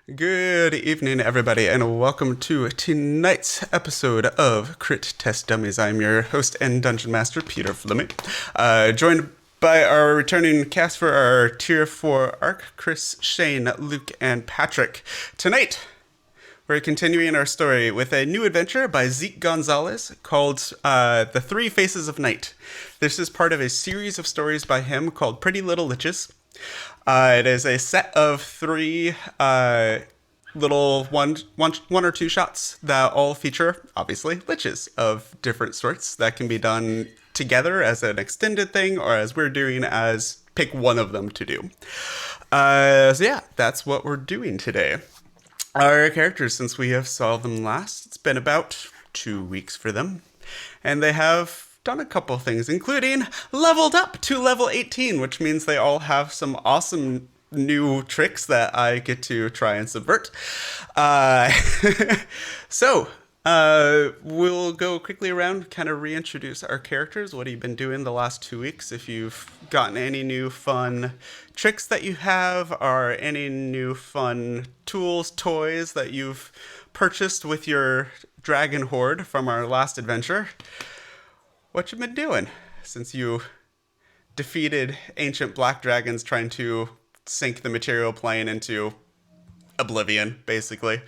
Good evening, everybody, and welcome to tonight's episode of Crit Test Dummies. I'm your host and dungeon master, Peter Fleming, joined by our returning cast for our Tier 4 arc, Chris, Shane, Luke, and Patrick. Tonight, we're continuing our story with a new adventure by Zeke Gonzalez called The Three Faces of Night. This is part of a series of stories by him called Pretty Little Liches. It is a set of three little one or two shots that all feature, obviously, liches of different sorts that can be done together as an extended thing or as we're doing as pick one of them to do. So yeah, that's what we're doing today. Our characters, since we have saw them last, it's been about 2 weeks for them, and they have done a couple things, including leveled up to level 18, which means they all have some awesome new tricks that I get to try and subvert. So, we'll go quickly around, kind of reintroduce our characters. What have you been doing the last 2 weeks? If you've gotten any new fun tricks that you have, or any new fun tools, toys that you've purchased with your dragon horde from our last adventure. What you been doing since you defeated ancient black dragons trying to sink the material plane into oblivion, basically?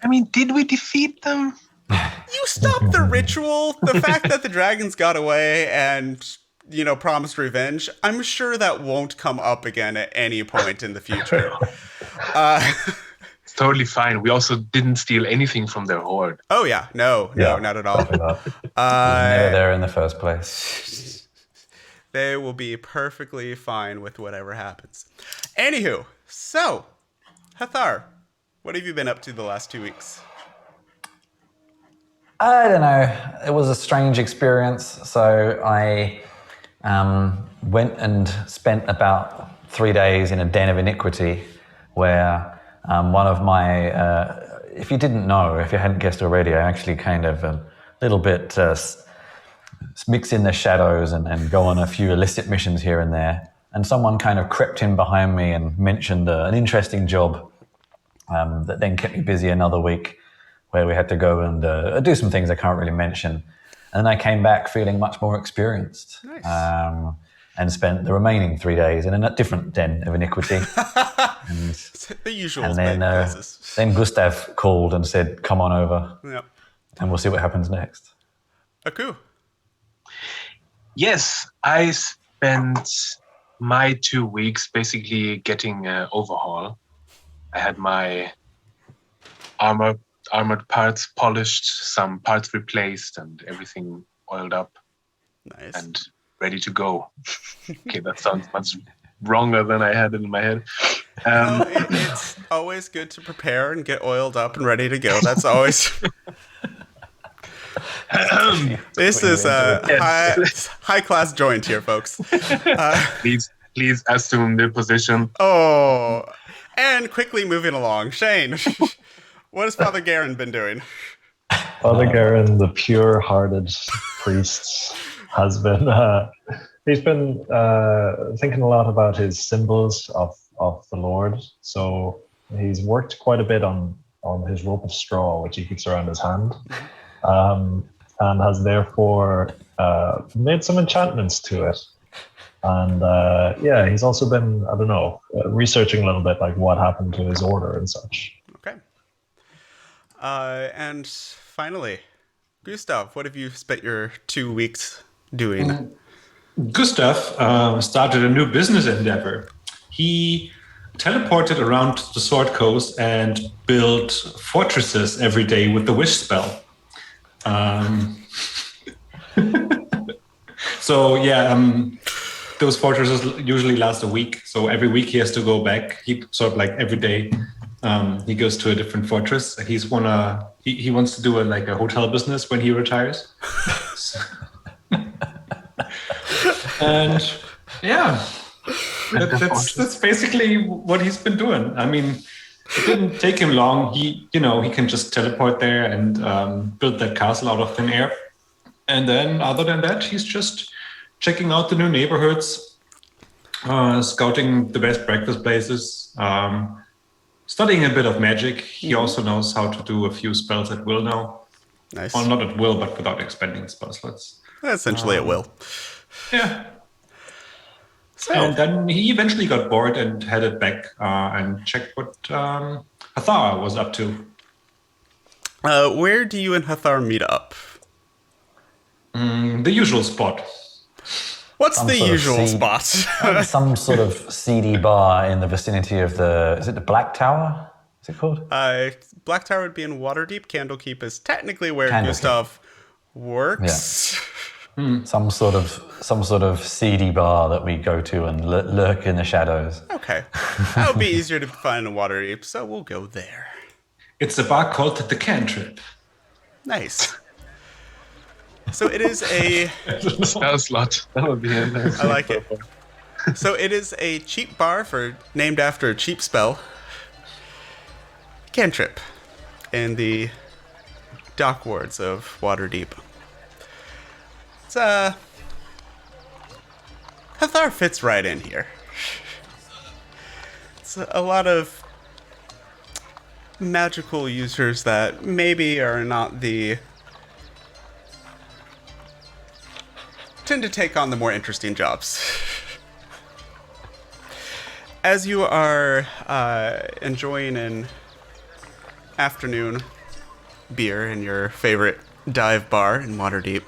I mean, did we defeat them? You stopped the ritual. The fact that the dragons got away and, promised revenge, I'm sure that won't come up again at any point in the future. It's totally fine. We also didn't steal anything from their horde. Oh, yeah. No, not at all. Never there in the first place. They will be perfectly fine with whatever happens. Anywho, so, Hathar, what have you been up to the last 2 weeks? I don't know. It was a strange experience. So I went and spent about 3 days in a den of iniquity where one of my, if you didn't know, if you hadn't guessed already, I actually kind of a little bit mix in the shadows and go on a few illicit missions here and there. And someone kind of crept in behind me and mentioned an interesting job that then kept me busy another week, where we had to go and do some things I can't really mention. And then I came back feeling much more experienced. Nice. And spent the remaining 3 days in a different den of iniquity. And, the usual. And then Gustav called and said, "Come on over, and we'll see what happens next." Aku. Yes, I spent my 2 weeks basically getting an overhaul. I had my armored parts polished, some parts replaced, and everything oiled up. Nice. And ready to go. Okay, that sounds much wronger than I had it in my head. It's always good to prepare and get oiled up and ready to go. That's always... This is a high-class joint here, folks. Please assume the position. Oh, and quickly moving along. Shane, what has Father Garen been doing? Father Garen, the pure-hearted priest, has been he's been thinking a lot about his symbols of the Lord. So he's worked quite a bit on his rope of straw, which he keeps around his hand, and has therefore made some enchantments to it. And he's also been, researching a little bit like what happened to his order and such. Okay. And finally, Gustav, what have you spent your 2 weeks doing? Gustav started a new business endeavor. He teleported around the Sword Coast and built fortresses every day with the wish spell. Those fortresses usually last a week. So every week he has to go back. He sort of like every day he goes to a different fortress. He wants to do a hotel business when he retires. And that's basically what he's been doing. I mean, it didn't take him long. He can just teleport there and build that castle out of thin air. And then other than that, he's just checking out the new neighborhoods, scouting the best breakfast places, studying a bit of magic. He also knows how to do a few spells at will now. Nice. Well, not at will, but without expending spell slots. Essentially, it will. Yeah. So, And then he eventually got bored and headed back and checked what Hathara was up to. where do you and Hathar meet up? The usual spot. What's Some the sort of usual seed- spot? Some sort of seedy bar in the vicinity of is it the Black Tower? Is it called? Black Tower would be in Waterdeep. Candlekeep is technically where Candlekeep. Gustav works. Some sort of seedy bar that we go to and lurk in the shadows. Okay. That would be easier to find in Waterdeep, so we'll go there. It's a bar called the Cantrip. Nice. So it is a... Spell slot. That would be in there. I like it. So it is a cheap bar named after a cheap spell. Cantrip. In the dock wards of Waterdeep. It's Hathar fits right in here. It's a lot of magical users that maybe are not tend to take on the more interesting jobs. As you are enjoying an afternoon beer in your favorite dive bar in Waterdeep,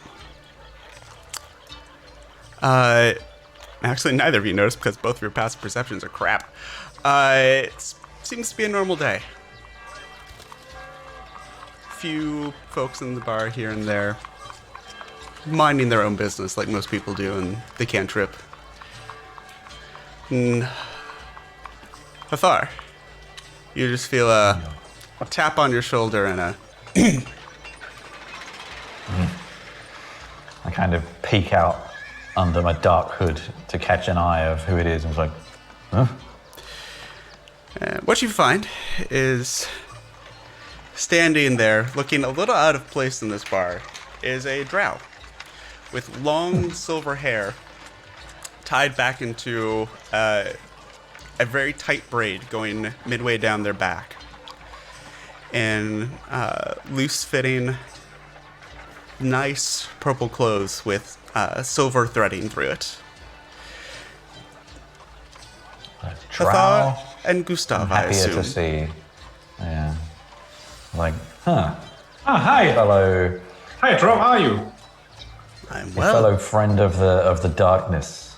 actually neither of you noticed because both of your passive perceptions are crap. It seems to be a normal day. Few folks in the bar here and there, minding their own business like most people do in the Cantrip. Hathar, you just feel a tap on your shoulder and a... I kind of peek out under my dark hood to catch an eye of who it is and was like, huh? What you find is standing there, looking a little out of place in this bar, is a drow with long silver hair tied back into a very tight braid going midway down their back, and loose-fitting, nice purple clothes with silver threading through it. Drow. Hathar and Gustav, I Happier assume. to see. Yeah. Like, huh. Ah, hi. Fellow Hi, Drow, how are you? I'm well. fellow friend of the darkness.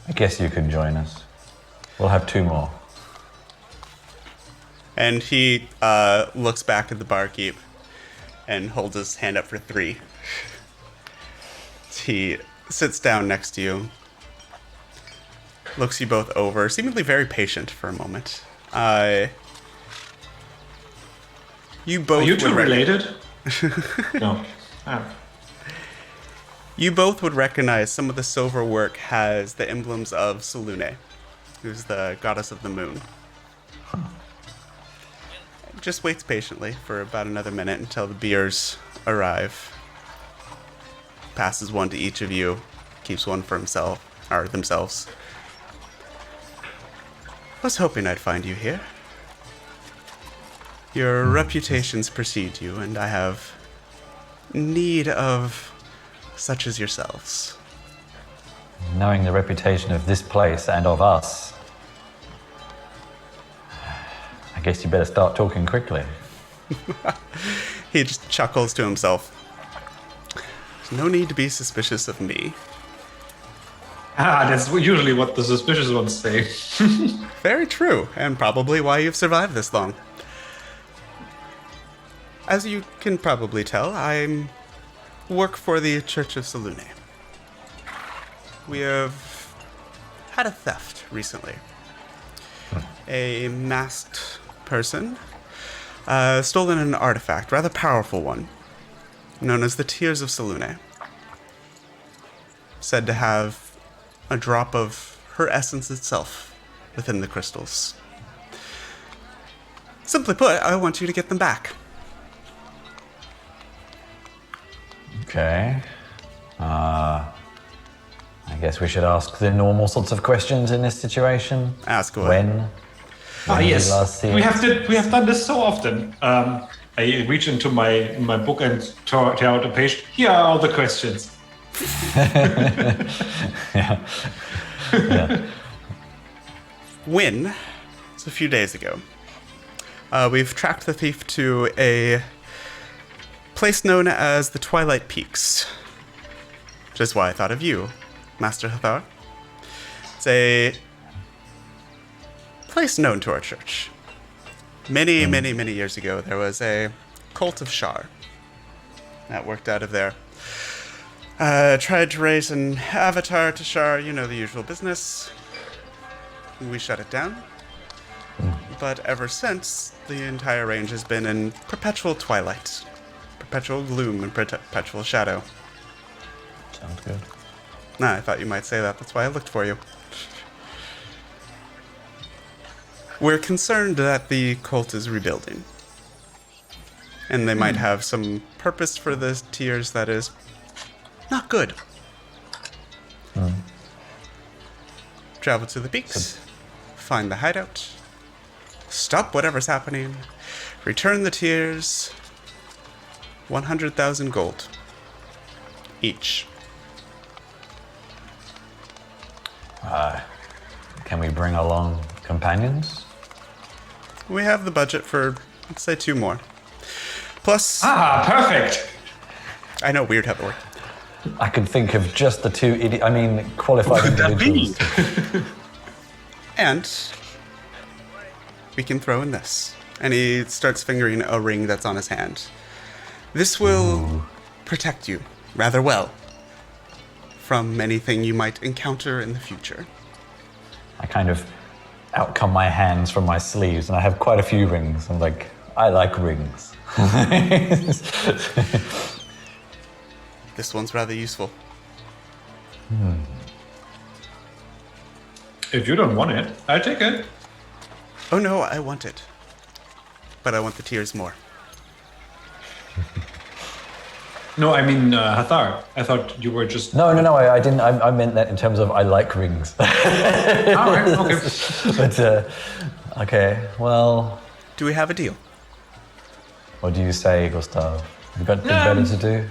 I guess you can join us. We'll have two more. And he looks back at the barkeep and holds his hand up for 3. He sits down next to you, looks you both over, seemingly very patient for a moment. You both Are you two would related? No. Ah. You both would recognize some of the silver work has the emblems of Selune, who's the goddess of the moon. Just waits patiently for about another minute until the beers arrive. Passes one to each of you, keeps one for himself, or themselves. Was hoping I'd find you here. Your reputations precede you, and I have need of such as yourselves. Knowing the reputation of this place and of us, I guess you better start talking quickly. He just chuckles to himself. There's no need to be suspicious of me. Ah, that's usually what the suspicious ones say. Very true, and probably why you've survived this long. As you can probably tell, I work for the Church of Selune. We have had a theft recently. A masked person stolen an artifact, rather powerful one, known as the Tears of Selune. Said to have a drop of her essence itself within the crystals. Simply put, I want you to get them back. Okay. I guess we should ask the normal sorts of questions in this situation. Ask away. When? When did you yes. last see We it? have done this so often. I reach into my book and tear out a page. Here are all the questions. Yeah. Yeah. When, it's a few days ago, we've tracked the thief to a place known as the Twilight Peaks, which is why I thought of you, Master Hathar. It's a place known to our church. Many, many, many years ago, there was a cult of Shar that worked out of there. Tried to raise an avatar to Shar, you know, the usual business. We shut it down. But ever since, the entire range has been in perpetual twilight, perpetual gloom, and perpetual shadow. Sounds good. Nah, I thought you might say that. That's why I looked for you. We're concerned that the cult is rebuilding. And they might have some purpose for the tiers that is not good. Travel to the peaks, find the hideout, stop whatever's happening, return the tiers, 100,000 gold each. Can we bring along companions? We have the budget for, let's say, 2 more. Plus, Perfect. I know, weird how it works. I could think of just the 2 qualified What could that individuals. And we can throw in this. And he starts fingering a ring that's on his hand. This will protect you rather well from anything you might encounter in the future. I kind of outcome my hands from my sleeves, and I have quite a few rings. I'm like, I like rings. This one's rather useful. If you don't want it, I'll take it. Oh no, I want it. But I want the tears more. No, I mean Hathar. I thought you were just. No, I didn't. I meant that in terms of I like rings. All right. Okay. But, okay, well, Do we have a deal? what do you say, Gustav? You've got anything better to do?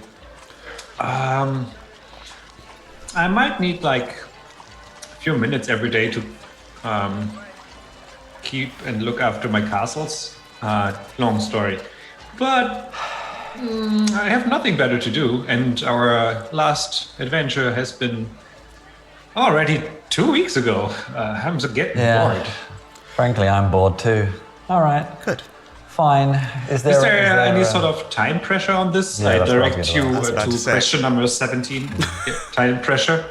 I might need like a few minutes every day to keep and look after my castles. Long story, but I have nothing better to do, and our last adventure has been already 2 weeks ago. I'm getting bored. Frankly, I'm bored too. All right, Good. fine. Is there Any sort of time pressure on this? Yeah, I that's what I was direct gonna you ask. I was about to to say. question number 17. Time pressure.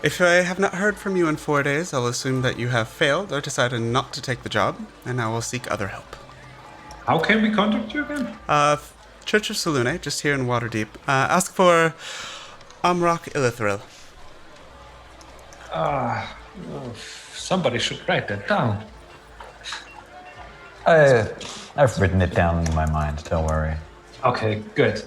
If I have not heard from you in 4 days, I'll assume that you have failed or decided not to take the job, and I will seek other help. How can we contact you again? Church of Selune, just here in Waterdeep. Ask for Amrock Illithril. Somebody should write that down. I've written it down in my mind. Don't worry. Okay, good.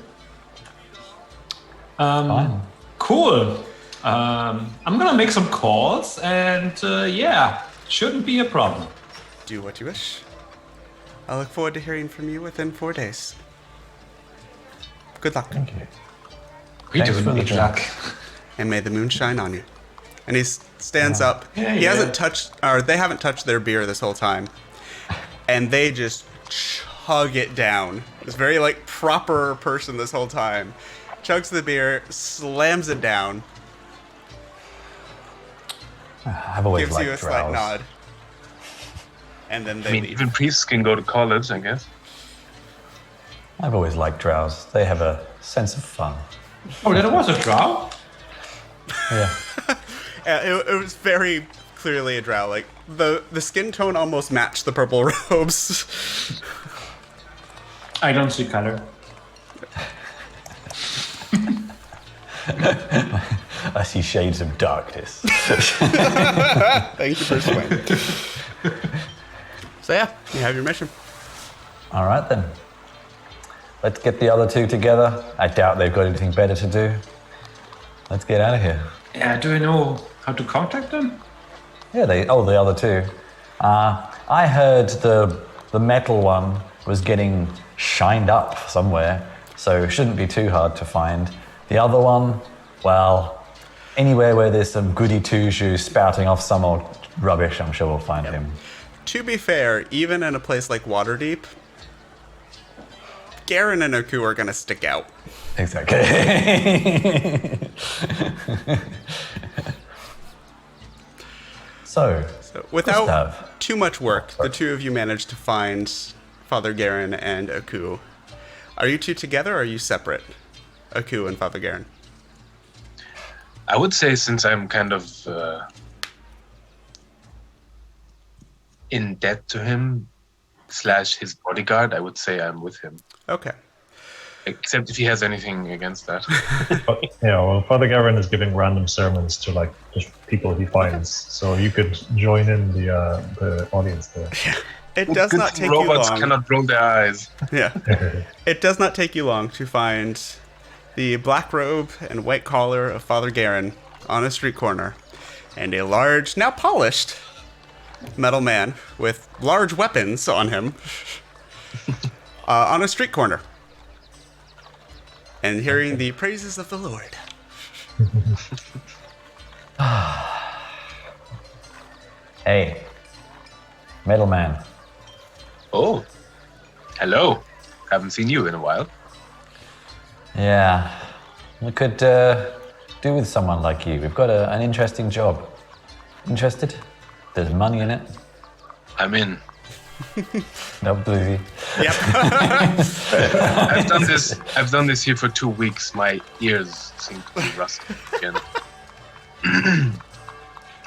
Fine. Cool. I'm gonna make some calls, and yeah, shouldn't be a problem. Do what you wish. I look forward to hearing from you within 4 days. Good luck, Thank you. We Thanks do for the need drink. luck. and may the moon shine on you. And he stands up. Yeah, he yeah. hasn't touched, or they haven't touched their beer this whole time, and they just chug it down. This very like proper person this whole time chugs the beer, slams it down, I've always gives liked you a slight drows. nod, and then I they mean, leave. even priests can go to college, I guess. I've always liked drows. They have a sense of fun. Oh, that was a drow? Yeah. It was very clearly a drow. Like the skin tone almost matched the purple robes. I don't see color. I see shades of darkness. Thank you for explaining. So yeah, you have your mission. All right then. Let's get the other two together. I doubt they've got anything better to do. Let's get out of here. Yeah, do you know how to contact them? Yeah, the other two. I heard the metal one was getting shined up somewhere, so it shouldn't be too hard to find. The other one, well, anywhere where there's some goody two-shoes spouting off some old rubbish, I'm sure we'll find him. To be fair, even in a place like Waterdeep, Garen and Aku are gonna stick out. Exactly. So without Gustav. too much work, the two of you managed to find Father Garen and Aku. Are you two together or are you separate? Aku and Father Garen? I would say since I'm kind of in debt to him / his bodyguard, I would say I'm with him. Okay. Except if he has anything against that. But, well, Father Gavin is giving random sermons to like just people he finds, so you could join in the audience there. It does not take you Robots long. cannot roll their eyes. Yeah. It does not take you long to find the black robe and white collar of Father Garen on a street corner, and a large, now polished, metal man with large weapons on him on a street corner, and hearing the praises of the Lord. Hey, metal man. Oh, hello. Haven't seen you in a while. Yeah, we could do with someone like you. We've got an interesting job. Interested? There's money in it. I'm in. No bluesy. Yep. I've done this here for 2 weeks. My ears seem to be rusty again.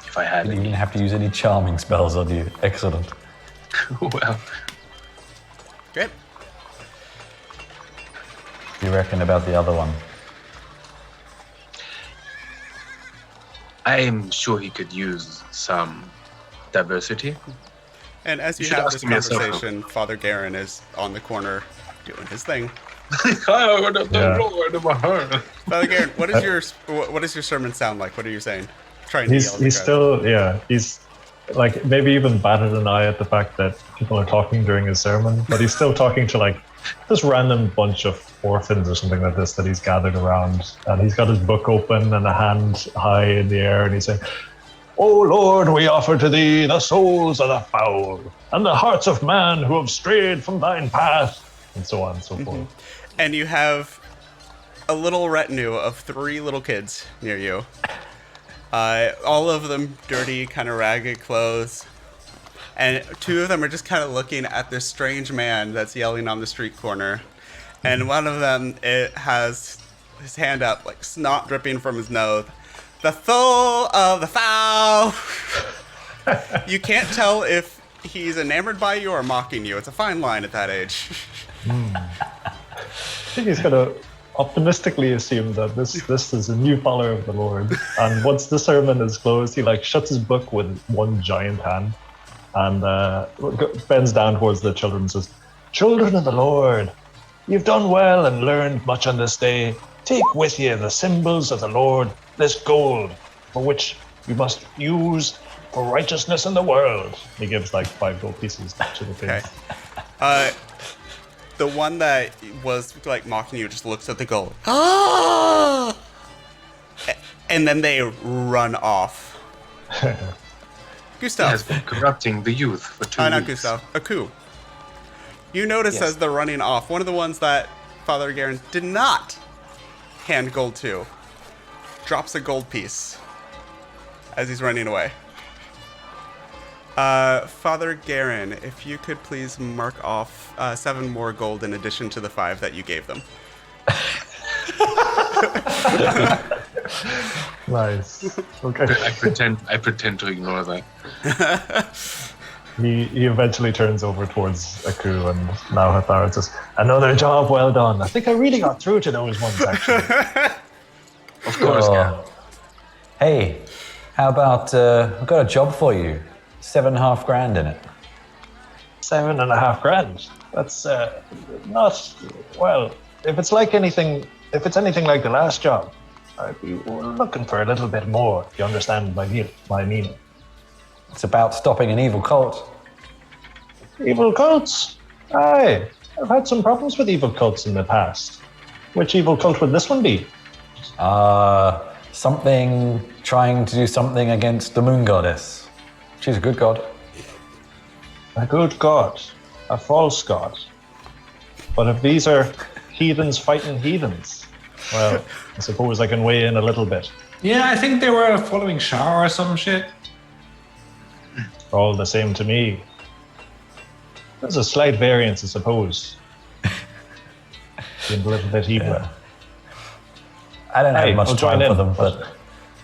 If I had You any. didn't have to use any charming spells on you. Excellent. Well, Great. What do you reckon about the other one? I'm sure he could use some diversity. And as you You should have ask this him yourself. conversation, Father Garen is on the corner doing his thing. Father Garen, what does your sermon sound like? What are you saying? Trying to yell at the He's crowd. still, he's like maybe even batted an eye at the fact that people are talking during his sermon, but he's still talking to like this random bunch of orphans or something like this that he's gathered around, and he's got his book open and a hand high in the air, and he's saying, "O Lord, we offer to thee the souls of the foul and the hearts of man who have strayed from thine path," and so on and so forth. And you have a little retinue of 3 little kids near you. All of them dirty, kind of ragged clothes. And 2 of them are just kind of looking at this strange man that's yelling on the street corner. And one of them, it has his hand up, like snot dripping from his nose. "The soul of the foul." You can't tell if he's enamored by you or mocking you. It's a fine line at that age. I think he's gonna optimistically assume that this is a new follower of the Lord, and once the sermon is closed, he like shuts his book with one giant hand and bends down towards the children and says, "Children of the Lord, you've done well and learned much on this day. Take with you the symbols of the Lord, this gold, for which you must use for righteousness in the world." He gives like 5 gold pieces to the kids. Okay. The one that was like mocking you just looks at the gold. Ah! And then they run off. He has Gustav. been corrupting the youth for 2 Not weeks. Gustav. Aku. You notice Yes. as they're running off, one of the ones that Father Garen did not hand gold to drops a gold piece as he's running away. Father Garen, if you could please mark off 7 more gold in addition to the 5 that you gave them. Nice. Okay. I pretend to ignore that. He eventually turns over towards Aku, and now Hathara says, "Another job well done. I think I really got through to those ones, actually." Of course, yeah. Hey, how about I've got a job for you. 7.5 grand in it. 7.5 grand. That's not well. If it's anything like the last job, I'd be looking for a little bit more. If you understand my meaning. It's about stopping an evil cult. Evil cults? Aye, I've had some problems with evil cults in the past. Which evil cult would this one be? Something trying to do something against the moon goddess. She's a good god. A good god. A false god. But if these are heathens fighting heathens, well, I suppose I can weigh in a little bit. Yeah, I think they were following Shah or some shit. All the same to me. There's a slight variance, I suppose. Being a little bit evil. Yeah. I don't have Hey, much I'll time join for in. them, but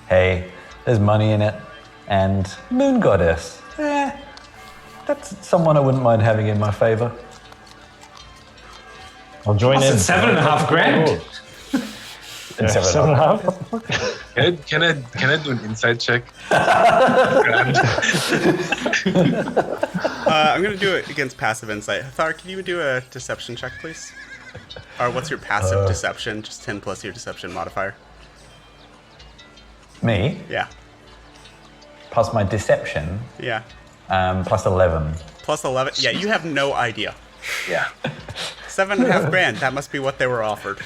hey, there's money in it. And moon goddess. That's someone I wouldn't mind having in my favor. I'll join in. That's $7.5 grand. Yeah, 7.5? Can I do an insight check? I'm going to do it against passive insight. Hathar, can you do a deception check, please? Or what's your passive deception? Just 10 plus your deception modifier. Me, Yeah. plus my deception, Yeah. plus 11. Plus 11. Yeah, you have no idea. Yeah. 7.5 grand. That must be what they were offered.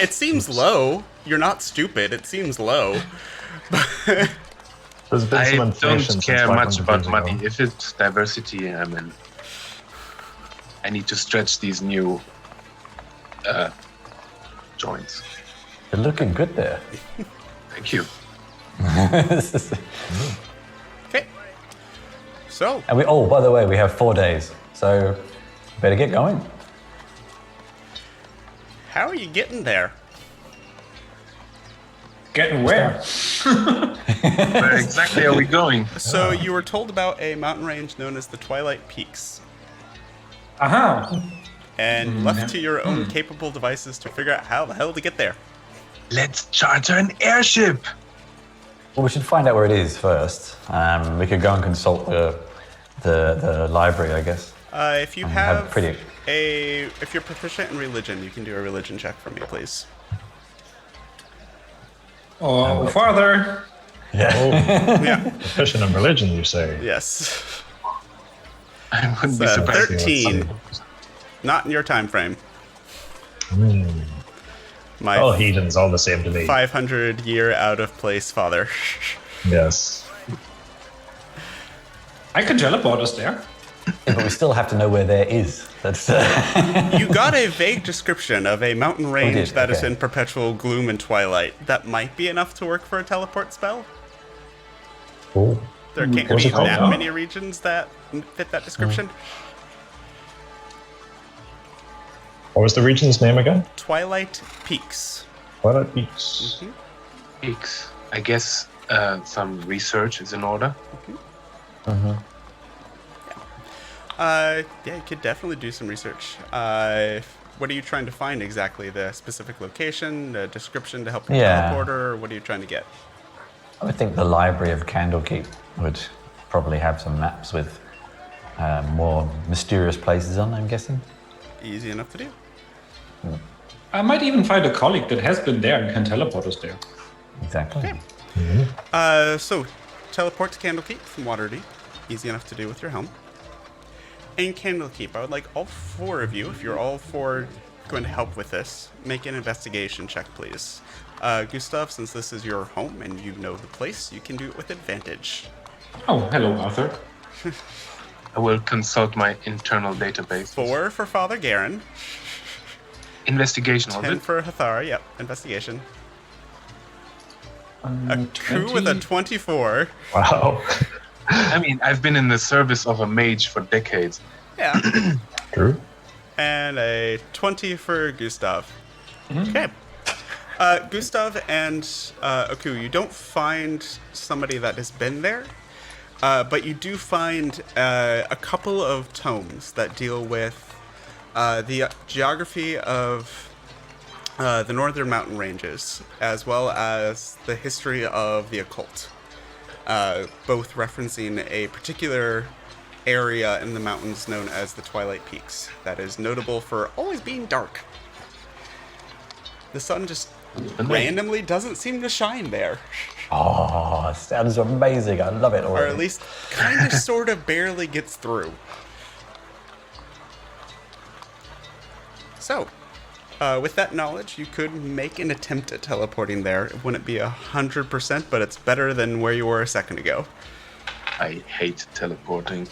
It seems low. You're not stupid. It seems low. There's been I some inflation don't since care much 500 about years money. ago. If it's diversity, I'm in. I need to stretch these new joints. You're looking good there. Thank you. Okay. So, And by the way, we have 4 days, so better get going. how are you getting there? Getting where? Where exactly are we going? So, you were told about a mountain range known as the Twilight Peaks, Aha. and left to your own capable devices to figure out how the hell to get there. Let's charter an airship. Well, we should find out where it is first. We could go and consult the library, I guess. If you have have pretty- if you're proficient in religion, you can do a religion check for me, please. Oh, father. Yeah. Yeah. Proficient in religion, you say? Yes. I wouldn't be So, surprised. 13. Not in your time frame. My All heathens, all the same to me. 500-year out-of-place father. Yes. I can teleport us there. Yeah, but we still have to know where there is. That's You got a vague description of a mountain range did? that is Okay. in perpetual gloom and twilight. That might be enough to work for a teleport spell. Oh. There can't What's be it called? that many regions that fit that description. What was the region's name again? Twilight Peaks. Twilight Peaks. Peaks. I guess some research is in order. Yeah, you could definitely do some research. What are you trying to find exactly? The specific location, the description to help your Yeah. teleporter, or what are you trying to get? I would think the library of Candlekeep would probably have some maps with more mysterious places on, I'm guessing. Easy enough to do. I might even find a colleague that has been there and can teleport us there. Exactly. So, teleport to Candlekeep from Waterdeep. Easy enough to do with your helm. In Candlekeep, I would like all four of you, if you're all four going to help with this, make an investigation check, please. Gustav, since this is your home and you know the place, you can do it with advantage. Oh, hello, Arthur. I will consult my internal database. 4 for Father Garen, Investigation, was 10 it? for Hathar, yep, investigation. A crew 20. with a 24. Wow. I mean, I've been in the service of a mage for decades. Yeah. True. And a 20 for Gustav. Okay. Gustav and Oku, you don't find somebody that has been there, but you do find a couple of tomes that deal with the geography of the northern mountain ranges, as well as the history of the occult, both referencing a particular area in the mountains known as the Twilight Peaks that is notable for always being dark. The sun just randomly doesn't seem to shine there. Oh, sounds amazing. I love it Or already. at least kind of sort of barely gets through. So, with that knowledge, you could make an attempt at teleporting there. It wouldn't be 100%, but it's better than where you were a second ago. I hate teleporting.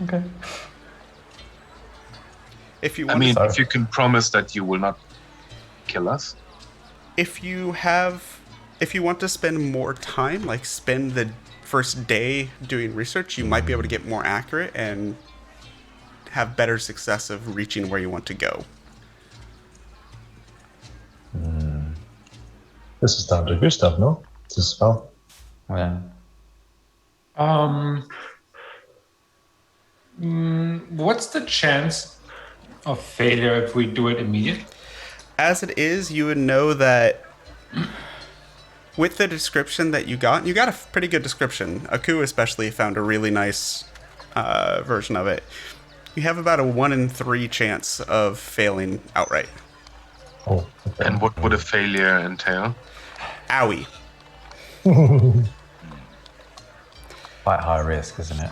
Okay. If you I want mean, to, if you can promise that you will not kill us. if you want to spend more time, like spend the first day doing research, you might be able to get more accurate and have better success of reaching where you want to go. This is down to Gustav, no? This is well. Yeah. What's the chance of failure if we do it immediately? As it is, you would know that with the description that you got a pretty good description. Aku especially found a really nice version of it. You have about a 1 in 3 chance of failing outright. Oh, okay. And what would a failure entail? Owie. Quite high risk, isn't it?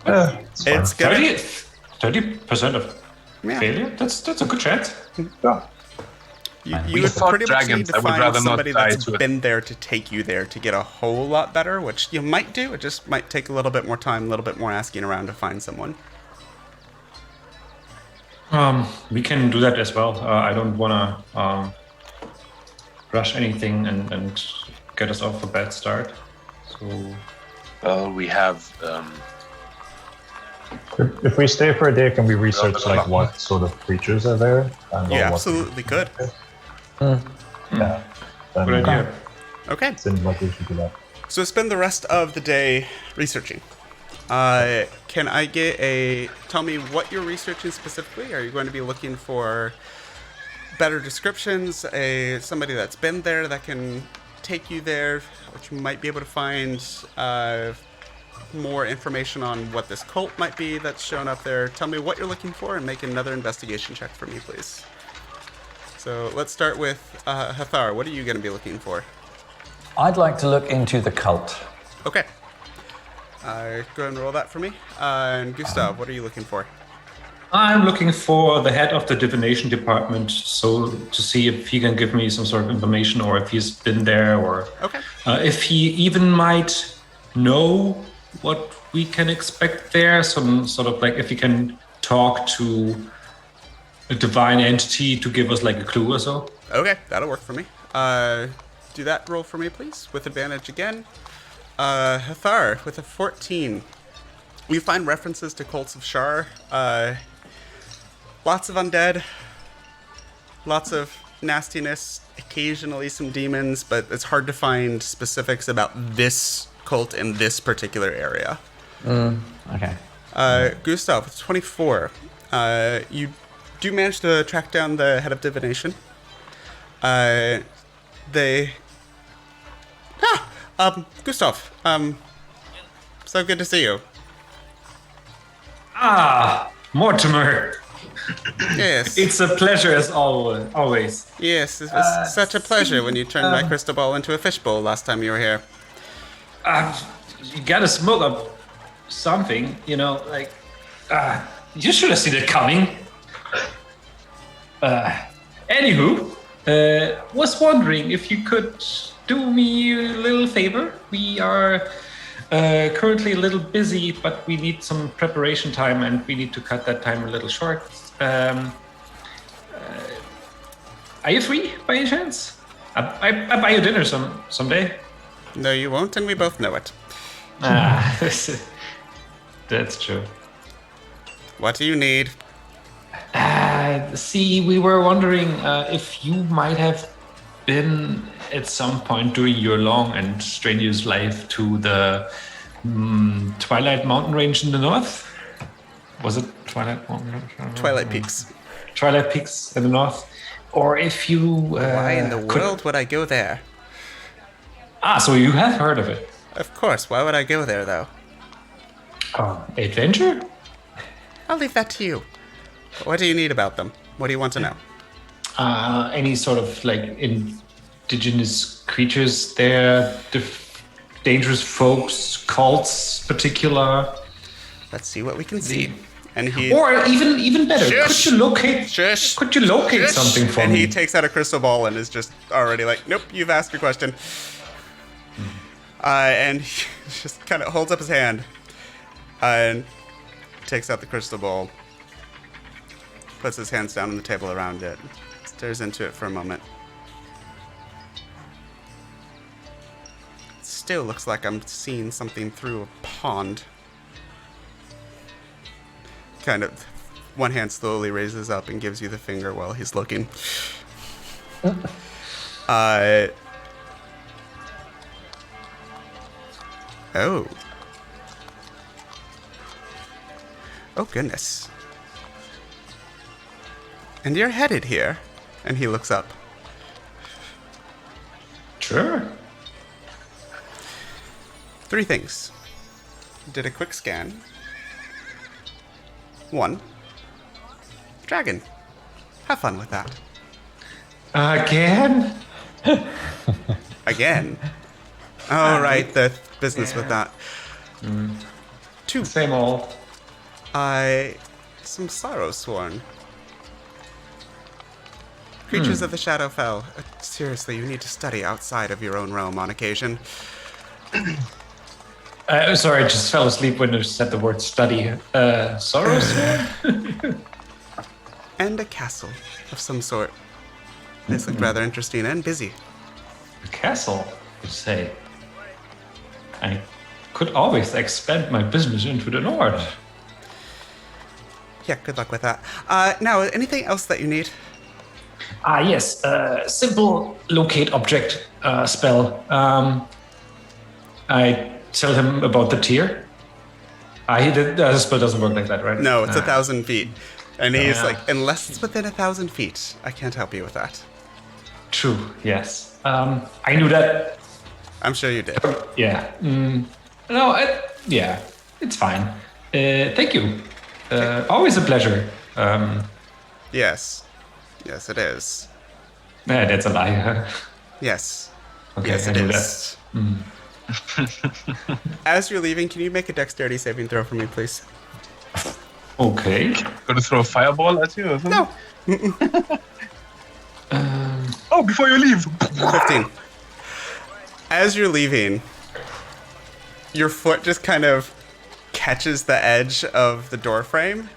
Yeah, It's gonna 30% of Yeah. failure? That's a good chance. yeah. You We would fought pretty much need dragons. to I would find rather not somebody die that's to it. been there to take you there to get a whole lot better, which you might do. It just might take a little bit more time, a little bit more asking around to find someone. We can do that as well. I don't want to rush anything and get us off a bad start. So Well, we have. If we stay for a day, can we research like what sort of creatures are there? And You what- absolutely could. Yeah. good Then idea. Okay. seems like we should do that. So spend the rest of the day researching. Can I get tell me what you're researching specifically? Are you going to be looking for better descriptions, somebody that's been there that can take you there, which you might be able to find more information on what this cult might be that's shown up there? Tell me what you're looking for and make another investigation check for me, please. So let's start with Hathar. What are you going to be looking for? I'd like to look into the cult. Okay. Go ahead and roll that for me. And Gustav, what are you looking for? I'm looking for the head of the divination department, so to see if he can give me some sort of information, or if he's been there, or Okay. if he even might know what we can expect there. Some sort of like if he can talk to a divine entity to give us like a clue or so. Okay, that'll work for me. Do that roll for me, please, with advantage again. Hathar, with a 14. We find references to cults of Shar. Lots of undead. Lots of nastiness. Occasionally some demons, but it's hard to find specifics about this cult in this particular area. Okay. Gustav, with 24. You do manage to track down the head of divination. Gustav, so good to see you. Ah, Mortimer, Yes. it's a pleasure as always. Yes, it was such a pleasure when you turned my crystal ball into a fishbowl last time you were here. You gotta smoke up something, like you should have seen it coming. Anywho, was wondering if you could do me a little favor. We are currently a little busy, but we need some preparation time, and we need to cut that time a little short. Are you free by any chance? I buy you dinner someday. No, you won't, and we both know it. That's true. What do you need? See, we were wondering if you might have been at some point during your long and strenuous life to the Twilight Mountain Range in the north. Was it Twilight Mountain Range? Twilight Peaks. Twilight Peaks in the north. Or if you... Why in the world would I go there? So you have heard of it. Of course, why would I go there, though? Adventure? I'll leave that to you. What do you need about them? What do you want to know? Any sort of like indigenous creatures there, dangerous folks, cults, particular. Let's see what we can see. And he Or even better, Shush! could you locate? Shush! Could you locate Shush! something for and me? he takes out a crystal ball and is just already like, nope, you've asked your question. And he just kind of holds up his hand and takes out the crystal ball, puts his hands down on the table around it, stares into it for a moment. Still looks like I'm seeing something through a pond. Kind of, one hand slowly raises up and gives you the finger while he's looking. Oh. Oh, goodness. And you're headed here. And he looks up. Sure. 3 things. Did a quick scan. 1. Dragon. Have fun with that. Again? Again. Oh, right, the business with that. 2. Same old. Some sorrow sworn. Creatures of the Shadowfell. Seriously, you need to study outside of your own realm on occasion. Sorry, I just fell asleep when you said the word study. Sorrows? And a castle of some sort. This looked rather interesting and busy. A castle, you say? I could always expand my business into the north. Yeah, good luck with that. Now, anything else that you need? Yes. Simple locate object spell. I tell him about the tier. The spell doesn't work like that, right? No, it's 1,000 feet. And he's like, unless it's within 1,000 feet, I can't help you with that. True, yes. I knew that. I'm sure you did. Yeah. Yeah, it's fine. Thank you. Always a pleasure. Yes. Yes, it is. That's a lie. Huh? Yes. Okay, Yes, I it knew is. As you're leaving, can you make a dexterity saving throw for me, please? Okay. Gonna throw a fireball at you or something? No. Oh, before you leave. 15. As you're leaving, your foot just kind of catches the edge of the door frame,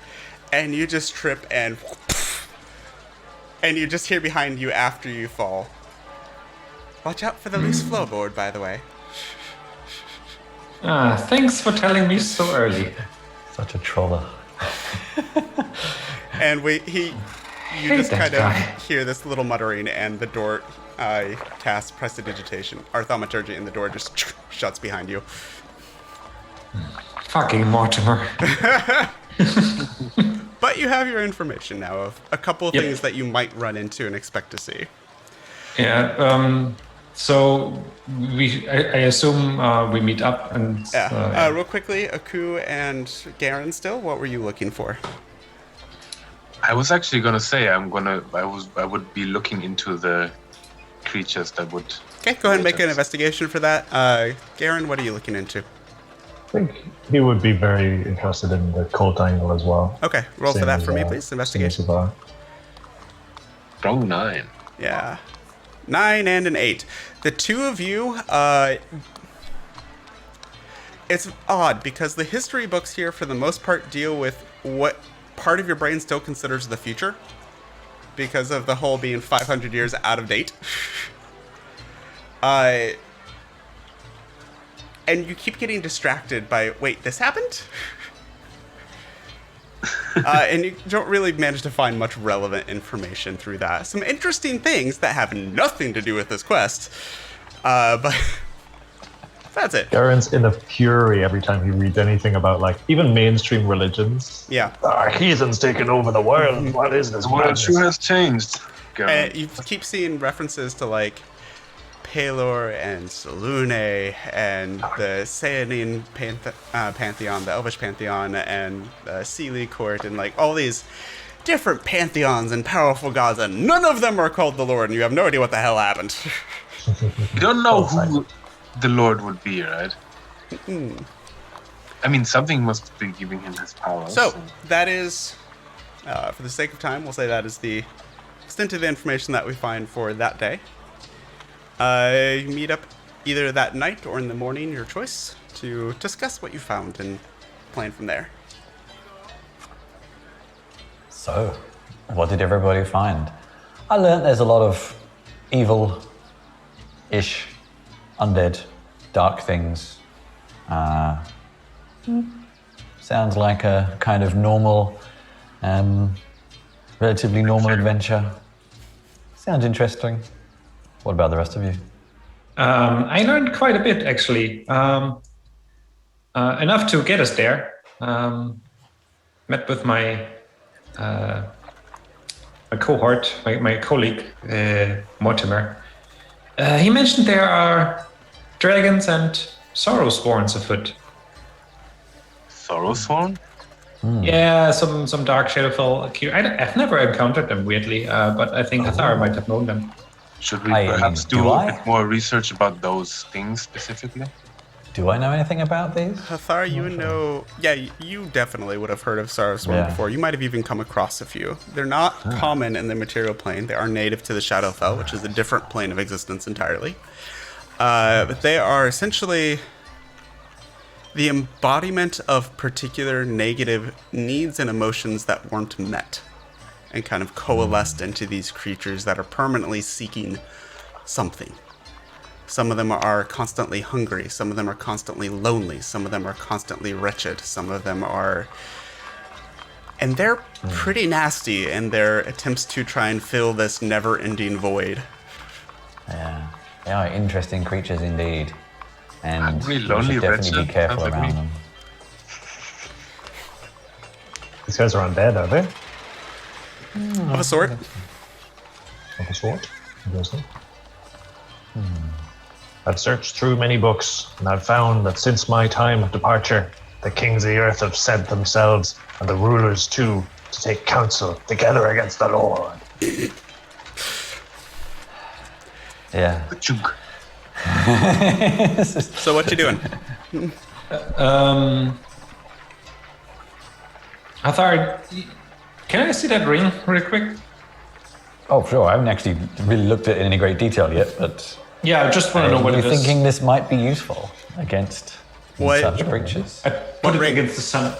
and you just trip and you just hear behind you after you fall. Watch out for the loose floorboard, by the way. Thanks for telling me so early. Such a troller. And you just that kind guy. of hear this little muttering, and the door casts prestidigitation, or thaumaturgy, and the door just shuts behind you. Fucking Mortimer. But you have your information now of a couple of Yep. things that you might run into and expect to see. Yeah. So I assume we meet up and. Yeah. Real quickly, Aku and Garen still, what were you looking for? I was actually gonna say I would be looking into the creatures that would. Okay, go ahead and make an investigation for that. Garen, what are you looking into? I think he would be very interested in the cult angle as well. Okay, roll for Same that as, for me, please. same as Investigation. Savar. Strong 9. Yeah. 9 and an 8. The two of you, it's odd because the history books here, for the most part, deal with what part of your brain still considers the future because of the whole being 500 years out of date. And you keep getting distracted by, wait, this happened? And you don't really manage to find much relevant information through that. Some interesting things that have nothing to do with this quest, but that's it. Garen's in a fury every time he reads anything about, like, even mainstream religions. Yeah. Heathens taking over the world. What is this? The world madness? sure has changed. And you keep seeing references to, like, Pelor and Selune and the Sayanin pantheon, the Elvish pantheon, and the Sealy court, and like all these different pantheons and powerful gods, and none of them are called the Lord, and you have no idea what the hell happened. You don't know who the Lord would be, right? I mean, something must be giving him his power. So, that is, for the sake of time, we'll say that is the extent of the information that we find for that day. You meet up either that night or in the morning, your choice, to discuss what you found and plan from there. So, what did everybody find? I learned there's a lot of evil-ish, undead, dark things. Sounds like a kind of normal, relatively normal adventure. Sounds interesting. What about the rest of you? I learned quite a bit, actually. Enough to get us there. Met with my cohort, my colleague, Mortimer. He mentioned there are dragons and sorrowsworns afoot. Sorrowsworn? Yeah, some dark shadowfell. I've never encountered them, weirdly, but I think Hathar might have known them. Should we perhaps do a bit more research about those things specifically? Do I know anything about these? Hathar, you definitely would have heard of Sarasworn before. You might have even come across a few. They're not common in the material plane. They are native to the Shadowfell, which is a different plane of existence entirely. But they are essentially the embodiment of particular negative needs and emotions that weren't met, and kind of coalesced into these creatures that are permanently seeking something. Some of them are constantly hungry, some of them are constantly lonely, some of them are constantly wretched, some of them are... And they're pretty nasty in their attempts to try and fill this never-ending void. Yeah, they are interesting creatures indeed. And really we lonely, should definitely be wretched, careful sounds like around me. them. These guys are undead, are they? Of a sort. Of a sort. Interesting. I've searched through many books, and I've found that since my time of departure, the kings of the earth have set themselves, and the rulers too, to take counsel together against the Lord. Yeah. Chug. So what you doing? Hathar, can I see that ring real quick? Oh, sure. I haven't actually really looked at it in any great detail yet, but Yeah, I just want to know what I'm it is. thinking this might be useful against What- such creatures. I put it against the sun.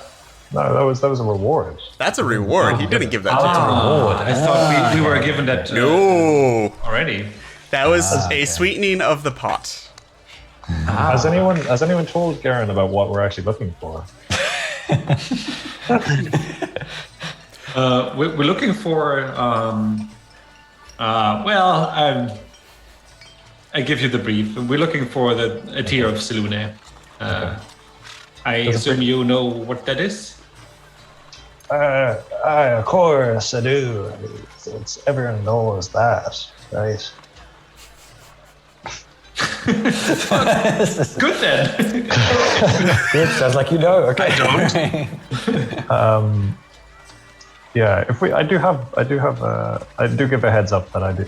No, that was a reward. That's a reward. He didn't give that to you. Reward. I thought we were given that No, already. that was a sweetening of the pot. Has anyone told Garen about what we're actually looking for? We're looking for. I give you the brief. We're looking for a tier of Selune. I assume you know what that is. Of course I do. It's everyone knows that, right? Good then. Good. Sounds like you know. Okay. Yeah, I do give a heads up that I do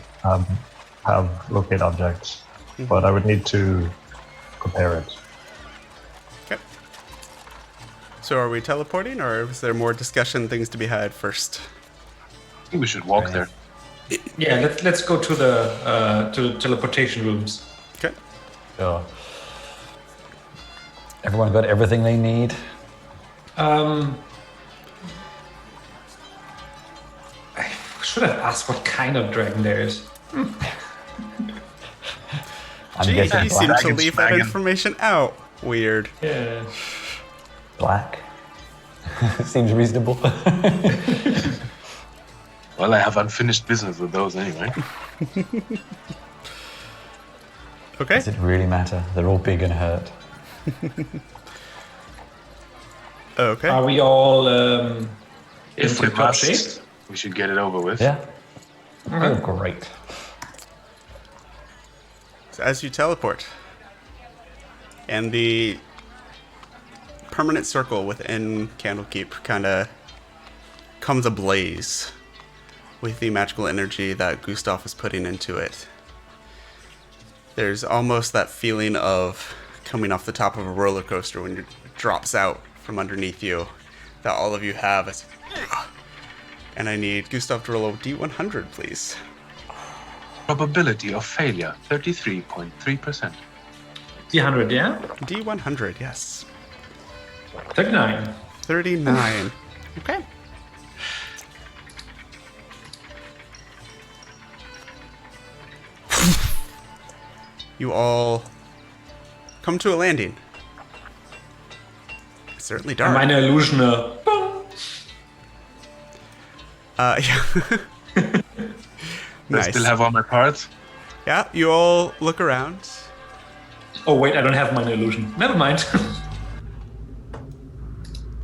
have locate objects, but I would need to compare it. Okay. So are we teleporting, or is there more discussion, things to be had first? I think we should walk there. Yeah, let's go to the teleportation rooms. Okay. Sure. Everyone got everything they need? I should have asked what kind of dragon there is. I'm Gee, guessing you seem black. to leave that dragon. information out. Weird. Yeah. Black. Seems reasonable. Well, I have unfinished business with those anyway. Okay. Does it really matter? They're all big and hurt. Okay. Are we all If in we tip-top must, shape? we should get it over with. Yeah. Oh, great. So as you teleport, and the permanent circle within Candlekeep kind of comes ablaze with the magical energy that Gustav is putting into it. There's almost that feeling of coming off the top of a roller coaster when it drops out from underneath you that all of you have. And I need Gustav to roll a D100, please. Probability of failure, 33.3%. D100, yeah? D100, yes. 39. 39. Okay. You all come to a landing. It's certainly dark. Meine Illusion. Yeah. I Nice. still have all my parts. Yeah, you all look around. Oh, wait, I don't have meine Illusion. Never mind.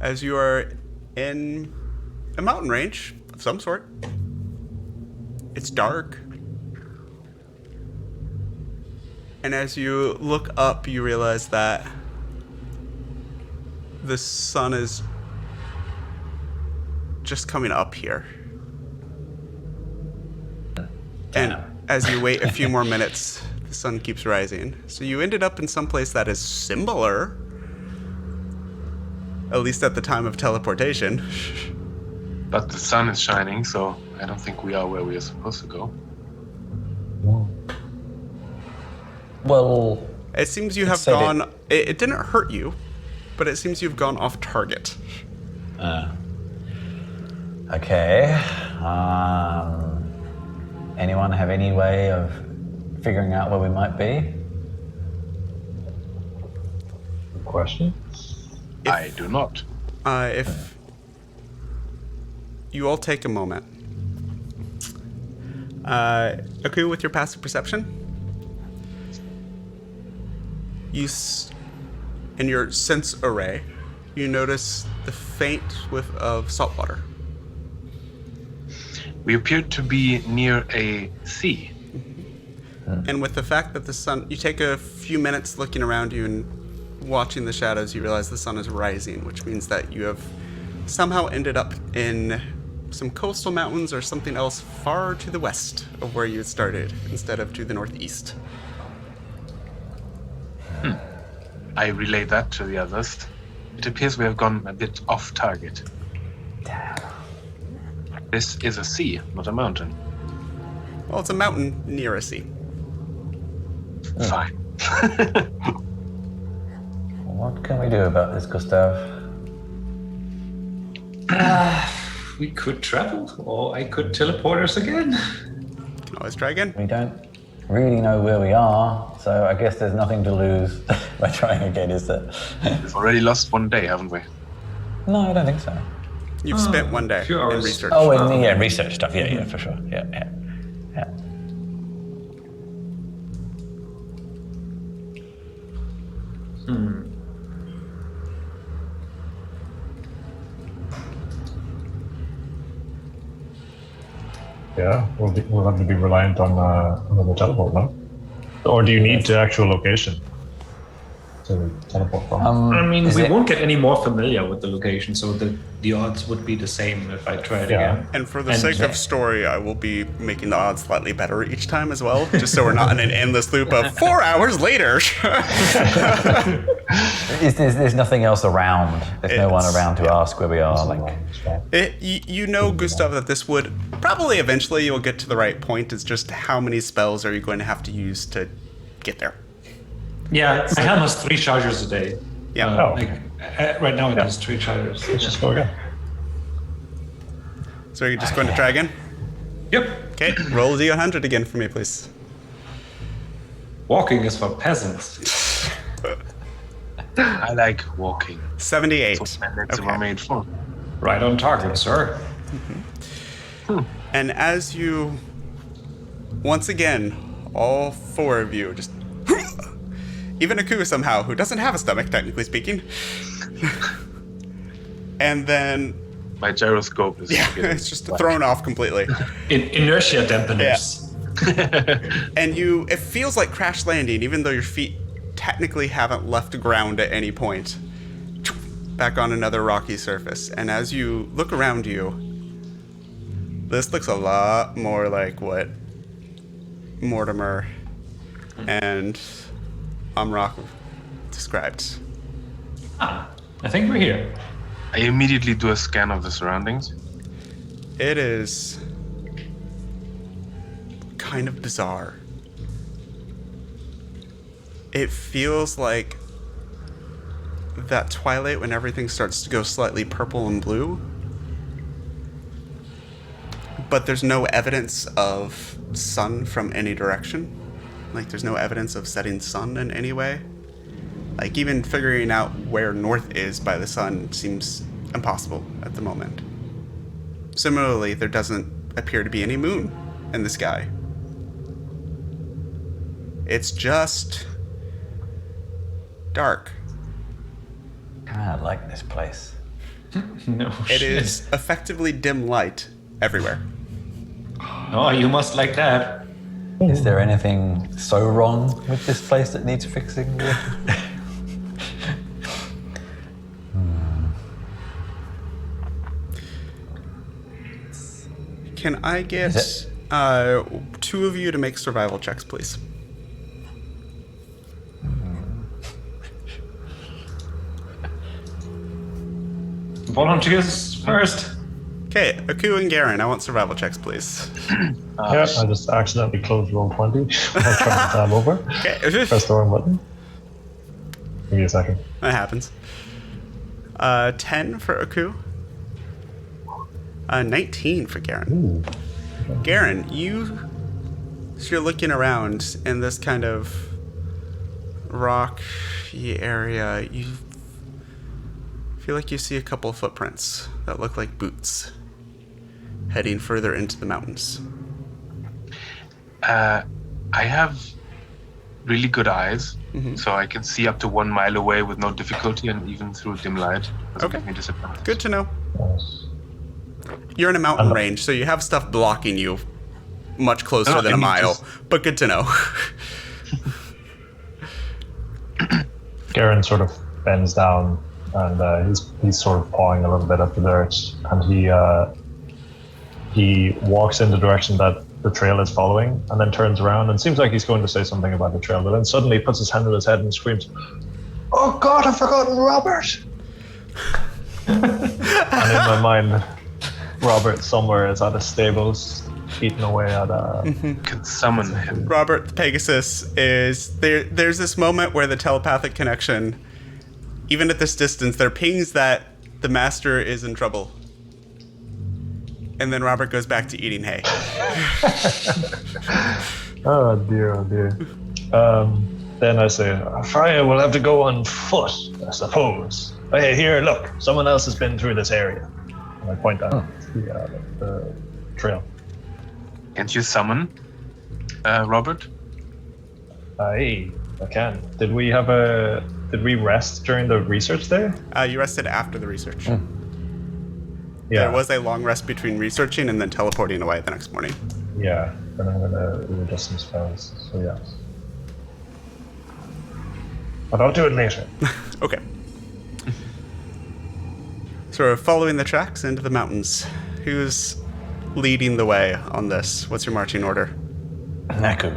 As you are in a mountain range of some sort. It's dark. And as you look up, you realize that the sun is just coming up here. And as you wait a few more minutes, the sun keeps rising. So you ended up in some place that is similar, at least at the time of teleportation. But the sun is shining, so I don't think we are where we are supposed to go. Well, It seems you have said gone. It didn't hurt you, but it seems you've gone off target. okay. Anyone have any way of figuring out where we might be? Good question. I do not. If you all take a moment, okay, with your passive perception, in your sense array, you notice the faint whiff of salt water. We appear to be near a sea. And with the fact that the sun, you take a few minutes looking around you and watching the shadows, you realize the sun is rising, which means that you have somehow ended up in some coastal mountains or something else far to the west of where you had started, instead of to the northeast. I relay that to the others. It appears we have gone a bit off target. This is a sea, not a mountain. Well, it's a mountain near a sea. Fine. What can we do about this, Gustav? We could travel, or I could teleport us again. Can always try again. We don't really know where we are, so I guess there's nothing to lose by trying again, is there? We've already lost one day, haven't we? No, I don't think so. You've spent one day few in hours. research. Oh, and yeah, research stuff. Yeah, for sure. Yeah. Yeah, we'll have to be reliant on the teleport, no? Or do you need the actual location to teleport from? I mean, Is we it- won't get any more familiar with the location, so the odds would be the same if I tried Yeah. again. And for the sake of story, I will be making the odds slightly better each time as well, just so we're not in an endless loop of 4 hours later. There's nothing else around. There's no one It's- around to ask where we are. Like, You know, Gustav, that this would probably eventually you'll get to the right point. It's just how many spells are you going to have to use to get there? Yeah, my helm has 3 chargers a day. Yeah. Right now it has 3 chargers. Let's just go again. So you're just going to try again? Yep. Okay, roll a D100 again for me, please. Walking is for peasants. I like walking. 78. So that's Okay. what made for. Right on target, sir. And as you, once again, all 4 of you just, even Aku somehow, who doesn't have a stomach, technically speaking, and then, My gyroscope is. yeah, it's just thrown off completely. Inertia dampeners. And it feels like crash landing, even though your feet technically haven't left ground at any point. Back on another rocky surface. And as you look around you, This looks a lot more like what Mortimer and Amrock described. I think we're here. I immediately do a scan of the surroundings. It is kind of bizarre. It feels like that twilight when everything starts to go slightly purple and blue. But there's no evidence of sun from any direction. Like, there's no evidence of setting sun in any way. Like, even figuring out where north is by the sun seems impossible at the moment. Similarly, there doesn't appear to be any moon in the sky. It's just dark. I like this place. No It shit. is effectively dim light everywhere. Oh, you must like that. Is there anything so wrong with this place that needs fixing? Can I get Is two of you to make survival checks, please? Volunteers first. Okay, Aku and Garen, I want survival checks, please. I just accidentally closed roll 20 while trying to tab over. Okay, Press the wrong button. Give me a second. that happens. 10 for Aku. 19 for Garen. Ooh. Garen, so you're looking around in this kind of rocky area. You feel like you see a couple of footprints that look like boots heading further into the mountains. I have really good eyes, so I can see up to 1 mile away with no difficulty, and even through dim light. Doesn't Okay. give me disadvantage. Good to know. Nice. You're in a mountain range, so you have stuff blocking you much closer No, than I a mean, mile, just- but good to know. Garen sort of bends down and he's sort of pawing a little bit at the dirt, and he walks in the direction that the trail is following, and then turns around and seems like he's going to say something about the trail, but then suddenly puts his hand on his head and screams, "Oh God, I've forgotten Robert!" And in my mind, Robert somewhere is at a stables, eating away at a. Can summon him. Robert the Pegasus is there. There's this moment where the telepathic connection, even at this distance, there pings that the master is in trouble. And then Robert goes back to eating hay. Oh dear, oh dear. Then I say, Freya will have to go on foot, I suppose. Hey, here, look, someone else has been through this area. And I point out the trail. Can't you summon Robert? Hey, I can. Did we rest during the research day? You rested after the research. Yeah. There was a long rest between researching and then teleporting away the next morning. Yeah, then I'm gonna readjust some spells, so yes. But I'll do it later. Okay. So we're following the tracks into the mountains. Who's leading the way on this? What's your marching order? Naku.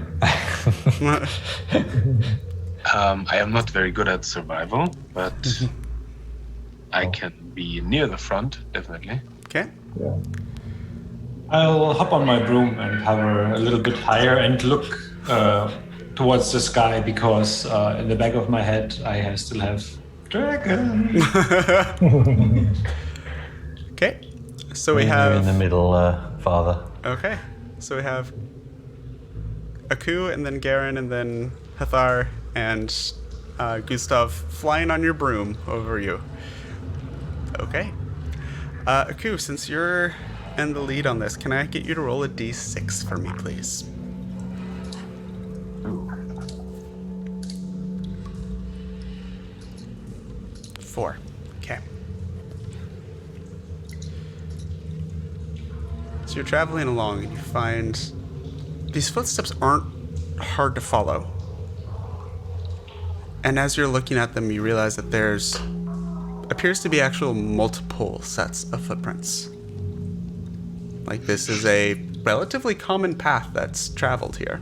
I am not very good at survival, but I can be near the front, definitely. Okay. Yeah. I'll hop on my broom and hover a little bit higher and look towards the sky, because in the back of my head I still have dragon. Okay. So we You're in the have. middle, Father. Okay. So we have Aku, and then Garen, and then Hathar, and Gustav flying on your broom over you. Okay. Aku, since you're in the lead on this, can I get you to roll a d6 for me, please? Four. Okay. So you're traveling along and you find these footsteps aren't hard to follow. And as you're looking at them, you realize that there's appears to be actual multiple sets of footprints. Like, this is a relatively common path that's traveled here.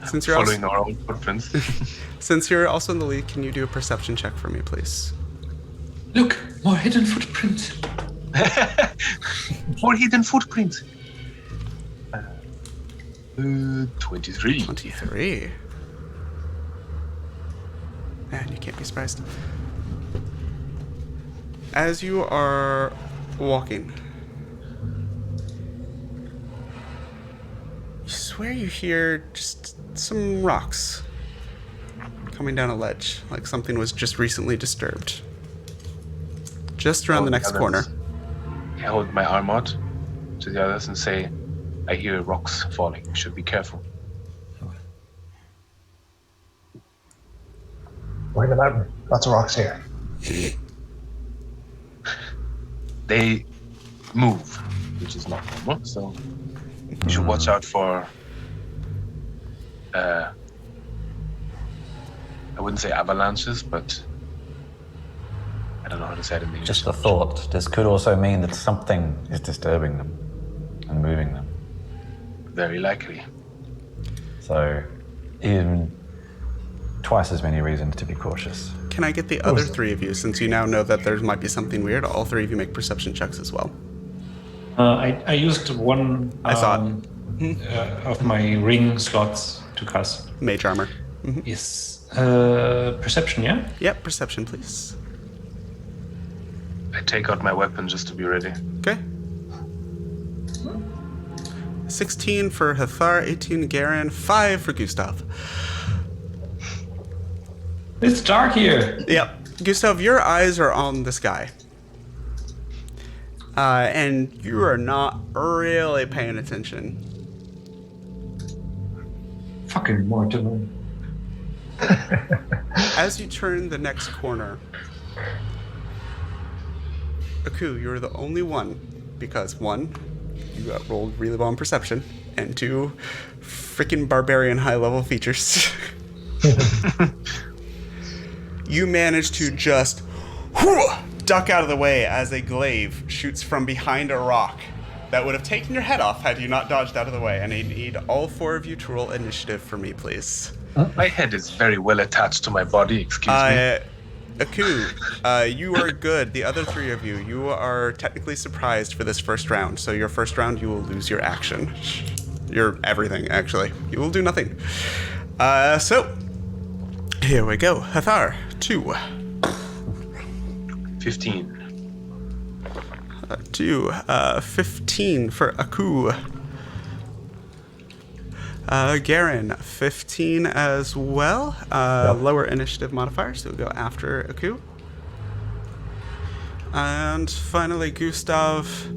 Since you're Following our own footprints. Since you're also in the lead, can you do a perception check for me, please? Look, more hidden footprints. More hidden footprints. 23. 23. Man, you can't be surprised. As you are walking, you swear you hear just some rocks coming down a ledge, like something was just recently disturbed. Just around the next corner. I hold my arm out to the others and say, I hear rocks falling. You should be careful. Wait a minute. Lots of rocks here. They move, which is not normal, so you should watch out for I wouldn't say avalanches, but I don't know how to say it in English. Just a thought. This could also mean that something is disturbing them and moving them. Very likely. So, even twice as many reasons to be cautious. Can I get the other three of you, since you now know that there might be something weird, all three of you make perception checks as well. I used one I saw of my ring slots to cast. Mage armor. Yes. Perception, yeah? Yep, perception, please. I take out my weapon just to be ready. Okay. 16 for Hathar, 18 Garen, 5 for Gustav. It's dark here. Yep. Gustav, your eyes are on the sky. And you are not really paying attention. Fucking mortal. As you turn the next corner, Aku, you're the only one, because one, you got rolled really well in perception, and two, freaking barbarian high-level features. You manage to just duck out of the way as a glaive shoots from behind a rock that would have taken your head off had you not dodged out of the way. And I need all four of you to roll initiative for me, please. My head is very well attached to my body, excuse me. Aku, you are good. The other three of you, you are technically surprised for this first round. So your first round, you will lose your action. Your everything, actually. You will do nothing. So, here we go. Hathar, 2. 15. 15 for Aku. Garen, 15 as well. Lower initiative modifier, so we'll go after Aku. And finally, Gustav,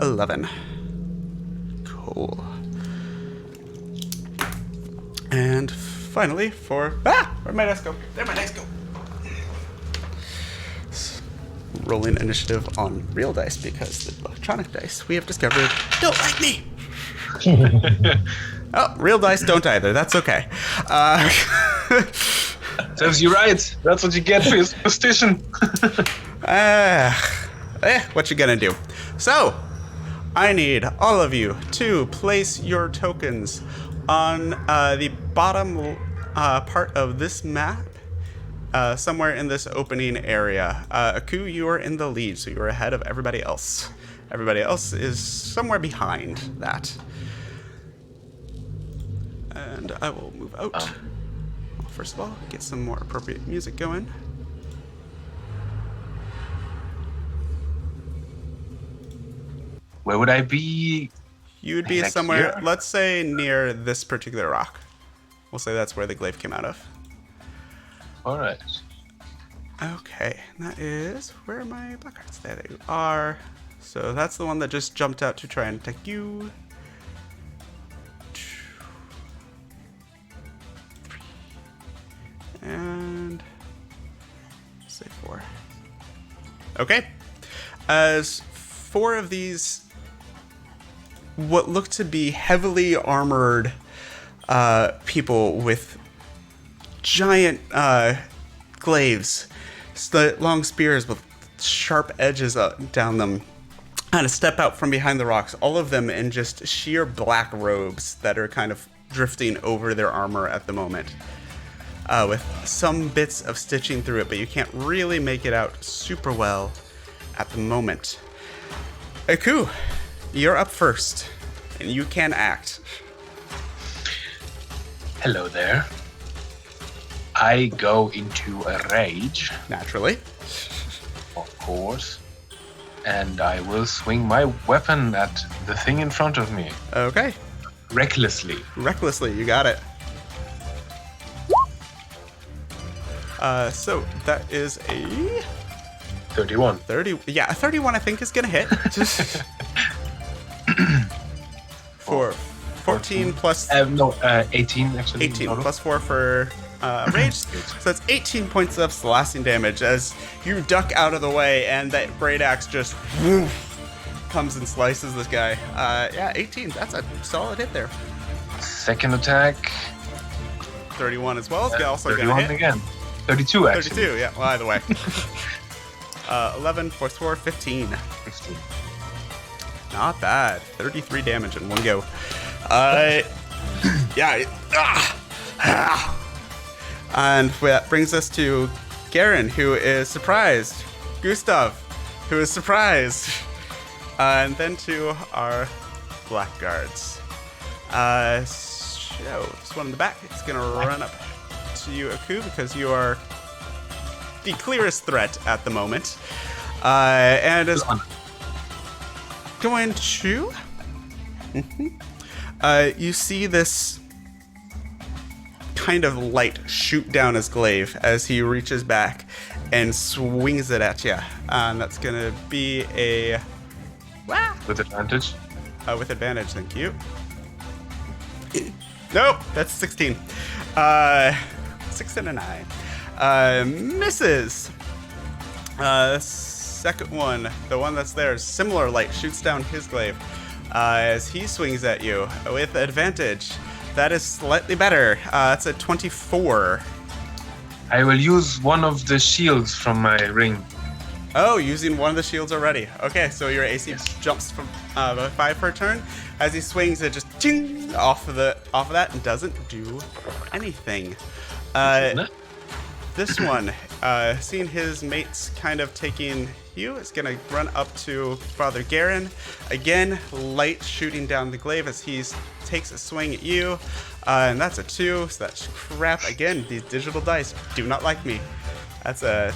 11. Cool. And finally, for... where'd my dice go? There my dice go. Rolling initiative on real dice, because the electronic dice, we have discovered, don't like me. Oh, real dice don't either. That's okay. Serves you right. That's what you get for your superstition. What you gonna do? So, I need all of you to place your tokens on the bottom part of this map, somewhere in this opening area. Aku, you are in the lead, so you're ahead of everybody else. Everybody else is somewhere behind that. And I will move out. Well, first of all, get some more appropriate music going. Where would I be? You would be Like somewhere, here? let's say near this particular rock. We'll say that's where the glaive came out of. All right. Okay, that is, where are my black cards? There they are. So that's the one that just jumped out to try and attack you. 2, 3, and say 4. Okay. As 4 of these, what look to be heavily armored people with giant glaives, long spears with sharp edges down them, kind of step out from behind the rocks, all of them in just sheer black robes that are kind of drifting over their armor at the moment, with some bits of stitching through it, but you can't really make it out super well at the moment. Aku, you're up first, and you can act. Hello there. I go into a rage, Naturally. of course, and I will swing my weapon at the thing in front of me. Okay. Recklessly. Recklessly, you got it. So that is a 31. 30. Yeah, a 31 I think is gonna hit. For 14 plus 18 actually. 18 total. plus 4 for rage. So that's 18 points of lasting damage as you duck out of the way and that great axe just comes and slices this guy. Yeah, 18. That's a solid hit there. Second attack. 31 as well. It's also 31 gonna hit. again. 32 actually. 32, yeah. Well, either way. 11 plus 4, 15. 15. Not bad. 33 damage in one go. Yeah. And that brings us to Garen, who is surprised. Gustav, who is surprised. And then to our blackguards. So, this one in the back is going to run up to you, Aku, because you are the clearest threat at the moment. And is going to... you see this kind of light shoot down his glaive as he reaches back and swings it at you. And that's going to be a... With advantage. with advantage, thank you. Nope, that's 16. 6 and a 9. Misses. Second one, the one that's there, similar light shoots down his glaive as he swings at you with advantage. That is slightly better. That's a 24. I will use one of the shields from my ring. Oh, using one of the shields already. Okay, so your AC jumps from 5 per turn. As he swings, it just ting off of that and doesn't do anything. This one, seeing his mates kind of taking you, is gonna run up to Father Garen. Again, light shooting down the glaive as he takes a swing at you. And that's a 2, so that's crap. Again, these digital dice do not like me. That's a...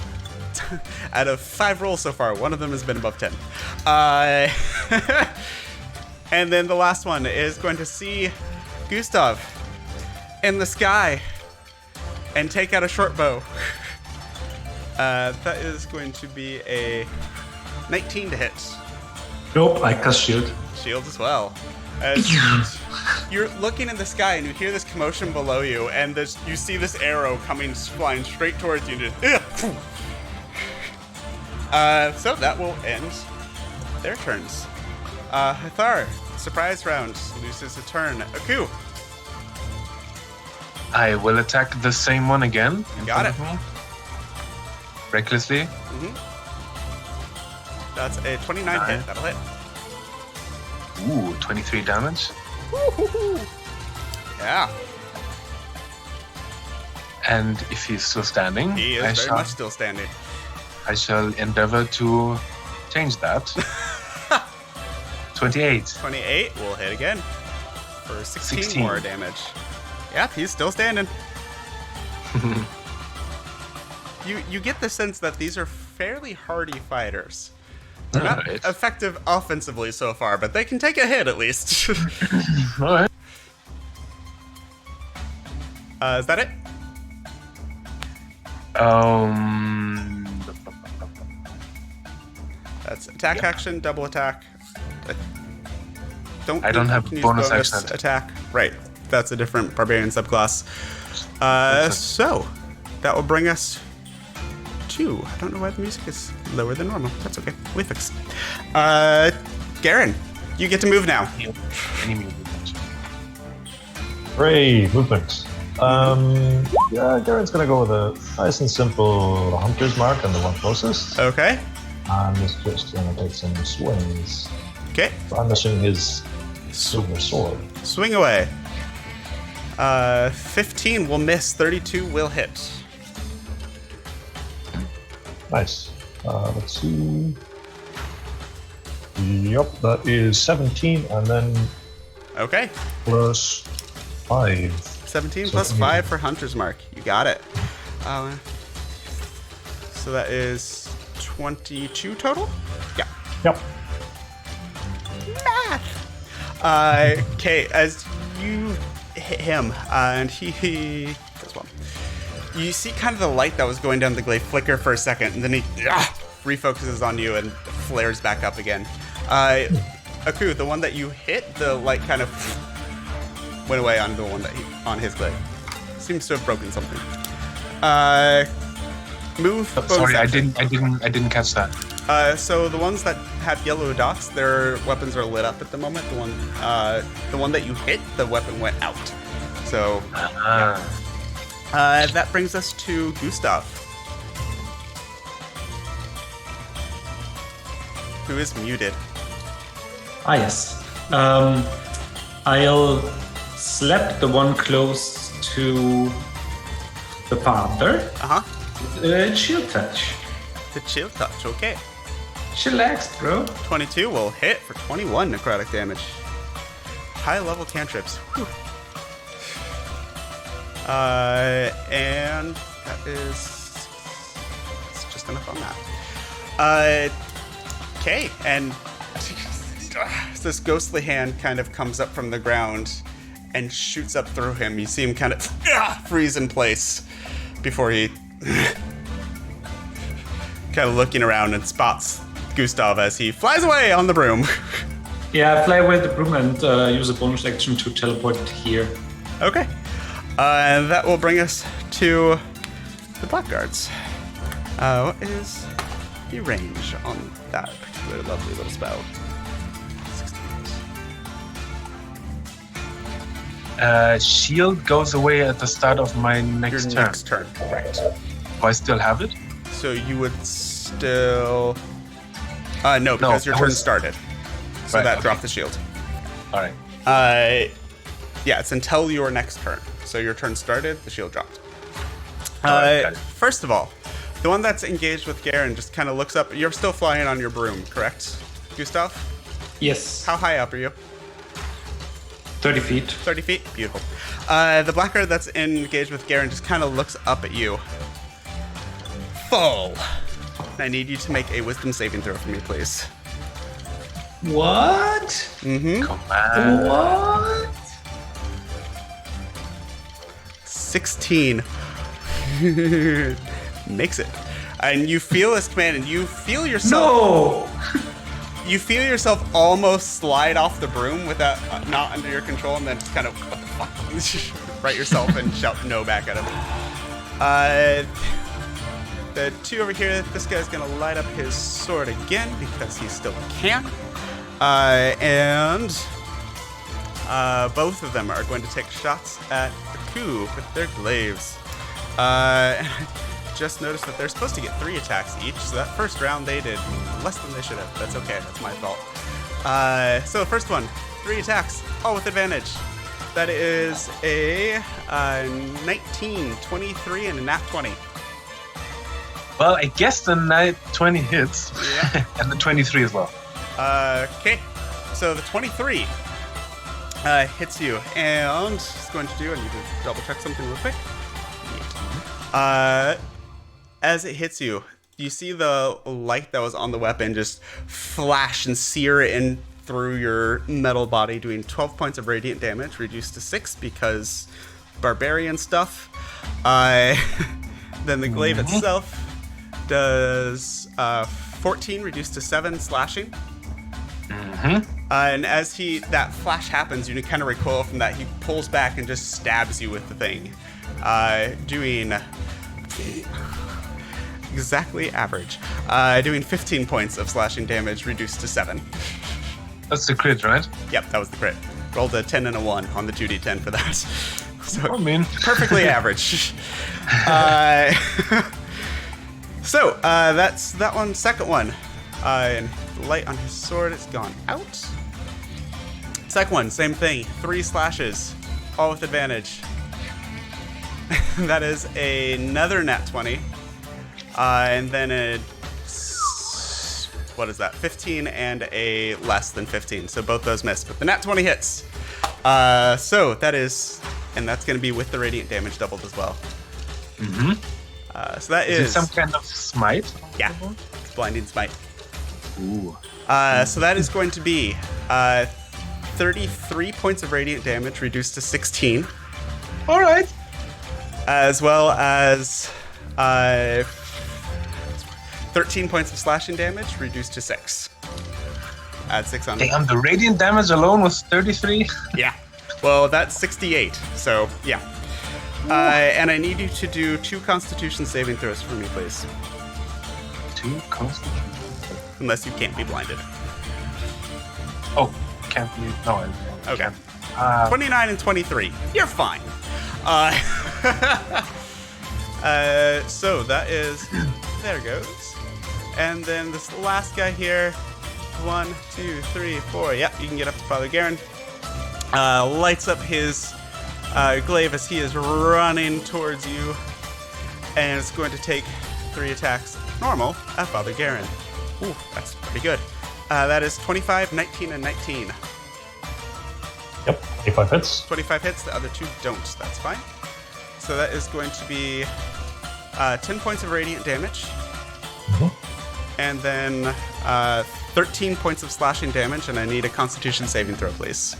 out of 5 rolls so far, one of them has been above 10. And then the last one is going to see Gustav in the sky and take out a short bow. That is going to be a 19 to hit. Nope, I cast shield. Shield as well. As you're looking in the sky and you hear this commotion below you, and you see this arrow coming flying straight towards you. And just, so that will end their turns. Hathar, surprise round, loses a turn. Aku. I will attack the same one again. Got it. Recklessly. That's a 29 hit. That'll hit. Ooh, 23 damage. Woo-hoo-hoo. Yeah. And if he's still standing, He is very much still standing. I shall endeavor to change that. 28. 28 will hit again for 16 16. more damage. Yep, he's still standing. You get the sense that these are fairly hardy fighters. They're not Alright. effective offensively so far, but they can take a hit at least. All right. Is that it? That's attack action, double attack. I don't have you can use bonus action. attack. Right, that's a different barbarian subclass. So that will bring us to. I don't know why the music is lower than normal. That's okay. We fix it. Garen, you get to move now. Any movement. Hooray, movement. Yeah, Garen's gonna go with a nice and simple hunter's mark on the one closest. Okay. and is just going to take some swings. Okay. Brandishing his silver sword. Swing away. 15 will miss. 32 will hit. Nice. Let's see. Yep, that is 17, and then Okay. plus 5. 17 So plus amazing. 5 for Hunter's Mark. You got it. So that is 22 total? Yeah. Yep. Okay, as you hit him, and he does well. You see kind of the light that was going down the glade flicker for a second, and then he refocuses on you and flares back up again. Aku, the one that you hit, the light kind of went away on the one that on his glade. Seems to have broken something. Move. Oh, bonus sorry, action. I didn't catch that. So the ones that have yellow dots, their weapons are lit up at the moment. The one that you hit, the weapon went out. So that brings us to Gustav, who is muted. Ah, yes. I'll slap the one close to the father. Shield touch. The chill touch. Okay. Chillax, bro. 22 will hit for 21 necrotic damage. High level cantrips. Whew. And that is it's just enough on that. Okay, and this ghostly hand kind of comes up from the ground and shoots up through him. You see him kind of freeze in place before he kind of looking around and spots Gustav as he flies away on the broom. Yeah, fly away the broom and use a bonus action to teleport it here. Okay. And that will bring us to the blackguards. What is the range on that particular lovely little spell? 16. Shield goes away at the start of my Your next turn. next turn, correct. Do I still have it? So you would still... no, because your that turn was- started. So Right, that okay. dropped the shield. All right. Yeah, it's until your next turn. So your turn started, the shield dropped. Alright, got it. First of all, the one that's engaged with Garen just kind of looks up. You're still flying on your broom, correct, Gustav? Yes. How high up are you? 30 feet. 30 feet? Beautiful. The blackguard that's engaged with Garen just kind of looks up at you. Full. I need you to make a wisdom saving throw for me, please. What? Mm-hmm. Come on. What? 16. Makes it. And you feel this command, and you feel yourself... No! You feel yourself almost slide off the broom without not under your control, and then just kind of what the fuck, right yourself and shout no back at him. The two over here, this guy's gonna light up his sword again because he still can, and both of them are going to take shots at Aku with their glaives. Just noticed that they're supposed to get 3 attacks each, so that first round they did less than they should have. That's okay, that's my fault. So the first one, 3 attacks, all with advantage. That is a 19, 23, and a nat 20. Well, I guess the night 20 hits. Yeah. And the 23 as well. Okay, so the 23 hits you, and it's going to do, I need to double check something real quick. As it hits you, you see the light that was on the weapon just flash and sear in through your metal body, doing 12 points of radiant damage, reduced to 6 because barbarian stuff. Then the glaive itself does 14, reduced to 7 slashing. And as that flash happens, you kind of recoil from that. He pulls back and just stabs you with the thing, doing exactly average, doing 15 points of slashing damage, reduced to 7. That's the crit, right? Yep, that was the crit. Rolled a 10 and a 1 on the 2d10 for that. So I mean, perfectly average. So that's that one. Second one, And light on his sword is gone out. Second one, same thing. 3 slashes, all with advantage. That is another nat 20. And then what is that? 15 and a less than 15. So both those miss, but the nat 20 hits. So that is, and that's going to be with the radiant damage doubled as well. Mm-hmm. So that Is it is some kind of smite? yeah, it's blinding smite. Ooh. So that is going to be 33 points of radiant damage reduced to 16. All right. As well as 13 points of slashing damage reduced to 6. Add 6 on it. Damn, the radiant damage alone was 33. Yeah. Well, that's 68. So, yeah. And I need you to do 2 Constitution saving throws for me, please. 2 constitution. Unless you can't be blinded. Oh, can't be. No, I Okay. can't. 29 and 23. You're fine. So that is, there goes. And then this last guy here, 1, 2, 3, 4. Yep, you can get up to Father Garen. Lights up his glaive as he is running towards you. And it's going to take 3 attacks normal at Father Garen. Ooh, that's pretty good. That is 25, 19, and 19. Yep, 25 hits. 25 hits, the other 2 don't. That's fine. So that is going to be 10 points of radiant damage. And then 13 points of slashing damage, and I need a Constitution saving throw, please.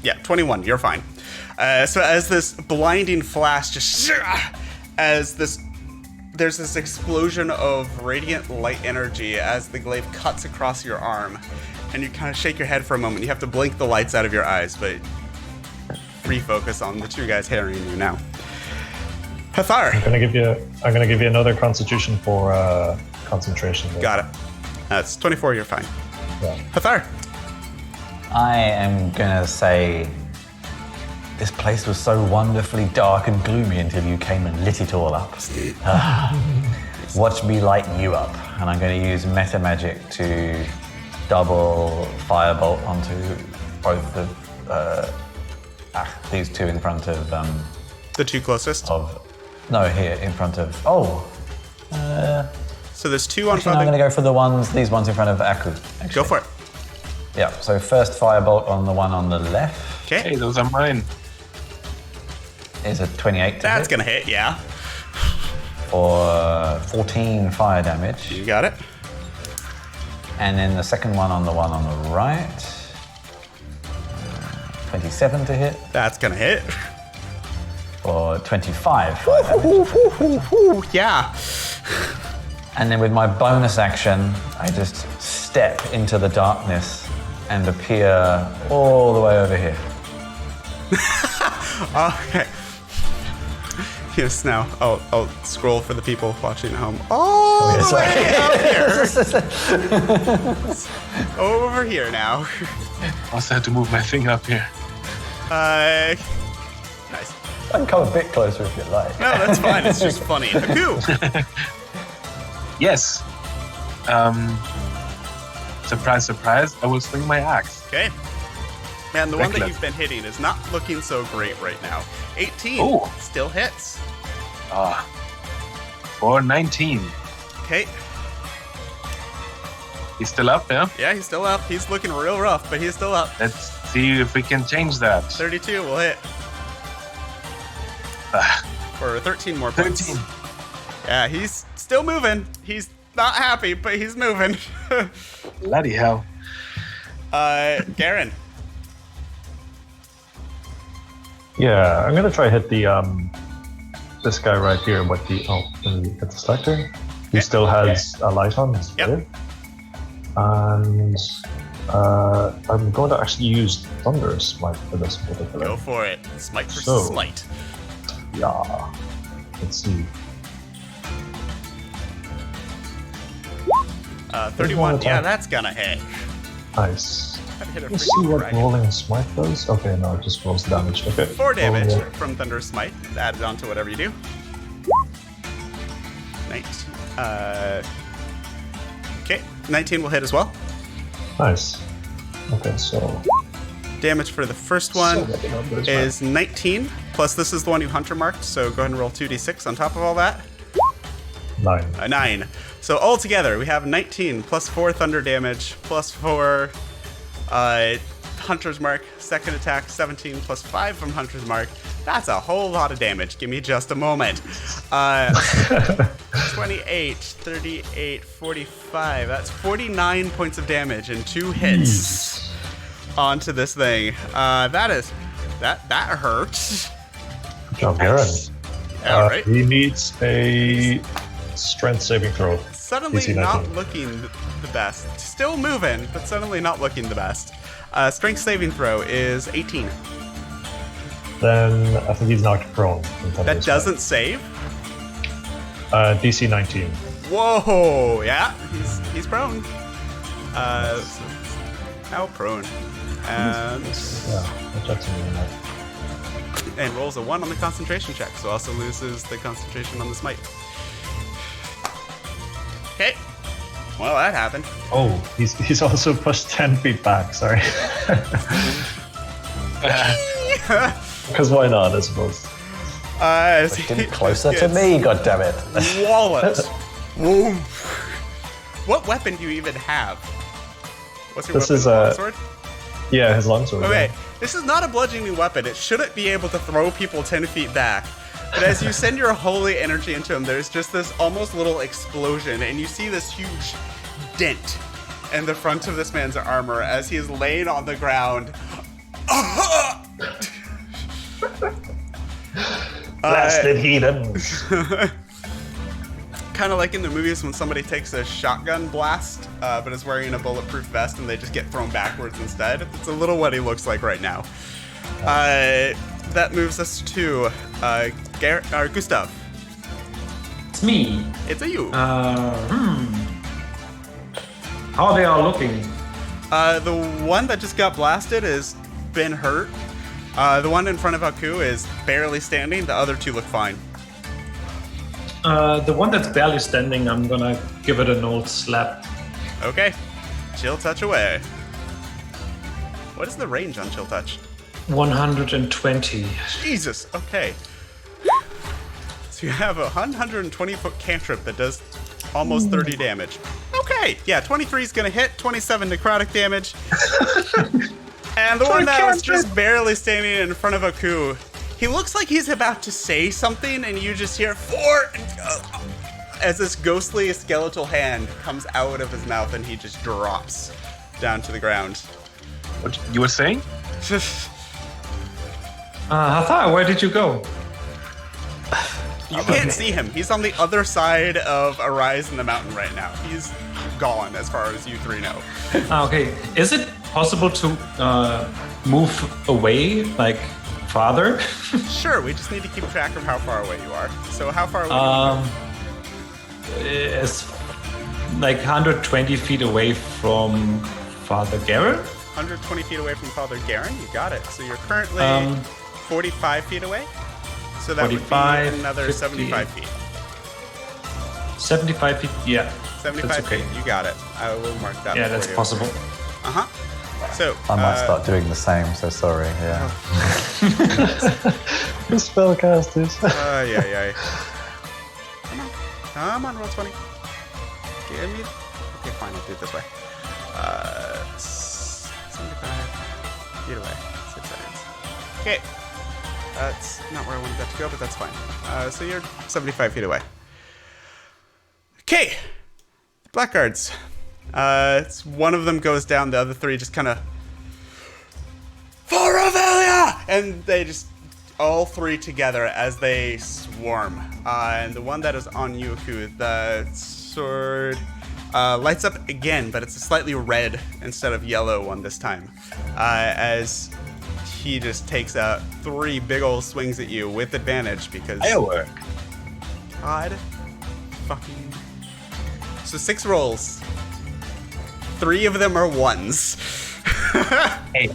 Yeah, 21. You're fine. So as this blinding flash just... As there's this explosion of radiant light energy as the glaive cuts across your arm. And you kind of shake your head for a moment. You have to blink the lights out of your eyes, but refocus on the 2 guys harrying you now. Hathar. I'm gonna give you another Constitution for concentration. Got it. That's 24. You're fine. Yeah. Hathar. I am gonna say this place was so wonderfully dark and gloomy until you came and lit it all up. Watch me light you up, and I'm going to use meta magic to double firebolt onto both of these 2 in front of The 2 closest. here in front of So there's 2 on Actually, no, I'm going to go for these ones in front of Aku. Actually. Go for it. Yeah, so first firebolt on the one on the left Okay. Hey, those are mine. is a 28 That's going to hit, yeah. for 14 fire damage. You got it. And then the second one on the right, 27 to hit That's going to hit. for 25 fire damage. Ooh, yeah. And then with my bonus action, I just step into the darkness and appear all the way over here. Okay. Yes, now I'll scroll for the people watching at home. Oh, yes, way up here. Over here now. Also had to move my thing up here. Nice. I can come a bit closer if you like. No, that's fine. It's just funny. Haku. Yes. Surprise, surprise. I will swing my axe. Okay. And the one that Reckless. you've been hitting is not looking so great right now. 18 Ooh. still hits. For 19. Okay. He's still up, yeah? Yeah, he's still up. He's looking real rough, but he's still up. Let's see if we can change that. 32 will hit Ah, for 13 more points. 13. Yeah, he's still moving. He's not happy, but he's moving. Bloody hell. Garen. Yeah, I'm gonna try hit the this guy right here. Let me get the selector. He still has a light on his Yep. fire. And I'm going to actually use Thunder Smite for this particular. Go for it. Smite versus So- smite. Yeah. Let's see. 31. attack. Yeah, that's gonna hit. Nice. That hit a Let's see freaking what dragon. rolling smite does. Okay, no, it just rolls damage. Okay. 4 damage Rolling from Thunder Smite. Added on to whatever you do. 19. Okay, 19 will hit as well. Nice. Okay, so Damage for the first one is 19, plus this is the one you hunter marked, so go ahead and roll 2d6 on top of all that. 9. A 9. So altogether, we have 19 plus 4 thunder damage, plus 4 hunter's mark, second attack, 17 plus 5 from hunter's mark. That's a whole lot of damage. Give me just a moment. 28, 38, 45. That's 49 points of damage in 2 hits onto this thing. That hurts. Good job, Garen. All right. He needs a strength saving throw. Suddenly DC not 19. looking the best. Still moving, but suddenly not looking the best. Strength saving throw is 18. Then I think he's knocked prone. That doesn't save? DC 19. Whoa, yeah, he's prone. So now prone. And Yeah, that's something like that. and rolls a 1 on the concentration check, so also loses the concentration on the smite. Okay. Well, that happened. Oh, he's also pushed 10 feet back, sorry. Because why not, I suppose. Get closer to me, goddammit. Wallet. Whoa. What weapon do you even have? What's your This weapon? is a- Longsword? Yeah, his longsword. Okay, yeah. this is not a bludgeoning weapon. It shouldn't be able to throw people 10 feet back. But as you send your holy energy into him, there's just this almost little explosion, and you see this huge dent in the front of this man's armor as he is laying on the ground. Blasted heathens. Kind of like in the movies when somebody takes a shotgun blast, but is wearing a bulletproof vest and they just get thrown backwards instead. It's a little what he looks like right now. That moves us to Gustav. It's me. It's a you. How are they all looking? The one that just got blasted has been hurt. The one in front of Aku is barely standing. The other two look fine. The one that's barely standing, I'm gonna give it an old slap. Okay. Chill touch away. What is the range on chill touch? 120. Jesus. Okay. So you have a 120-foot cantrip that does almost 30 damage. Okay. Yeah, 23 is going to hit, 27 necrotic damage. And the one that was just barely standing in front of Aku, he looks like he's about to say something, and you just hear as this ghostly skeletal hand comes out of his mouth, and he just drops down to the ground. What you were saying? Hathar, where did you go? You can't see him. He's on the other side of a rise in the mountain right now. He's gone as far as you three know. Okay. Is it possible to move away, like farther? Sure, we just need to keep track of how far away you are. So how far away It's like 120 feet away from Father Garrett. 120 feet away from Father Garen, you got it. So you're currently 45 feet away. So that 45, would be another 50. 75 feet. 75 feet, yeah. 75 That's okay. feet, you got it. I will mark that Yeah, for that's you. possible. Uh-huh. So, I might start doing the same, so sorry, yeah. The spellcasters. yeah. Come on, roll 20. Give me... Okay, fine, I'll do it this way. 75 feet away. 6 seconds. Okay. That's not where I wanted that to go, but that's fine. So you're 75 feet away. Okay. Blackguards. It's one of them goes down, the other three just kind of... For Revelia! And they just... all three together as they swarm. And the one that is on Yuku, the sword lights up again, but it's a slightly red instead of yellow one this time. As he just takes 3 big old swings at you with advantage because... Firework. God. Fucking... So 6 rolls. 3 of them are 1s. Hey,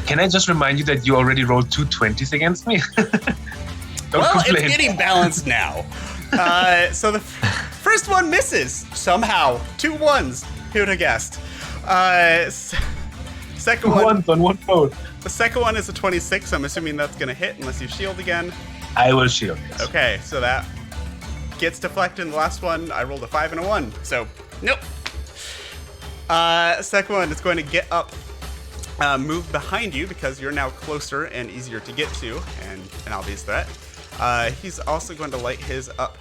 can I just remind you that you already rolled 2 20s against me? Don't Well, complain. it's getting balanced now. So the first first one misses somehow. 2 1s. Who'd have guessed? Second one. Once on one phone. The second one is a 26. I'm assuming that's gonna hit unless you shield again. I will shield. Yes. Okay, so that gets deflected in the last one. I rolled a 5 and a 1, so nope. Second one is going to get up, move behind you because you're now closer and easier to get to, and an obvious threat. He's also going to light his up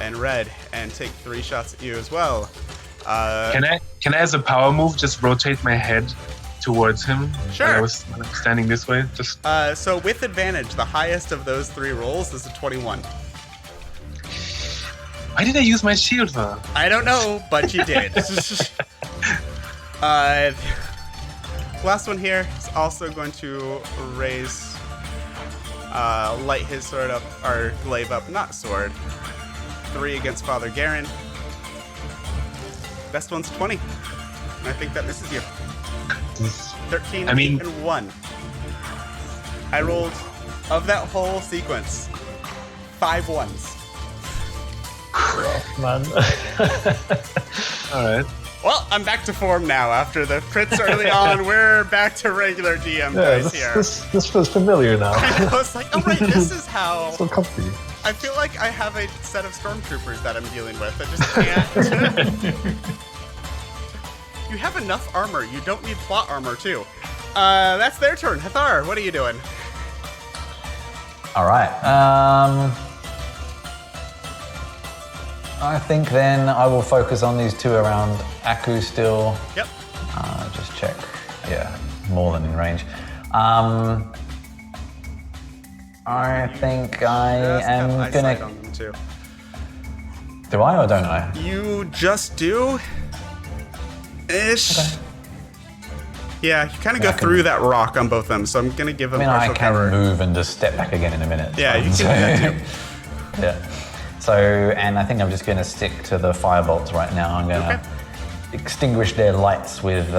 and red and take 3 shots at you as well. Can I, as a power move, just rotate my head towards him? Sure. When I was standing this way. Just. So with advantage, the highest of those 3 rolls is a 21. Why did I use my shield for? I don't know, but you did. Last one here is also going to raise, light his sword up, or glaive up, not sword. 3 against Father Garen. Best one's 20. And I think that misses you. 13 and 1. I rolled, of that whole sequence, 5 1s. Man. All right. Well, I'm back to form now. After the crits early on, we're back to regular DM dice here. This feels familiar now. I was like, oh right, this is how... So comfy. I feel like I have a set of stormtroopers that I'm dealing with. I just can't... You have enough armor. You don't need plot armor, too. That's their turn. Hathar, what are you doing? All right. I think then I will focus on these 2 around Aku still. Yep. Just check. Yeah, more than in range. I think I Just have am eyesight gonna. on them, too. Do I or don't I? You just do... Ish. Okay. Yeah, you kind of go through that rock on both of them, so I'm going to give them I mean, partial I can cover. move and just step back again in a minute. Yeah, you can do that too. Yeah. So, and I think I'm just going to stick to the firebolts right now. I'm going to extinguish their lights with.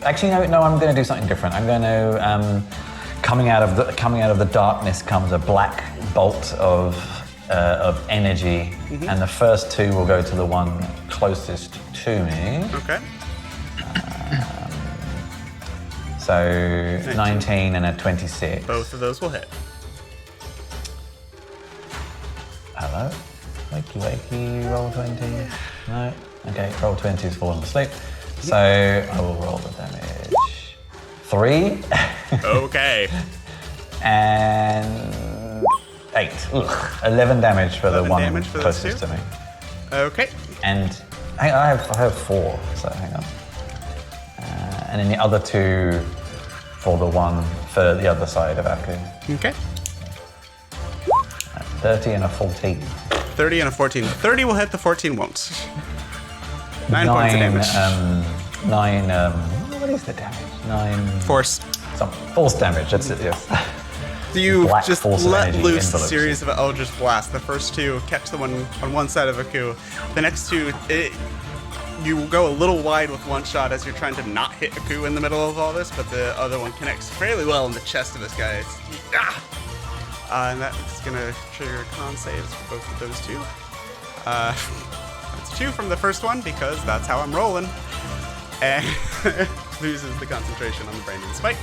Actually, no. I'm going to do something different. I'm going to coming out of the darkness comes a black bolt of energy, and the first 2 will go to the one closest to me. Okay. So 19 and a 26. Both of those will hit. Hello? Wakey, roll 20. No? Okay, roll 20 is falling asleep. So I will roll the damage. 3. Okay. And 8. Ugh. 11 damage for the 11 one damage for those closest 2? to me. Okay. And I have 4, so hang on. And then the other 2 for the one for the other side of Aku. Okay. 30 and a 14. 30 and a 14. 30 will hit, the 14 won't. 9 points of damage. 9, what is the damage? 9... Force. Force damage, that's it, yes. You Black just force of let energy loose a envelopes series of Eldritch Blast. The first 2 catch the one on one side of Aku. The next 2, you will go a little wide with one shot as you're trying to not hit Aku in the middle of all this, but the other one connects fairly well in the chest of this guy. And that's going to trigger con saves for both of those 2. It's 2 from the first one because that's how I'm rolling. And loses the concentration on the Brandon Spike.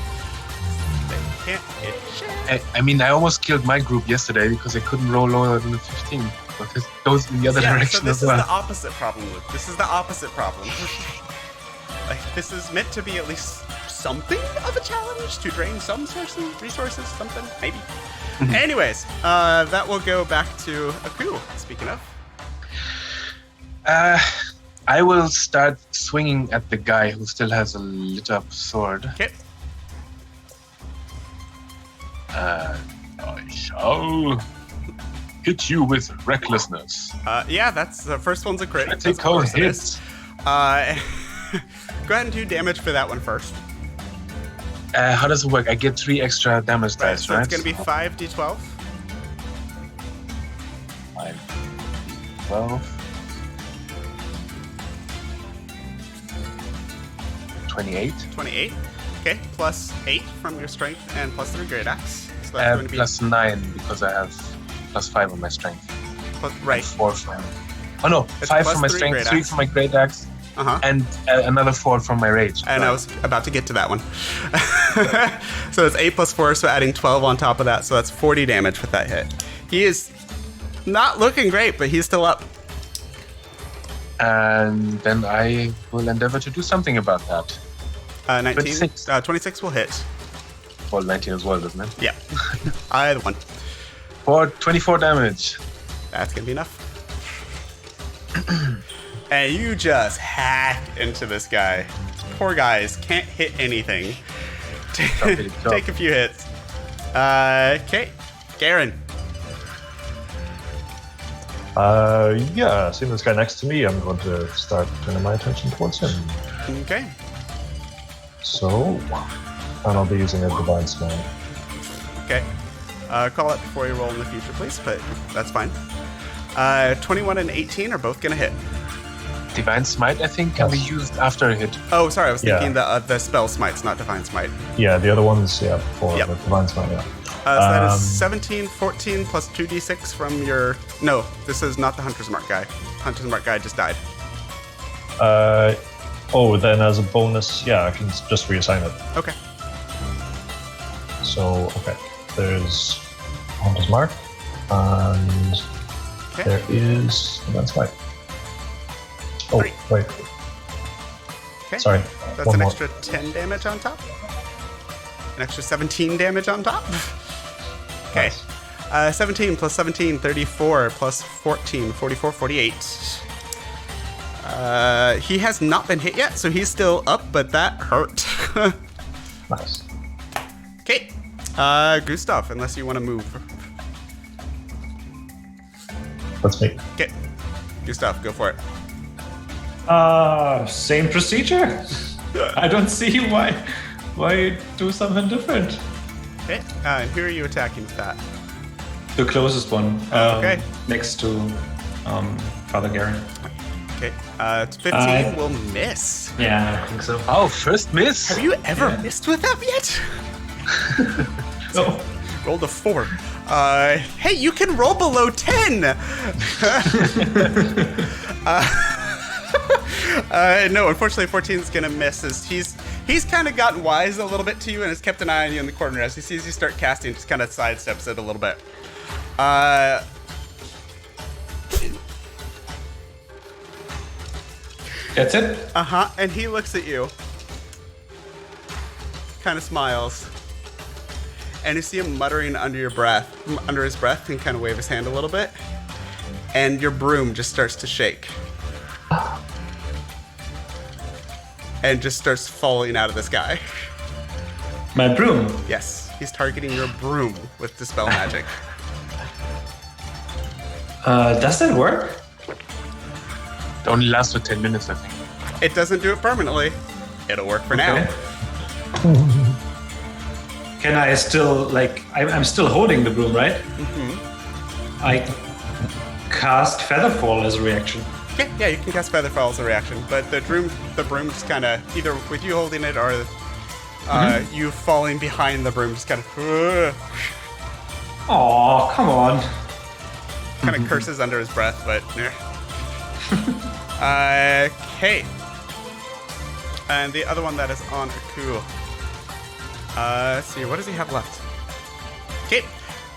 They can't hit shit. I mean, I almost killed my group yesterday because I couldn't roll lower than a 15. But it goes in the other direction so this as well. is the opposite problem, Luke. This is the opposite problem. Like, this is meant to be at least something of a challenge to drain some resources, something, maybe. Anyways, that will go back to Aku, speaking of. I will start swinging at the guy who still has a lit up sword. Okay. I shall hit you with recklessness. Yeah, that's the first one's a crit. Critical hit. Go ahead and do damage for that one first. How does it work? I get 3 extra damage dice, So right? it's going to be 5d12. 5, 12. 28. 28. Okay, plus 8 from your strength and plus 3 great axe. So that's going to be Plus 9 because I have plus 5 on my strength. Right. 4 from. Oh no, It's 5 plus from my 3 strength, great 3 axe. from my great axe, Uh-huh. and another 4 from my rage. And I was about to get to that one. So it's 8 plus 4, so adding 12 on top of that, so that's 40 damage with that hit. He is not looking great, but he's still up. And then I will endeavor to do something about that. 19. 26. 26 will hit. Well, 19 as well, doesn't it? Yeah. Either one. For 24 damage. That's going to be enough. And you just hack into this guy. Poor guys can't hit anything. Take a few hits. Okay. Garen. Yeah, seeing this guy next to me, I'm going to start turning my attention towards him. Okay. So, and I'll be using a divine smite. Okay. Call it before you roll in the future, please, but that's fine. 21 and 18 are both going to hit. Divine Smite, I think, can be used after a hit. Oh, sorry, I was thinking Yeah. the spell smites, not divine smite. Yeah, the other ones, yeah, before Yep. the divine smite, yeah. So that is 17, 14 plus 2d6 from your... No, this is not the Hunter's Mark guy. Hunter's Mark guy just died. Then as a bonus, yeah, I can just reassign it. Okay. So, okay, there's Hunter's Mark, and Okay. there is divine smite. Oh, Three. wait, Okay. sorry, That's one an more. extra 10 damage on top. An extra 17 damage on top. Okay. Nice. 17 plus 17, 34 plus 14, 44, 48. He has not been hit yet, so he's still up, but that hurt. Nice. Okay. Gustav, unless you want to move. That's me. Okay. Gustav, go for it. Same procedure. I don't see why do something different. Okay. And who are you attacking with that? The closest one. Okay. Next to Father Garen. Okay. 15 will miss. Yeah, I think so. Oh, first miss! Have you ever missed with them yet? No. Rolled a 4. Hey, you can roll below 10! No, unfortunately 14 is gonna miss as he's kind of gotten wise a little bit to you and has kept an eye on you in the corner. As he sees you start casting, just kind of sidesteps it a little bit. That's it? Uh-huh, and he looks at you. Kind of smiles. And you see him muttering under his breath, and kind of wave his hand a little bit. And your broom just starts to shake. And just starts falling out of the sky. My broom. Yes, he's targeting your broom with Dispel Magic. Does that work? It only lasts for 10 minutes, I think. It doesn't do it permanently. It'll work for now. Can I still, I'm still holding the broom, right? Mm-hmm. I cast Featherfall as a reaction. Yeah, you can cast Featherfall as a reaction, but the broom just kind of, either with you holding it or you falling behind the broom, just kind of... Aw, come on. Kind of curses under his breath, but... Okay. And the other one that is on Aku. Let's see, what does he have left? Okay.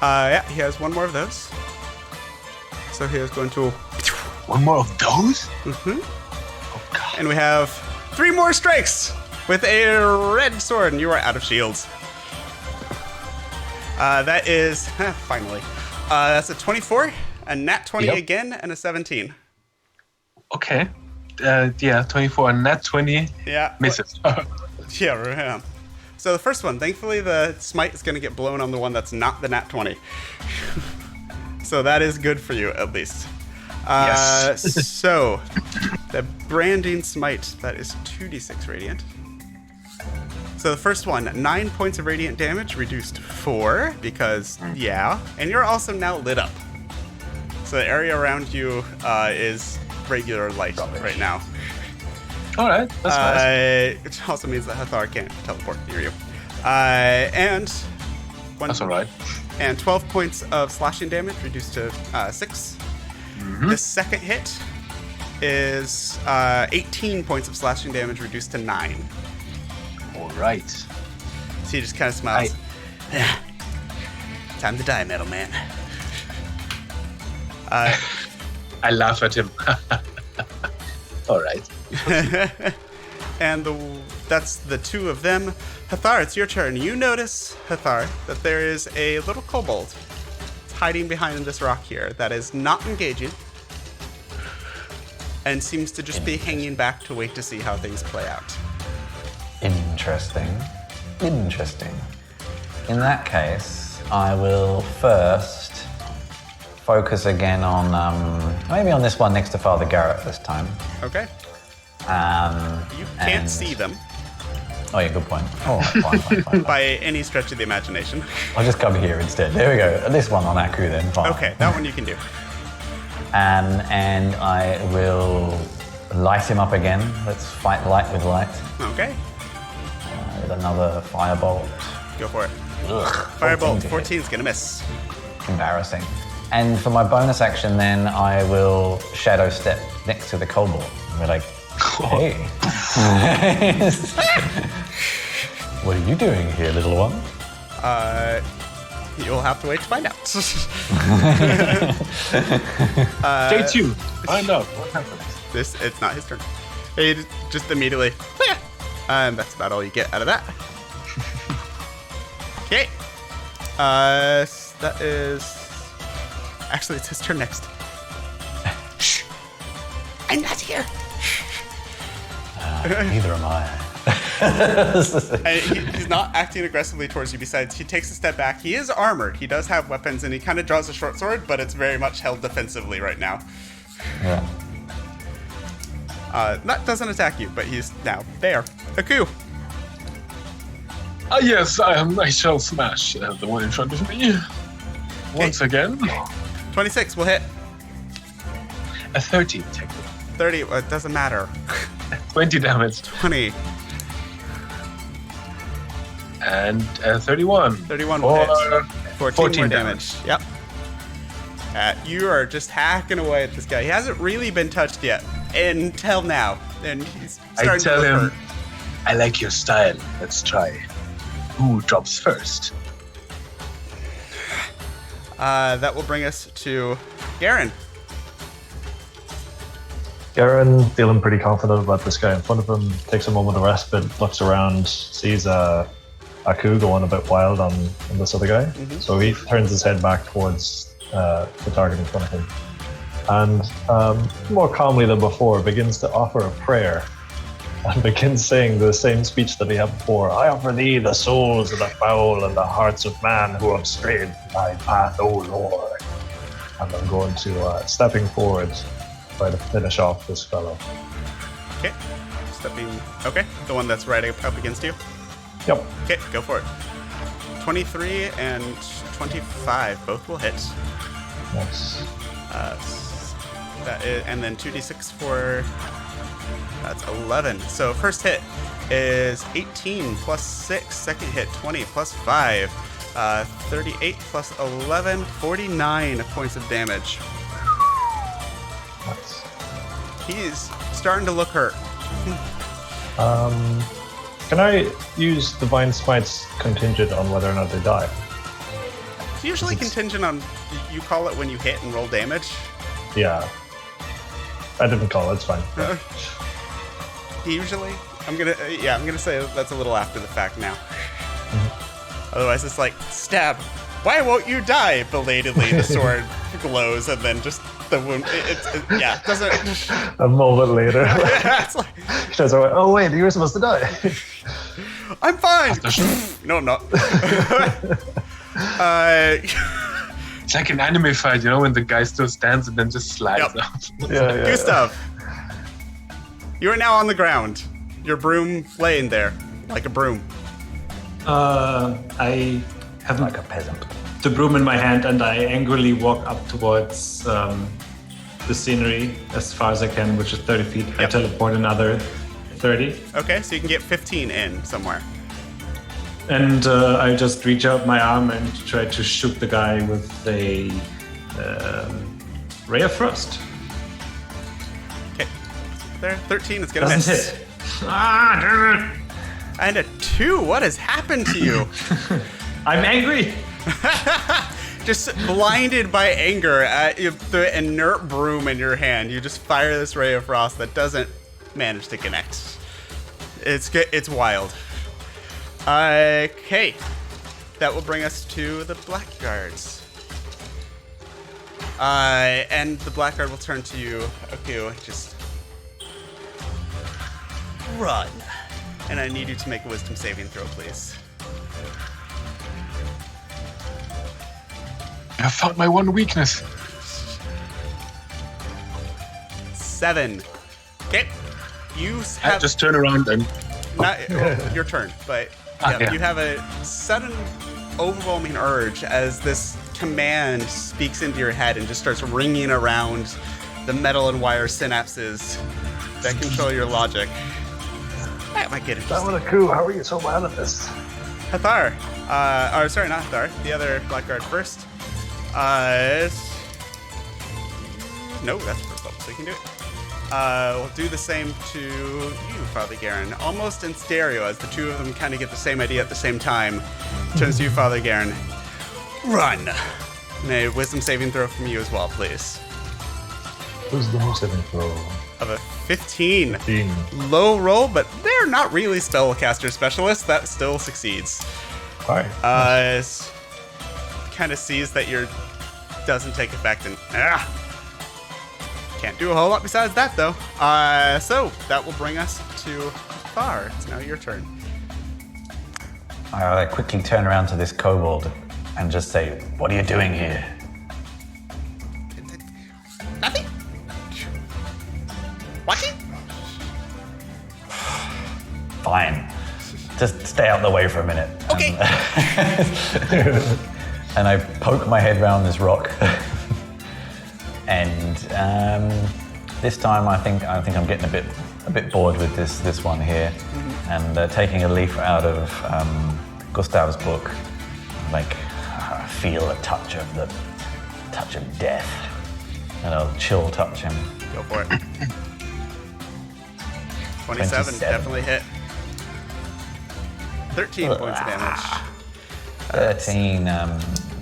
Yeah, he has one more of those. So he is going to... One more of those? Mm-hmm. Oh, God. And we have 3 more strikes with a red sword, and you are out of shields. That is... finally. That's a 24, a nat 20 again, and a 17. Okay. Yeah, 24 and nat 20 Yeah. misses. Yeah. So the first one, thankfully the smite is going to get blown on the one that's not the nat 20. So that is good for you, at least. Yes. So, the branding smite, that is 2d6 radiant. So the first one, 9 points of radiant damage, reduced to 4, because, yeah. And you're also now lit up. So the area around you is regular light right now. Alright, that's nice. It also means that Hathor can't teleport near you. And That's alright. And 12 points of slashing damage, reduced to 6. The second hit is 18 points of slashing damage reduced to 9. All right. So he just kind of smiles. Time to die, Metal Man. I laugh at him. All right. And that's the two of them. Hathar, it's your turn. You notice, Hathar, that there is a little kobold hiding behind this rock here that is not engaging and seems to just be hanging back to wait to see how things play out. Interesting. In that case, I will first focus again on maybe on this one next to Father Garrett this time. Okay. You can't and- see them Oh yeah, good point. Oh, fine. by any stretch of the imagination. I'll just come here instead. There we go. This one on Aku then. Fine. Okay, that one you can do. And I will light him up again. Let's fight light with light. Okay, With another firebolt. go for it. Ugh, Firebolt, 14 to hit. 14 is going to miss. Embarrassing. And for my bonus action, then I will shadow step next to the kobold. And be like, hey. What are you doing here, little one? You'll have to wait to find out. Stay tuned. Find out what happens. It's not his turn. He just immediately, and that's about all you get out of that. Okay. That is. Actually, it's his turn next. Shh. I'm not here. Neither am I. And he's not acting aggressively towards you. Besides, he takes a step back. He is armored. He does have weapons, and he kind of draws a short sword, but it's very much held defensively right now. Yeah. That doesn't attack you, but he's now there. Aku. Yes, I shall smash the one in front of me. Once again. 26 will hit. A 30, technically. 30, it doesn't matter. 20 damage. 20. And 31. 31 will hit. 14 14 more damage. Yep. You are just hacking away at this guy. He hasn't really been touched yet until now. And he's I starting tell to look him, hurt. I like your style. Let's try. Who drops first? That will bring us to Garen. Garen, feeling pretty confident about this guy in front of him, takes a moment of respite, looks around, sees Aku going a bit wild on this other guy. So he turns his head back towards the target in front of him. And more calmly than before, begins to offer a prayer and begins saying the same speech that he had before. I offer thee the souls of the foul and the hearts of man who have strayed from thy path, O Lord. And I'm going to, stepping forward, try to finish off this fellow. Okay. Okay. The one that's right up against you. Yep. Okay, go for it. 23 and 25, both will hit. Nice. That is, and then 2d6 for, that's 11. So first hit is 18 plus 6, second hit 20 plus 5, 38 plus 11, 49 points of damage. Nice. He's starting to look hurt. Can I use Divine Smite's contingent on whether or not they die? It's usually contingent on, you call it when you hit and roll damage. Yeah. I didn't call it, it's fine. Yeah. Usually, I'm gonna say that's a little after the fact now. Otherwise, it's like, stab. Why won't you die? Belatedly, the sword glows, and then just the wound. It doesn't. A moment later, It's like, Shaz went, oh wait, you were supposed to die. I'm fine. No, I'm not. It's like an anime fight, when the guy still stands and then just slides Yep. out. Yeah. Gustav, you are now on the ground. Your broom laying there like a broom. I have Like a peasant. the broom in my hand and I angrily walk up towards the scenery as far as I can, which is 30 feet. I Yep. teleport another 30. Okay, so you can get 15 in somewhere. And I just reach out my arm and try to shoot the guy with a Ray of Frost. Okay. There, 13 is gonna Doesn't miss. hit. Ah, damn it. And a 2. What has happened to you? I'm angry. Just blinded by anger at the inert broom in your hand, you just fire this ray of frost that doesn't manage to connect. It's wild. Okay, that will bring us to the blackguards. And the blackguard will turn to you. Okay, just run. And I need you to make a wisdom saving throw, please. I found my one weakness. 7. Okay. You have Just turn around and not your turn, but yeah. you have a sudden overwhelming urge as this command speaks into your head and just starts ringing around the metal and wire synapses that control your logic. That might get interesting. Tabletop, how are you so bad at this? Hathar. Or sorry, not Hathar. The other blackguard first. No, that's first level, so you can do it. We'll do the same to you, Father Garen. Almost in stereo, as the two of them kind of get the same idea at the same time. Turns to you, Father Garen. Run! And a wisdom saving throw from you as well, please. Wisdom saving throw. Of a 15. 15. Low roll, but they're not really spellcaster specialists. That still succeeds. Alright. Kind of sees that your doesn't take effect and can't do a whole lot besides that though. So that will bring us to Far. It's now your turn. I quickly turn around to this kobold and just say, "What are you doing here?" Nothing. Watching. Fine. Just stay out of the way for a minute. Okay. And I poke my head round this rock. And this time I think I'm getting a bit bored with this one here. Mm-hmm. And taking a leaf out of Gustav's book, like I feel a touch of death, and I'll chill touch him. Go for it. 27, definitely hit. 13 points of damage. 13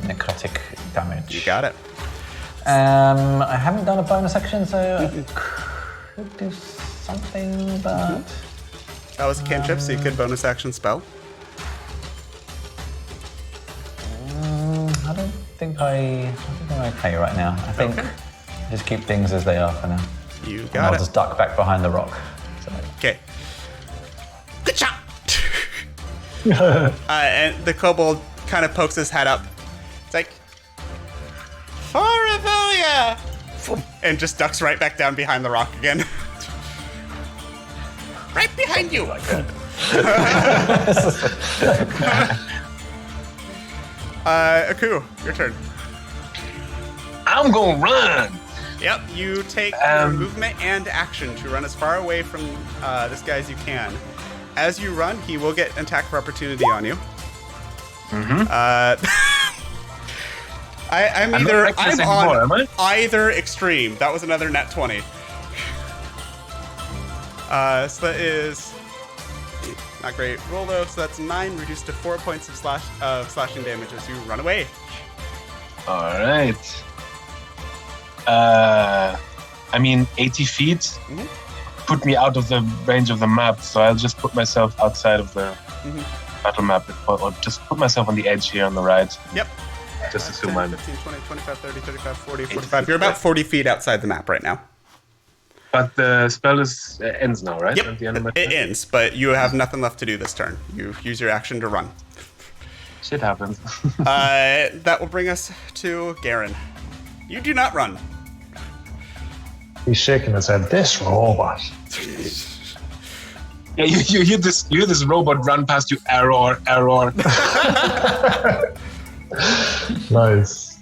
necrotic damage. You got it. I haven't done a bonus action, so I could do something, but... That was a cantrip, so you could bonus action spell. I don't think I'm okay right now. I think just keep things as they are for now. You And got I'll it. just duck back behind the rock. So. Okay. Good shot! And the kobold kind of pokes his head up. It's like, for Revelia! And just ducks right back down behind the rock again. Right behind you! Like that. Aku, your turn. I'm gonna run. Yep, you take your movement and action to run as far away from this guy as you can. As you run, he will get an attack of opportunity on you. Mm-hmm. I'm not reckless anymore, am I? either extreme. That was another net 20. So that is not great roll though. So that's 9 reduced to 4 points of slashing damage as you run away. All right. 80 feet put me out of the range of the map, so I'll just put myself outside of the battle map, or just put myself on the edge here on the right. Yep. Just assume 10, I'm 15, 20, 25, 30, 35, 40, 45. You're about 40 feet outside the map right now. But the spell ends now, right? Yep, At the end of my it turn? ends, but you have nothing left to do this turn. You use your action to run. Shit happens. That will bring us to Garen. You do not run. He's shaking his head. This robot. Yeah, you hear this robot run past you. Error. Nice.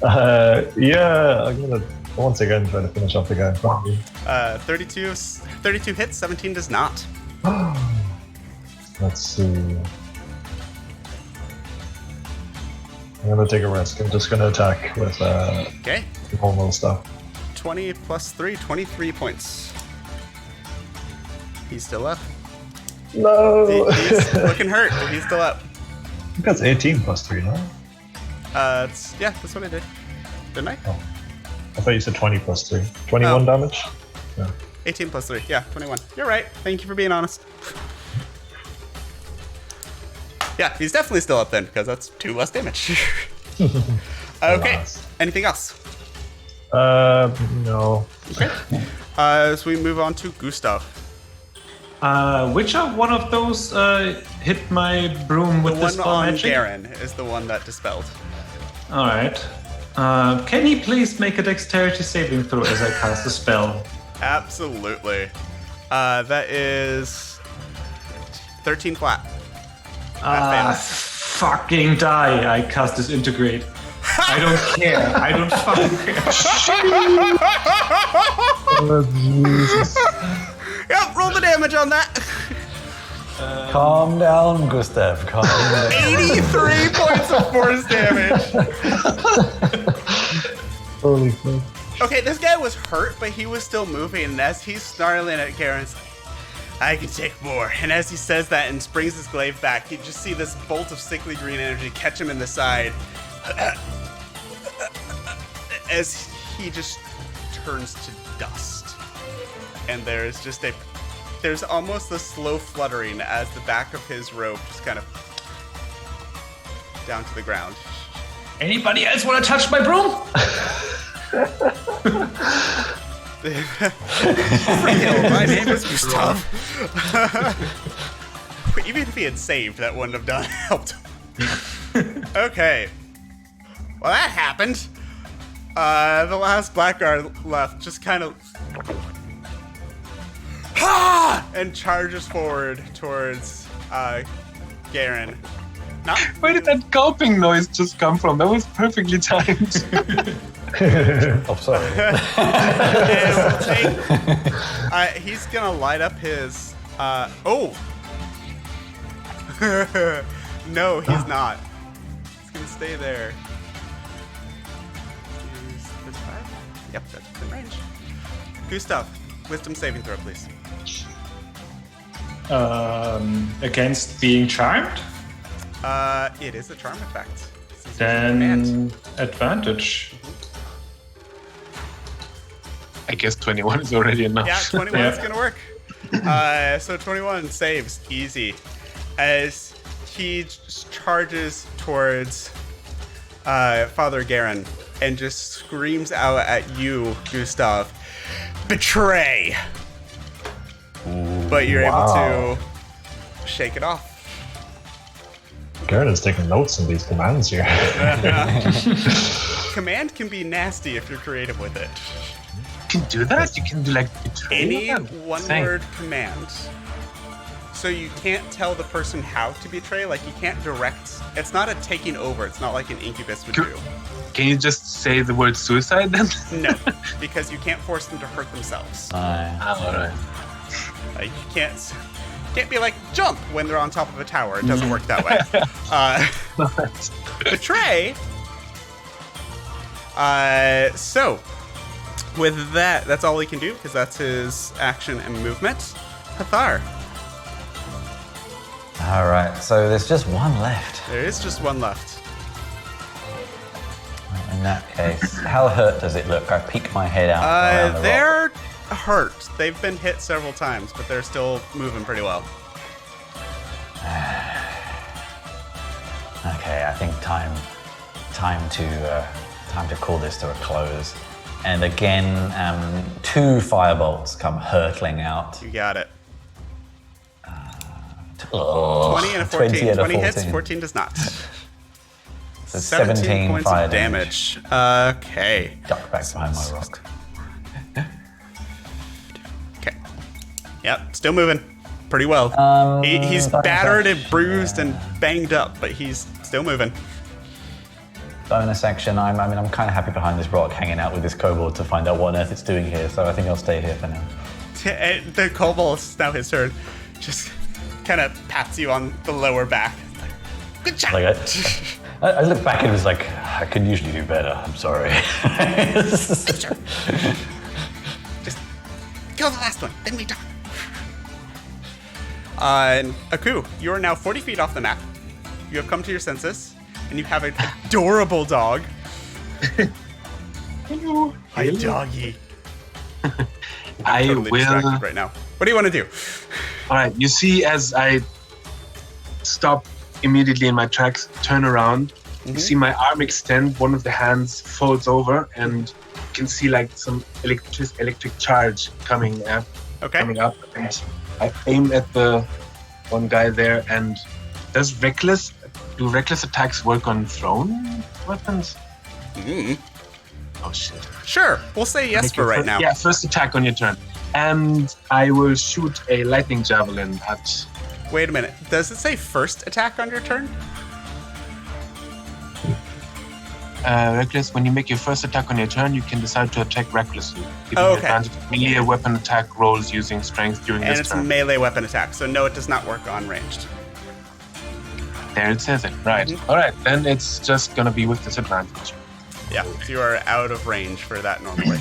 Yeah, I'm gonna once again try to finish off the guy in front of me. 32 hits, 17 does not. Let's see. I'm gonna take a risk. I'm just gonna attack with Okay. normal stuff. 20 plus 3, 23 points. He's still up. No! He's looking hurt, but he's still up. That's 18 plus 3, no? Yeah, that's what I did. Didn't I? Oh. I thought you said 20 plus 3. 21 damage? Yeah. 18 plus 3. Yeah, 21. You're right. Thank you for being honest. Yeah, he's definitely still up then, because that's 2 less damage. Okay. Alas. Anything else? No. Okay. So we move on to Gustav. Which one of those hit my broom The with one dispel on magic? Garen is the one that dispelled. All right. Can he please make a dexterity saving throw as I cast the spell? Absolutely. That is 13 flat. Fucking die! I cast disintegrate. I don't care. I don't fucking care. Oh, Jesus. Yep, roll the damage on that. Calm down, Gustav. Calm down. 83 points of force damage. Holy fuck. Okay, this guy was hurt, but he was still moving, and as he's snarling at Garen's like, I can take more. And as he says that and springs his glaive back, you just see this bolt of sickly green energy catch him in the side as he just turns to dust. And there's almost a slow fluttering as the back of his robe just kind of down to the ground. Anybody else want to touch my broom? My name is Gustav. Even if he had saved, that wouldn't have helped. Okay. Well, that happened. The last blackguard left just kind of and charges forward towards Garen. Not Where did that gulping noise just come from? That was perfectly timed. Oh, sorry. He's gonna light up his. No, he's not. He's gonna stay there. He's 35? Yep, that's within range. Gustav, wisdom saving throw, please. Against being charmed? It is a charm effect. Since you're in command. Then advantage. I guess 21 is already enough. Yeah, 21 is Yeah. gonna work. So 21 saves easy as he charges towards Father Garen and just screams out at you, Gustav, betray! But you're able to shake it off. Garen is taking notes on these commands here. Command can be nasty if you're creative with it. You can do that? You can do like betray Any them? one-word command. So you can't tell the person how to betray, like you can't direct. It's not a taking over, it's not like an incubus would do. Can you just say the word suicide then? No, because you can't force them to hurt themselves. Alright. Like you can't be like jump when they're on top of a tower. It doesn't work that way. Betray. So with that, that's all he can do because that's his action and movement. Hathar, All right, so there's just one left. there is just one left. In that case, how hurt does it look? I peek my head out around the rock. They're hurt. They've been hit several times, but they're still moving pretty well. Okay, I think time to call this to a close. And again, 2 firebolts come hurtling out. You got it. Oh, 20 and a 14. 20 and a 20 hits, 14. 14 does not. So 17 points fire of damage. Okay. Duck back behind my rock. Okay. Yep, still moving. Pretty well. He's bonus battered and action, bruised and banged up, but he's still moving. Bonus action, I'm kind of happy behind this rock, hanging out with this kobold to find out what on earth it's doing here, so I think I'll stay here for now. The kobold, it's now his turn, just kind of pats you on the lower back. Good job. Like I look back and was like, I could usually do better. I'm sorry. Just kill the last one, then we talk. And Aku, you are now 40 feet off the map. You have come to your senses, and you have an adorable dog. Hello. Hi, doggy. I Totally will. distracted right now. What do you want to do? All right. You see, as I stop immediately in my tracks, turn around, you see my arm extend. One of the hands folds over, and you can see like some electric charge coming up. Okay. Coming up, and I aim at the one guy there. And do reckless attacks work on thrown weapons? Oh shit. Sure, we'll say yes for right now. Yeah, first attack on your turn. And I will shoot a lightning javelin at... Wait a minute. Does it say first attack on your turn? Reckless, when you make your first attack on your turn, you can decide to attack recklessly. Giving Oh, you okay. advantage of melee weapon attack rolls using strength during And this it's turn. a melee weapon attack, so no, it does not work on ranged. There it says it. Right. All right, then it's just going to be with disadvantage. Yeah, so you are out of range for that normally.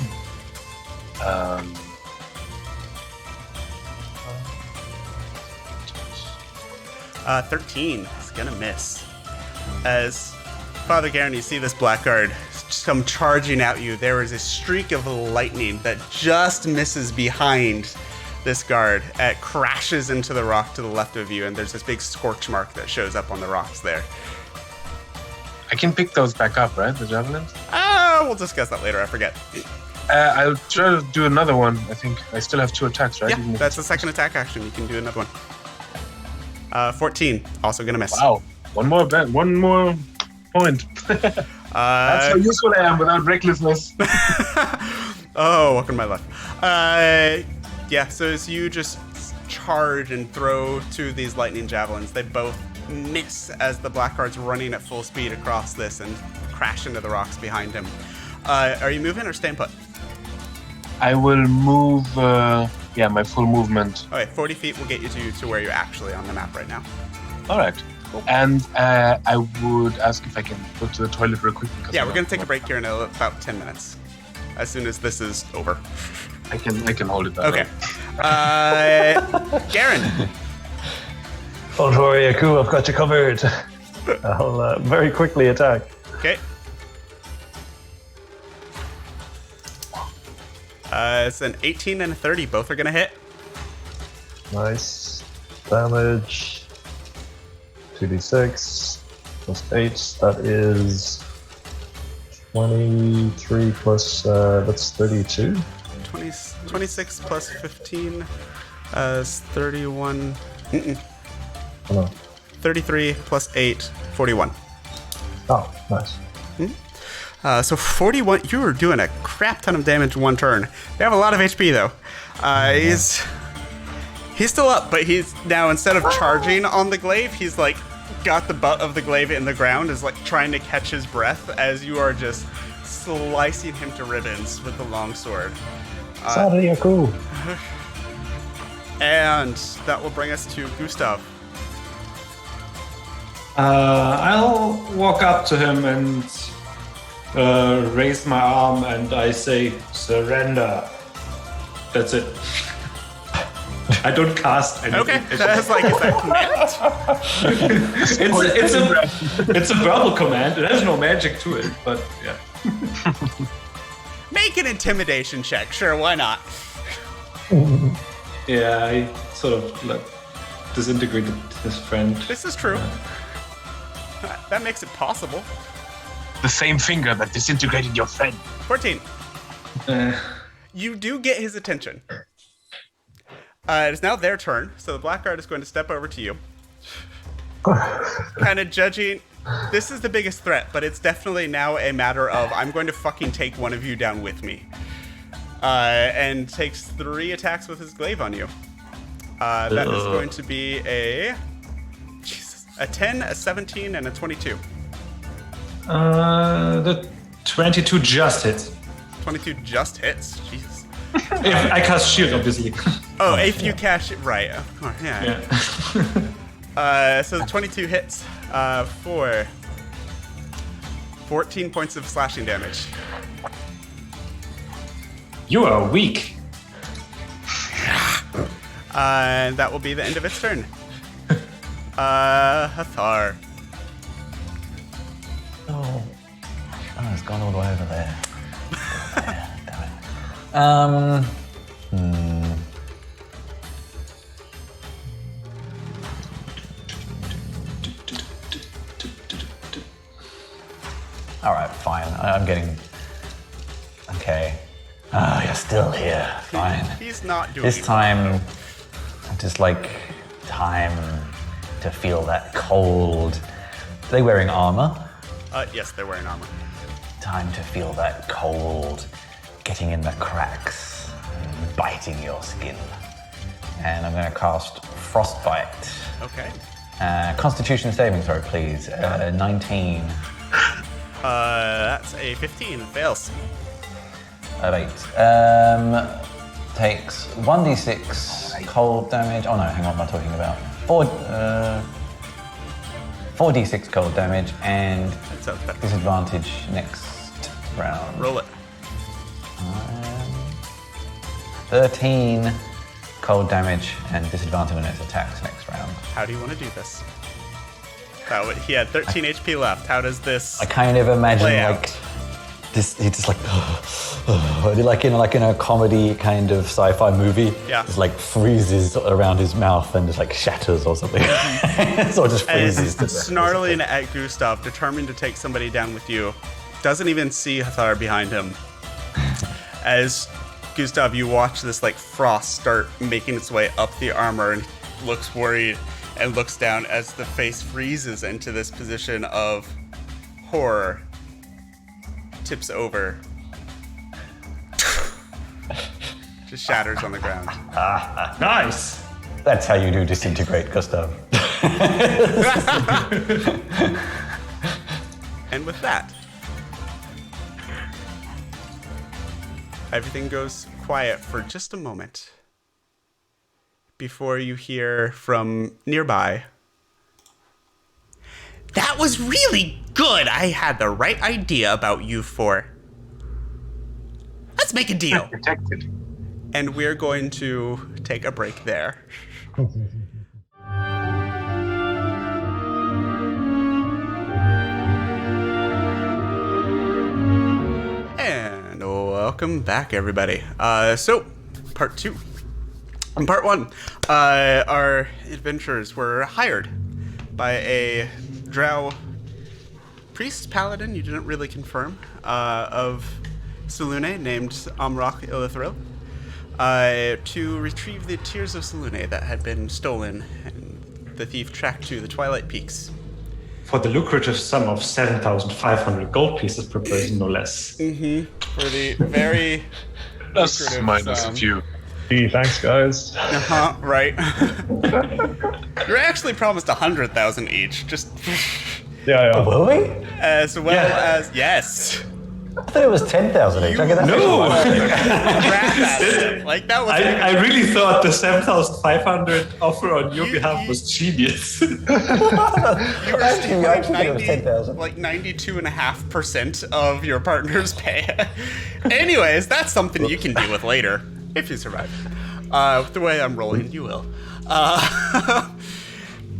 13 is gonna miss. As Father Garen, you see this blackguard come charging at you. There is a streak of lightning that just misses behind this guard. It crashes into the rock to the left of you, and there's this big scorch mark that shows up on the rocks there. I can pick those back up, right? The javelins? We'll discuss that later. I forget. I'll try to do another one. I think I still have 2 attacks, right? Yeah, Even if that's the second attack action. You can do another one. 14, also gonna miss. Wow. One more point. That's how useful I am without recklessness. Oh, welcome to my life. Yeah, so as you just charge and throw 2 of these lightning javelins, they both miss as the blackguard's running at full speed across this and crash into the rocks behind him. Are you moving or staying put? I will move, my full movement. Okay, 40 feet will get you to where you're actually on the map right now. All right. Cool. And I would ask if I can go to the toilet real quick. Yeah, we're going to take a break here in about 10 minutes, as soon as this is over. I can hold it down. Okay. Garen. Don't worry, Aku, I've got you covered. I'll very quickly attack. Okay. It's an 18 and a 30. Both are going to hit. Nice. Damage. 2d6 plus 8. That is 23 plus, that's 32. 26 plus 15 is 31. Oh, no. 33 plus 8, 41. Oh, nice. So 41, you were doing a crap ton of damage in one turn. They have a lot of HP though. He's still up, but he's now, instead of charging on the glaive, he's like got the butt of the glaive in the ground, is like trying to catch his breath as you are just slicing him to ribbons with the long sword. Sorry, Aku. And that will bring us to Gustav. I'll walk up to him and raise my arm and I say, surrender. That's it. I don't cast anything. Okay, that's like, is that command? It's a verbal command. It has no magic to it, but yeah. Make an intimidation check, sure, why not? Yeah, I sort of like disintegrated his friend. This is true. That makes it possible. The same finger that disintegrated your friend. 14. Uh, You do get his attention. It is now their turn, so the blackguard is going to step over to you. Kind of judging. This is the biggest threat, but it's definitely now a matter of I'm going to fucking take one of you down with me. And takes 3 attacks with his glaive on you. That is going to be a 10, a 17, and a 22. the 22 just hits. 22 just hits. Jesus. If I cast shield, obviously. Oh, if you cash it right. Of course, yeah. Yeah. So the 22 hits for 14 points of slashing damage. You are weak. And that will be the end of its turn. Hathar. Oh, it's gone all the way over there. Damn it. All right, fine. I'm getting. Okay. Oh, you're still here. Fine. He's not doing This time, just like time to feel that cold. Are they wearing armor? Yes, they're wearing armor. Time to feel that cold getting in the cracks and biting your skin. And I'm going to cast Frostbite. Okay. Constitution saving throw, please. 19. That's a 15. Fails. Of 8. Takes 1d6 cold damage. Oh no, hang on, what am I talking about? 4d6 cold damage and That sounds better. disadvantage next round. Roll it. 13 cold damage and disadvantage on its attacks next round. How do you want to do this? He had 13 HP left. How does this? I kind of imagine Play like out. this. He just like, like in a comedy kind of sci-fi movie. Yeah. Just like freezes around his mouth and just like shatters or something. So just As freezes. to death, snarling at Gustav, determined to take somebody down with you, doesn't even see Hathar behind him. As Gustav, you watch this like frost start making its way up the armor, and looks worried and looks down as the face freezes into this position of horror. Tips over. Just shatters on the ground. Nice. That's how you do disintegrate, Gustav. And with that, everything goes quiet for just a moment before you hear from nearby. That was really good. I had the right idea about you four. Let's make a deal. Protected. And we're going to take a break there. And welcome back, everybody. So, part 2. In part 1, our adventurers were hired by a drow priest, paladin, you didn't really confirm, of Selûne named Amroch Illithril, to retrieve the Tears of Selûne that had been stolen and the thief tracked to the Twilight Peaks. For the lucrative sum of 7,500 gold pieces per person, no less. For the very Plus lucrative minus a sum. few. Gee, thanks, guys. Right. You're actually promised 100,000 each, just Yeah. Will we? as well Yeah. as yes. I thought it was 10,000 each. I get that. No! Like that was. I really thought the 7,500 offer on your behalf was genius. You were Actually, I actually think it was 90 10,000. like 92.5% of your partner's pay. Anyways, that's something you can deal with later if you survive. The way I'm rolling, you will.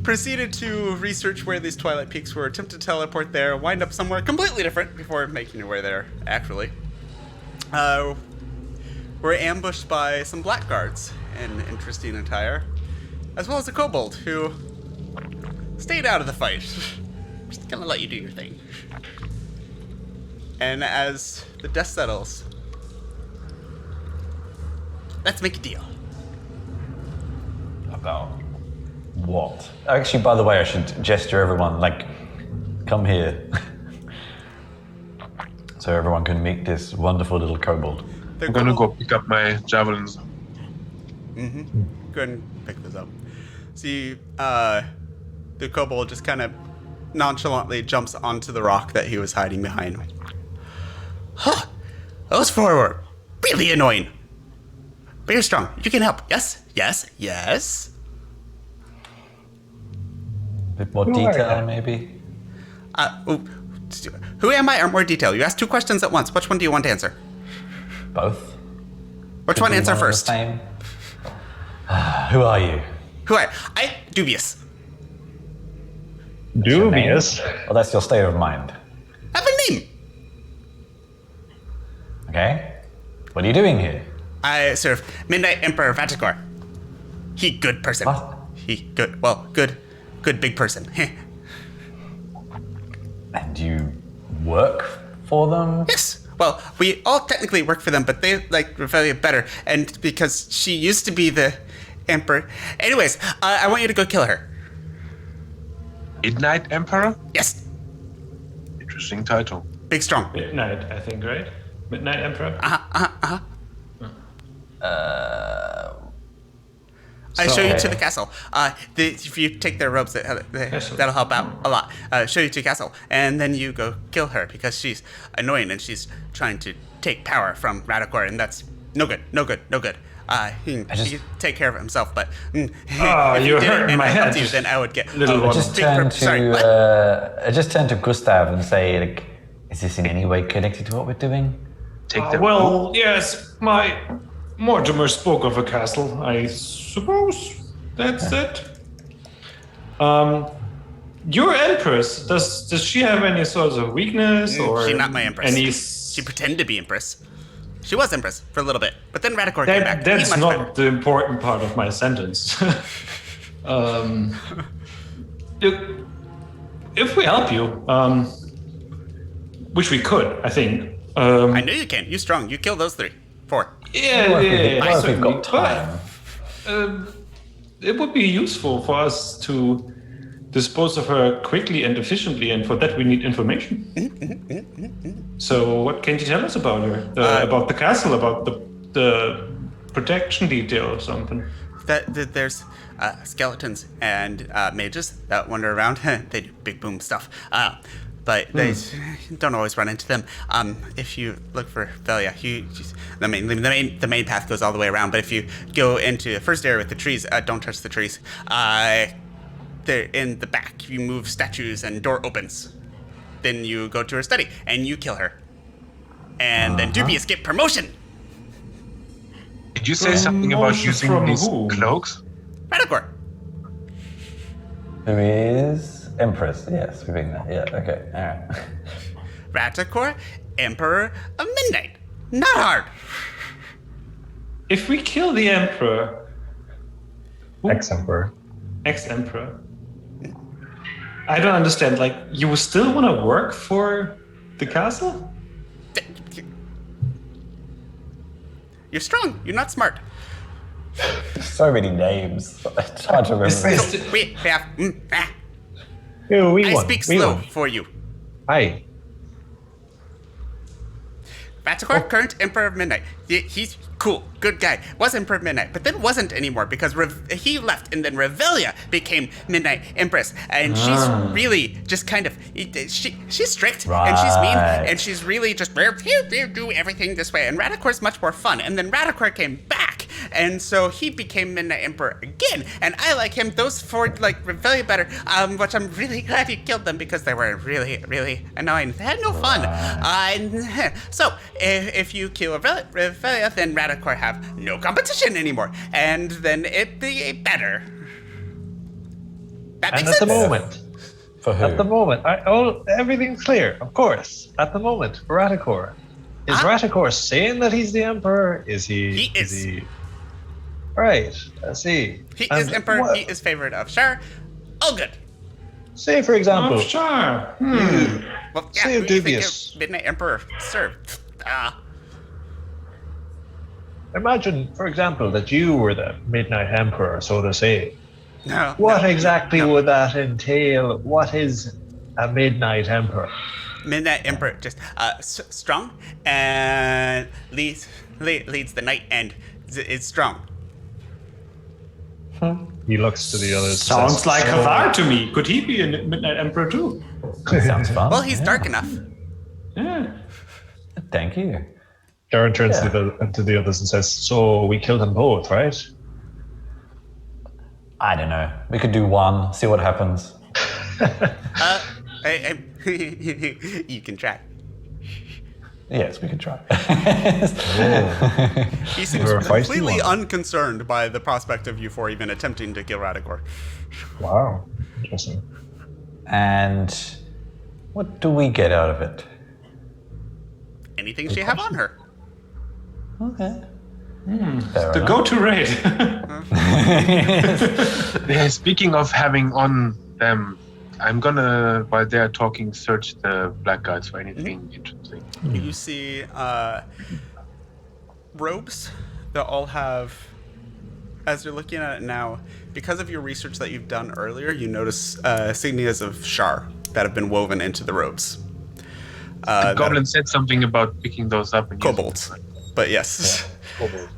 Proceeded to research where these Twilight Peaks were, attempt to teleport there, wind up somewhere completely different before making your way there, actually. Were ambushed by some blackguards in interesting attire, as well as a kobold who stayed out of the fight. Just gonna let you do your thing. And as the dust settles, let's make a deal. About what? Actually, by the way, I should gesture everyone, like, come here. So everyone can meet this wonderful little kobold. The I'm gonna kobold- go pick up my javelins. Go ahead and pick this up. See, the kobold just kind of nonchalantly jumps onto the rock that he was hiding behind. Huh. Those four were really annoying. But you're strong. You can help. Yes, yes, yes. A bit more Who are detail, they? maybe? Who am I or more detail? You asked 2 questions at once. Which one do you want to answer? Both. Which one answer One and the first? same. Who are you? Who are I? Dubious. Dubious. Well, that's your state of mind. I have a name. Okay. What are you doing here? I serve Midnight Emperor Vaticor. He good person. What? He good. Well, good big person. And you work for them? Yes. Well, we all technically work for them, but they like Revelia better, and because she used to be the emperor. Anyways, I want you to go kill her. Midnight Emperor? Yes. Interesting title. Big strong. Midnight, I think, right? Midnight Emperor. I show you to the castle. If you take their robes, that'll help out a lot. Show you to the castle, and then you go kill her because she's annoying and she's trying to take power from Radicor, and that's no good. He can take care of it himself, but if you're did it hurting and my I helped head. you, then I would get Little one. I just turn to Gustav and say, like, is this in any way connected to what we're doing? Take the Well, yes, my Mortimer spoke of a castle. I suppose that's it. Your Empress, does she have any sort of weakness or She's not my Empress. any? She pretended to be Empress. She was Empress for a little bit, but then Radicor came back. That's Much not better. the important part of my sentence. If we help you, which we could, I think. I know you can. You strong. You kill those 3, 4. Yeah, What if we've certainly, got time? but, it would be useful for us to dispose of her quickly and efficiently, and for that we need information. So, what can you tell us about her? About the castle? About the protection detail or something? That there's skeletons and mages that wander around. They do big boom stuff. But they don't always run into them. If you look for Velia, the main path goes all the way around. But if you go into the first area with the trees, don't touch the trees. They're in the back. You move statues and door opens. Then you go to her study and you kill her. And then Dubious get promotion. Did you say something about using from these who? cloaks? Radicor. Who is Empress? Yes, we've been there. Yeah, okay, alright. Radicor, Emperor of Midnight. Not hard. If we kill the Emperor, Ex-Emperor. ex-Emperor, I don't understand. Like, you still want to work for the castle? You're strong. You're not smart. So many names. It's hard to remember. So we have. Yeah, we I won. speak We slow won. for you. Aye. Vaticor, current Emperor of Midnight. He's cool, good guy. Was Emperor of Midnight, but then wasn't anymore because he left, and then Revelia became Midnight Empress, and she's really just kind of she's strict and she's mean and she's really just do everything this way. And Radicor's much more fun. And then Radicor came back, and so he became Midnight Emperor again. And I like him. Those 4 like Revelia better, which I'm really glad you killed them because they were really, really annoying. They had no fun. So if you kill Revelia, then Radicor have no competition anymore, and then it'd be better. That makes And at sense. the moment, For who? at the moment, everything's clear, of course. At the moment, for Radicor. Is Radicor saying that he's the Emperor? Is he? He is. he? Right, I see. He And is Emperor. what- He is favorite of Shar. All good. Say, for example, Oh, sure. Well, Say who do you think dubious. your Midnight Emperor served? imagine, for example, that you were the Midnight Emperor, so to say. No. What no, exactly no. would that entail? What is a Midnight Emperor? Midnight Emperor just strong and leads the night and is strong. He looks to the others. Sounds says, like "So, Havar to me. Could he be a Midnight Emperor too? Sounds fun. Well, he's yeah. dark enough. Yeah. Thank you. Darren turns Yeah. to the others and says, "So we killed them both, right?" I don't know. We could do one, see what happens. You can try. Yes, we can try. He seems You're a feisty completely one. unconcerned by the prospect of you four even attempting to kill Radicor. Wow. Interesting. And what do we get out of it? Anything she have on her. Okay. The go-to raid. Yeah, speaking of having on them, I'm gonna, while they're talking, search the black guards for anything interesting. You see robes that all have, as you're looking at it now, because of your research that you've done earlier, you notice insignias of Shar that have been woven into the robes. The goblin said something about picking those up and using Kobolds. them. But yes. Kobold.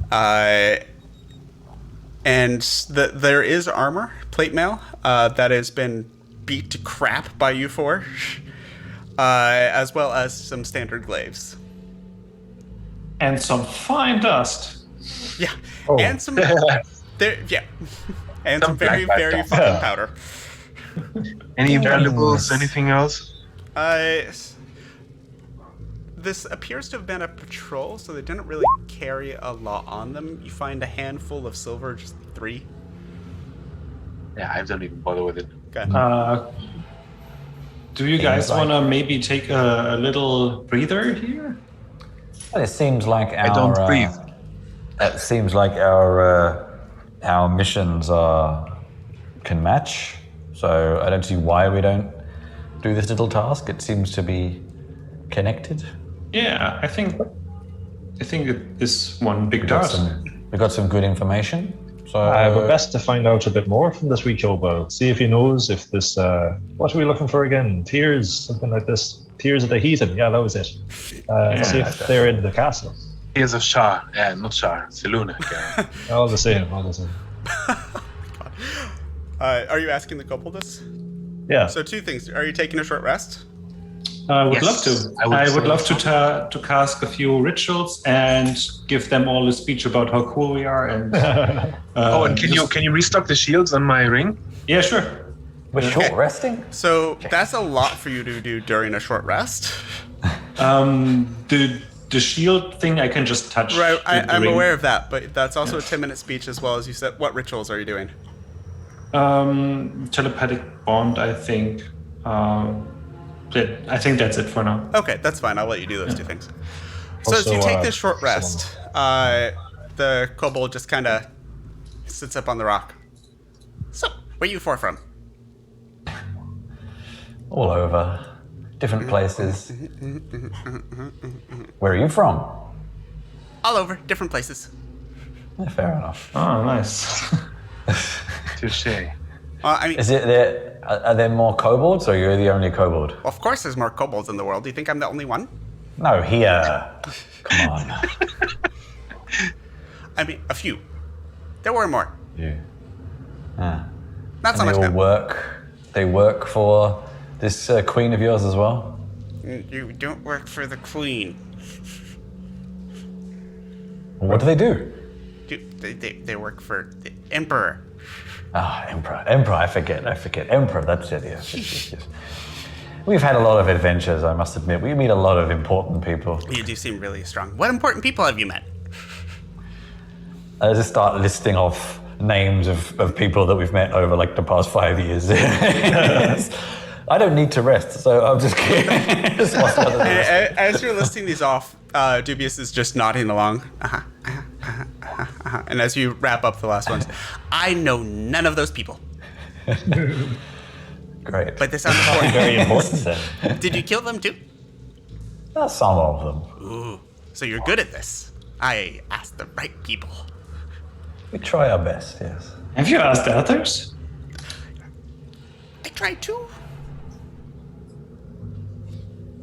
And there is armor, plate mail, that has been beat to crap by you four, as well as some standard glaives. And some fine dust. Yeah, Oh. and some and some very black very dust. fucking powder. Any valuables? Anything else? This appears to have been a patrol, so they didn't really carry a lot on them. You find a handful of silver, just 3. Yeah, I don't even bother with it. Okay. Do you guys want to maybe take a little breather here? Well, it seems like our. I don't breathe. It seems like our missions can match. So I don't see why we don't do this little task. It seems to be connected. Yeah, I think this one big We got task. some good information. So But best to find out a bit more from this wee kobold. See if he knows if this. What are we looking for again? Tears, something like this. Tears of the heathen. Yeah, that was it. See if they're in the castle. Here's a Shar. Not Shar. Seluna. Yeah. All the same. All the same. Are you asking the couple this? Yeah. So 2 things. Are you taking a short rest? I would Yes, love to. I would I would say love so. to cast a few rituals and give them all a speech about how cool we are. And And can you restock the shields on my ring? Yeah, sure. we're short resting. So that's a lot for you to do during a short rest. The shield thing I can just touch. Right, the I'm ring. aware of that, but that's also a 10-minute speech as well, as you said. What rituals are you doing? Telepathic bond, I think. I think that's it for now. Okay, that's fine. I'll let you do those 2 things. So as Also, you take this short rest, the kobold just kind of sits up on the rock. So, where you 4 from? All over, different places. Where are you from? All over, different places. Yeah, fair enough. Oh, nice. Touché. I mean, Are there more kobolds, or you're the only kobold? of course there's more kobolds in the world. Do you think I'm the only one? No, here. Come on. I mean, a few. There were more. You. Not so And much they all now. work. They work for this queen of yours as well. You don't work for the queen. What do they do? They work for the emperor. Ah, Emperor. Emperor, I forget. Emperor, that's it, yes. We've had a lot of adventures, I must admit. We meet a lot of important people. You do seem really strong. What important people have you met? I just start listing off names of people that we've met over like the past 5 years. I don't need to rest, so I'm just kidding. As you're listing these off, Dubious is just nodding along. And as you wrap up the last ones, I know none of those people. Great. But they sound important. Very important then. Did you kill them too? Some of them. Ooh, so you're good at this. I asked the right people. We try our best, yes. Have you asked the others? I tried to.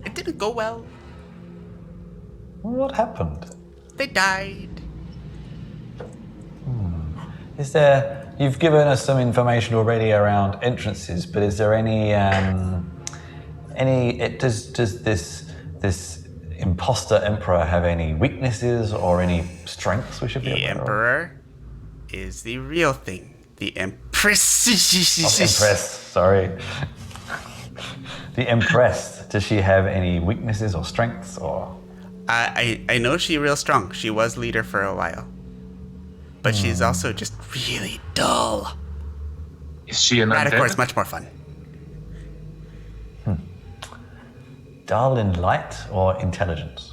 It didn't go well. What happened? They died. Is there? You've given us some information already around entrances, but is there any? Does this imposter emperor have any weaknesses or any strengths we should be The aware of? emperor is the real thing. The empress. Empress, sorry. The Empress, does she have any weaknesses or strengths or? I know she's real strong. She was leader for a while. But she's also just really dull. Is she an Radicore is undead? much more fun. Dull in light or intelligence?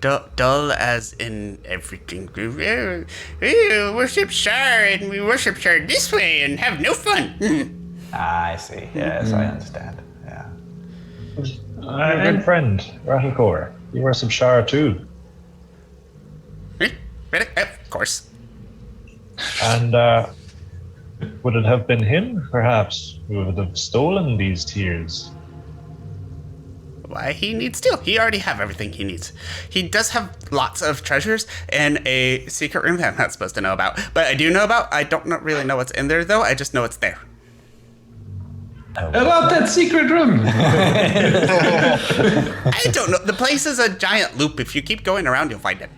Dull as in everything. We worship Shar and we worship Shar this way and have no fun. I see. Yes, I understand. Yeah. Your good friend, Rattlecore. You were some Shar too. Of course. And would it have been him, perhaps, who would have stolen these tears? Why he needs steel? He already have everything he needs. He does have lots of treasures and a secret room that I'm not supposed to know about. But I do know about. I don't really know what's in there though. I just know it's there. About that secret room. I don't know. The place is a giant loop. If you keep going around, you'll find it.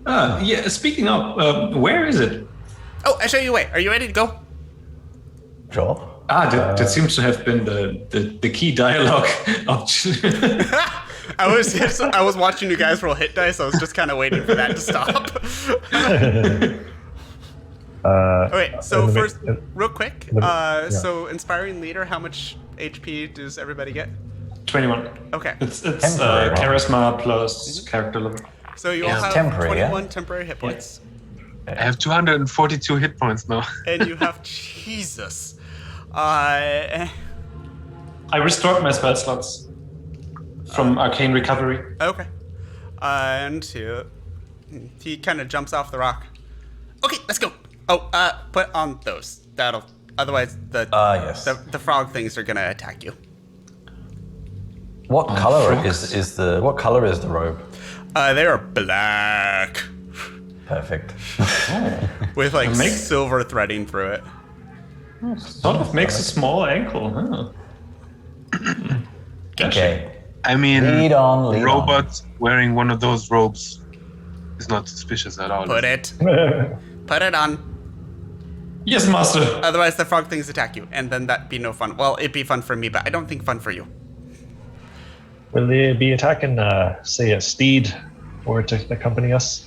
Yeah. Speaking of, where is it? Oh, I'll show you a way. Are you ready to go? Sure. That seems to have been the key dialogue option. I was watching you guys roll hit dice. I was just kind of waiting for that to stop. Okay, so first, real quick. So inspiring leader, how much HP does everybody get? 21. Okay. It's Temporary, right? charisma plus character level. So you'll have temporary, 21 temporary hit points. I have 242 hit points now. And you have Jesus. Okay. I restored my spell slots from arcane recovery. And he kind of jumps off the rock. Okay, let's go. Oh, put on those. Otherwise Yes. the frog things are gonna attack you. What color is the robe? They are black Perfect. with like silver threading through it. Sort of makes a small ankle, huh? Okay. I mean, Lead on. robot wearing one of those robes is not suspicious at all. Put it on. Yes, master. Otherwise, the frog things attack you, and then that'd be no fun. Well, it'd be fun for me, but I don't think fun for you. Will they be attacking, say, a steed or to accompany us?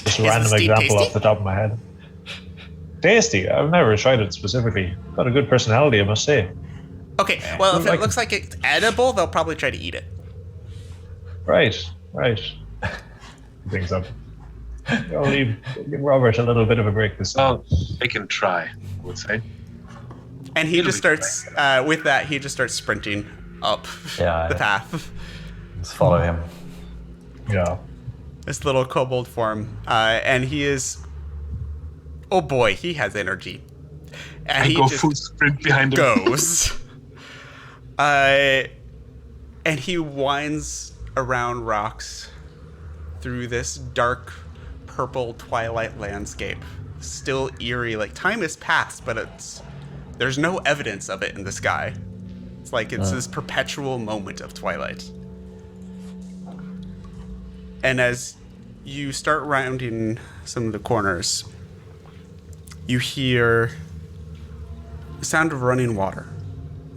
Just a random steed example tasty? off the top of my head. Tasty. I've never tried it specifically. Got a good personality, I must say. Okay, well, if it like looks like it's edible, they'll probably try to eat it. Right. Brings up. I'll give Robert a little bit of a break this time. Well, they can try, I would say. And he just starts, with that, he just starts sprinting up the path. Let's follow him. Yeah. This little kobold form. And he is... Oh boy, he has energy. And I he go just full sprint behind him. goes. And he winds around rocks through this dark purple twilight landscape. Still eerie, like time has passed, but there's no evidence of it in the sky. It's like it's this perpetual moment of twilight. And as you start rounding some of the corners, you hear the sound of running water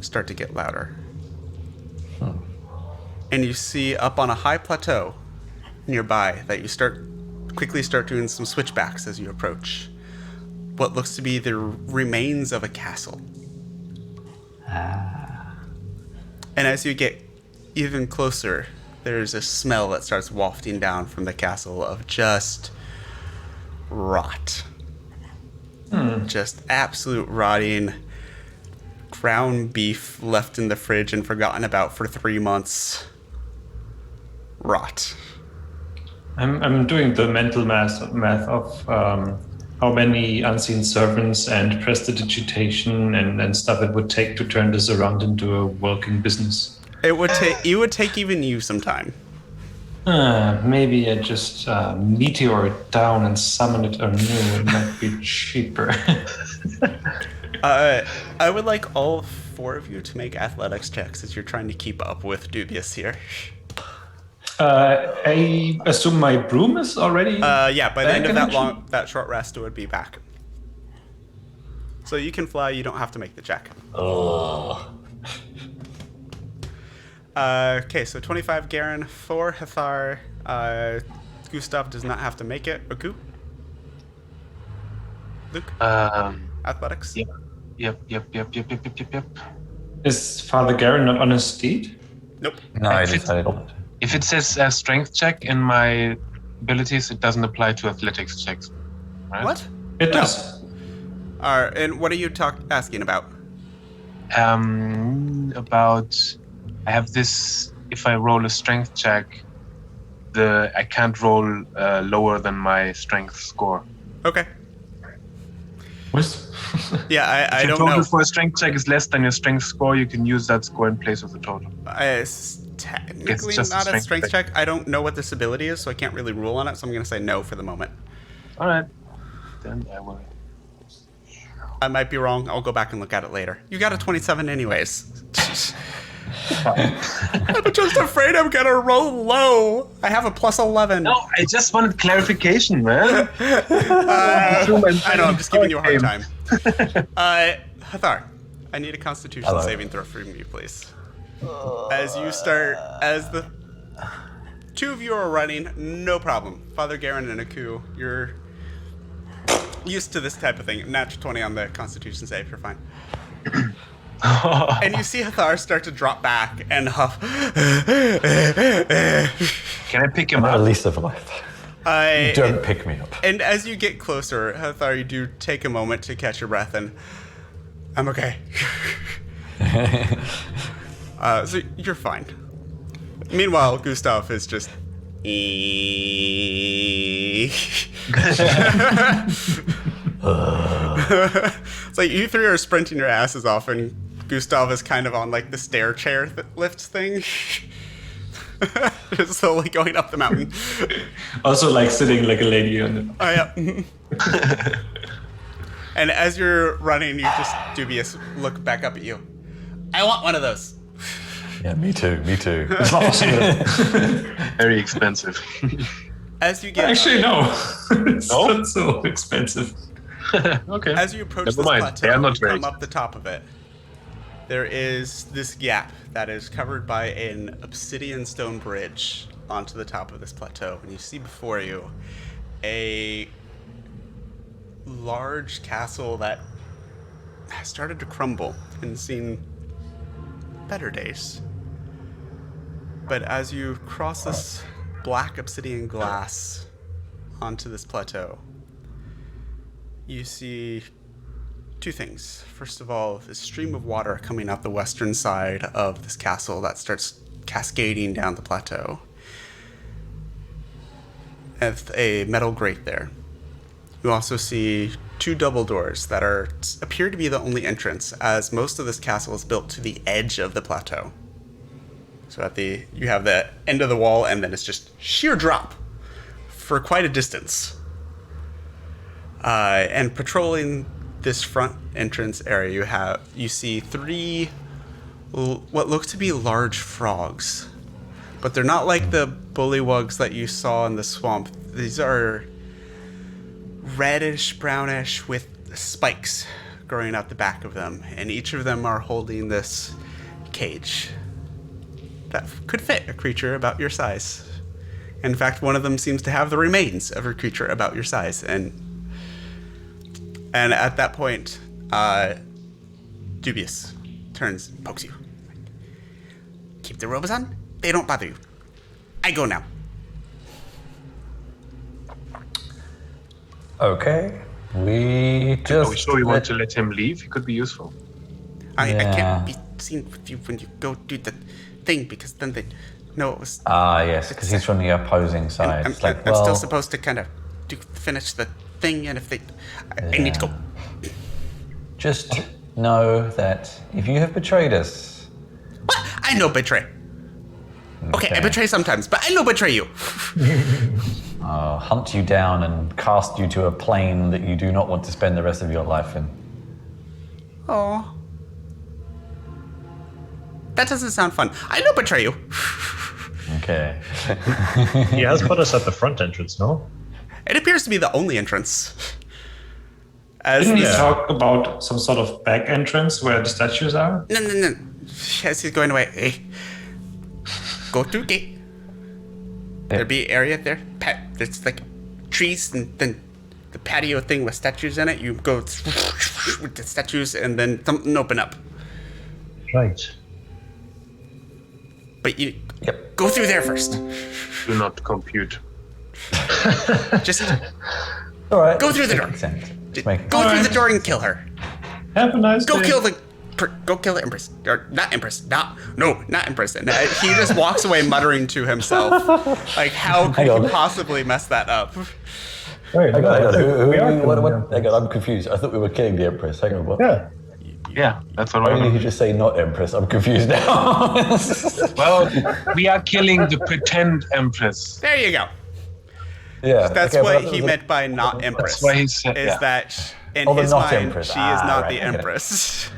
start to get louder. And you see up on a high plateau nearby that you quickly start doing some switchbacks as you approach what looks to be the remains of a castle. And as you get even closer, there's a smell that starts wafting down from the castle of just rot. Just absolute rotting ground beef left in the fridge and forgotten about for 3 months. Rot. I'm doing the mental math of how many unseen servants and prestidigitation and stuff it would take to turn this around into a working business. It would take even you some time. Maybe I just meteor it down and summon it anew. It might be cheaper. I would like all 4 of you to make athletics checks as you're trying to keep up with Dubious here. I assume my broom is already. Yeah, by the end of back in action? that short rest, it would be back. So you can fly. You don't have to make the check. Oh, Okay, so 25 Garen, 4 Hathar. Gustav does not have to make it. Aku? Luke? Athletics? Yep. Is Father Garen not on his steed? Nope. No, I decided not to. If it says strength check in my abilities, it doesn't apply to athletics checks, right? What? It does. And what are you asking about? About I have this. If I roll a strength check, I can't roll lower than my strength score. Okay. What? Yeah, I If your don't total know. for a strength check is less than your strength score, you can use that score in place of the total. It's technically just a not a strength strength check. check. I don't know what this ability is, so I can't really rule on it, so I'm going to say no for the moment. All right, then I will. I might be wrong. I'll go back and look at it later. You got a 27 anyways. I'm just afraid I'm going to roll low. I have a plus 11. No, I just wanted clarification, man. I know, I'm just giving you a hard time. Hathar, I need a constitution Hello. saving throw from you, please. As the two of you are running, no problem. Father Garen and Aku, you're used to this type of thing. Natural 20 on the constitution save, you're fine. And you see Hathar start to drop back and huff. Can I pick him At up? least of life. Don't pick me up. And as you get closer, Hathar, you do take a moment to catch your breath and I'm okay. So you're fine. Meanwhile, Gustav is just. It's like you three are sprinting your asses off, and Gustav is kind of on like the stair chair lifts thing, just slowly going up the mountain. Also, like sitting like a lady on it. Oh yeah. And as you're running, you just dubious look back up at you. I want one of those. Yeah, me too. It's not possible. Very expensive. As you get Actually, no. It's No? not so expensive. Okay. As you approach Never this mind. plateau, They are not you come great. up the top of it. There is this gap that is covered by an obsidian stone bridge onto the top of this plateau, and you see before you a large castle that has started to crumble and seen better days. But as you cross this black obsidian glass onto this plateau, you see two things. First of all, this stream of water coming out the western side of this castle that starts cascading down the plateau. With a metal grate there. You also see two double doors that appear to be the only entrance, as most of this castle is built to the edge of the plateau. So you have the end of the wall, and then it's just sheer drop for quite a distance. And patrolling this front entrance area, you see three what look to be large frogs, but they're not like the bullywugs that you saw in the swamp. These are reddish brownish with spikes growing out the back of them, and each of them are holding this cage that could fit a creature about your size. In fact, one of them seems to have the remains of a creature about your size, and at that point, Dubious turns and pokes you. Keep the robes on. They don't bother you. I go now. Okay. We just. Are we sure we want to let him leave? He could be useful. I Yeah. can't be seen with you when you go do the thing, because then they know it was. Yes, because he's from the opposing side. I'm It's like, still well, supposed to kind of finish the thing, and if they. I need to go. just know that if you have betrayed us. What? I know betray. Okay, I betray sometimes, but I know betray you. I'll hunt you down and cast you to a plane that you do not want to spend the rest of your life in. Oh. That doesn't sound fun. I know betray you. Okay. He has put us at the front entrance, no? It appears to be the only entrance. As Didn't he the- talk about some sort of back entrance where the statues are? No. As he's going away. Hey, go through gate. There'll be area there. There's like trees and then the patio thing with statues in it. You go with the statues and then something open up. Right. But you go through there first. Do not compute. Just All right. go through the door. Go through the door and kill her. Have a nice Go day. kill the Empress. Or not Empress. Not Empress. And he just walks away muttering to himself. Like, how could Hang on. he possibly mess that up? Wait, Hang on, we are killing the hang on, I'm confused. I thought we were killing the Empress. Hang on, what? Yeah. Yeah, that's what Why I did you want. just say not Empress? I'm confused now. Well, we are killing the pretend Empress. There you go. Yeah. That's okay, what well, he meant by not Empress. That's why he said, Is yeah. that in Oh, the his not mind, Empress. she is not right, the I get it. Empress.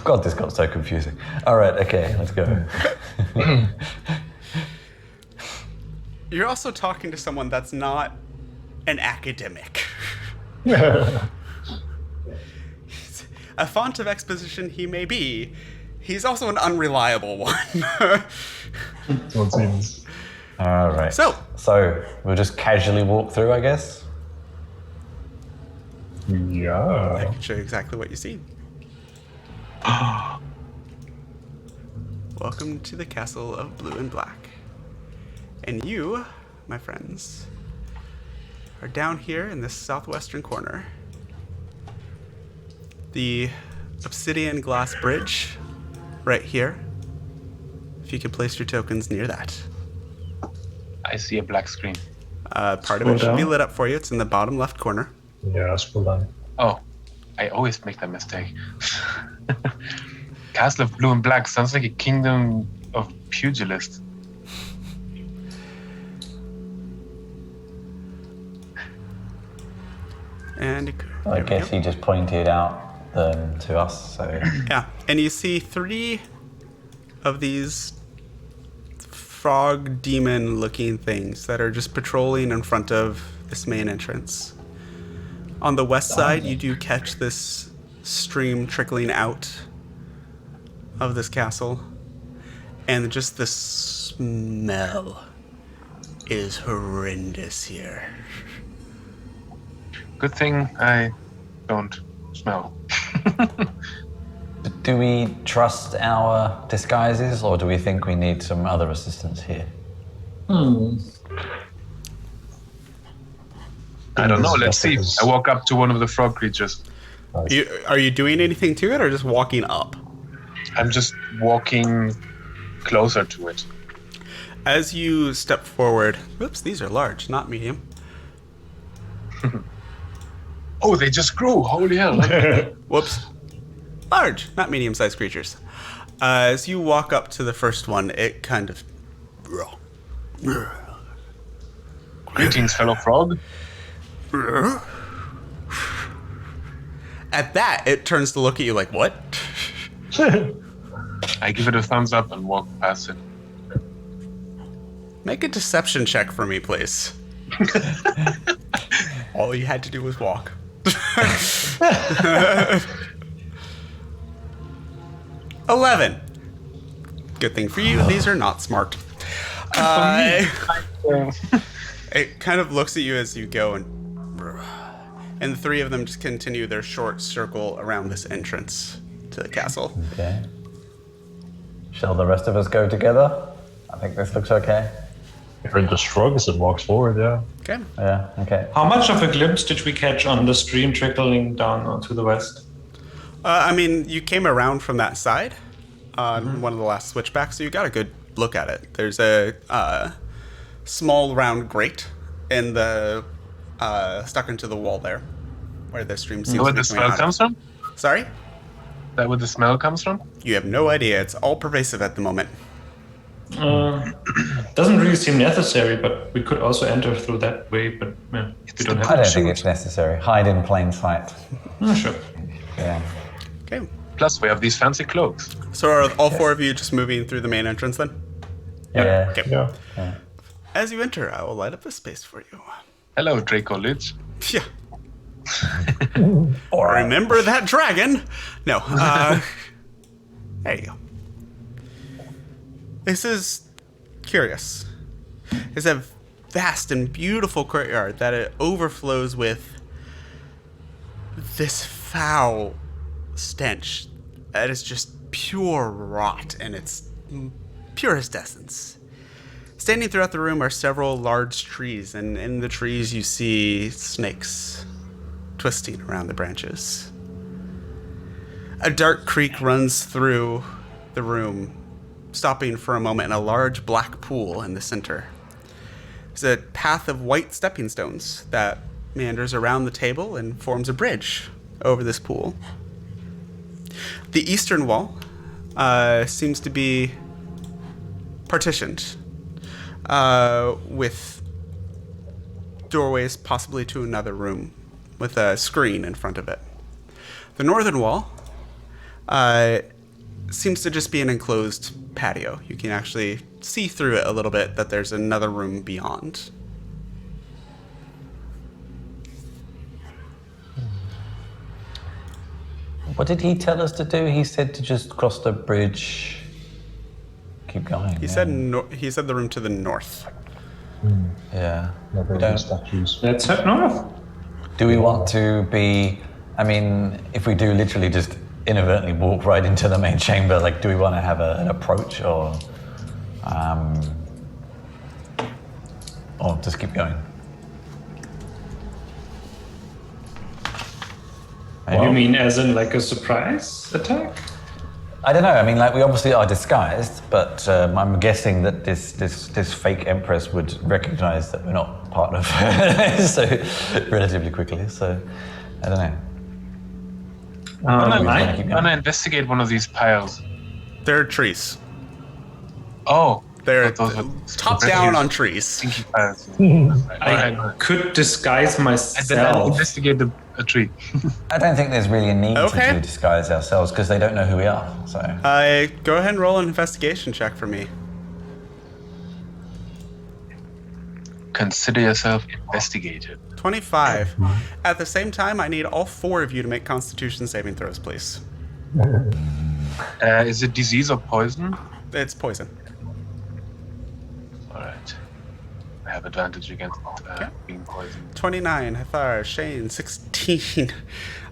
God, this got so confusing. All right, okay, let's go. You're also talking to someone that's not an academic. A font of exposition he may be, he's also an unreliable one. That's what it seems. All right. So, we'll just casually walk through, I guess. I Yeah. can show you exactly what you see. Welcome to the castle of Blue and Black. And you, my friends, are down here in this southwestern corner. The obsidian glass bridge, right here. If you could place your tokens near that. I see a black screen. Part of it should be lit up for you. It's in the bottom left corner. Yeah, scroll down. Oh, I always make that mistake. Castle of Blue and Black sounds like a kingdom of pugilists. And I there we guess go. he just pointed out them to us, so... Yeah, and you see 3 of these frog demon looking things that are just patrolling in front of this main entrance. On the west side, you do catch this stream trickling out of this castle, and just the smell is horrendous here. Good thing I don't smell. Do we trust our disguises, or do we think we need some other assistance here? I don't know. Let's see. I walk up to one of the frog creatures. Are you doing anything to it, or just walking up? I'm just walking closer to it. As you step forward, whoops, these are large, not medium. Oh, they just grew. Holy hell. Whoops. Large, not medium-sized creatures. As you walk up to the first one, it kind of... Greetings, fellow frog. At that, it turns to look at you like, what? I give it a thumbs up and walk past it. Make a deception check for me, please. All you had to do was walk. 11. Good thing for you, these are not smart. It kind of looks at you as you go, and the 3 of them just continue their short circle around this entrance to the castle. Okay. Shall the rest of us go together? I think this looks okay. Aaron just shrugs and walks forward, yeah. Okay. Yeah, okay. How much of a glimpse did we catch on the stream trickling down to the west? I mean, you came around from that side on one of the last switchbacks, so you got a good look at it. There's a small round grate in the stuck into the wall there, where the stream seems Know where to be the coming smell out. comes from? Sorry? That where the smell comes from? You have no idea. It's all pervasive at the moment. Doesn't really seem necessary, but we could also enter through that way, but yeah, we don't have I to don't think shoot. it's necessary. Hide in plain sight. Oh, sure. Yeah. Okay. Plus, we have these fancy cloaks. So are all 4 of you just moving through the main entrance then? Yeah. Okay. Yeah. As you enter, I will light up this space for you. Hello, Draco Lich. Yeah. All right. Remember that dragon? No. There you go. This is curious. It's a vast and beautiful courtyard that it overflows with this foul stench that is just pure rot in its purest essence. Standing throughout the room are several large trees, and in the trees you see snakes twisting around the branches. A dark creek runs through the room, stopping for a moment in a large black pool in the center. There's a path of white stepping stones that meanders around the table and forms a bridge over this pool. The eastern wall seems to be partitioned with doorways possibly to another room with a screen in front of it. The northern wall seems to just be an enclosed patio. You can actually see through it a little bit that there's another room beyond. What did he tell us to do? He said to just cross the bridge, keep going. He said the room to the north. Yeah. Never any statues. Let's head north. Do we want to be, I mean, if we do literally just inadvertently walk right into the main chamber, like, do we want to have an approach or just keep going? You mean as in like a surprise attack? I don't know. I mean, like, we obviously are disguised, but I'm guessing that this fake empress would recognize that we're not part of her so relatively quickly. So I don't know. I'm gonna investigate one of these piles. They're trees. Oh, They're those are top down on trees. stinky piles. I could disguise I myself. investigate a tree. I don't think there's really a need Okay. to disguise ourselves because they don't know who we are. So Go ahead and roll an investigation check for me. Consider yourself investigated. 25. At the same time, I need all 4 of you to make Constitution saving throws, please. Is it disease or poison? It's poison. All right. I have advantage against being poisoned. 29. Hathar, Shane, 16.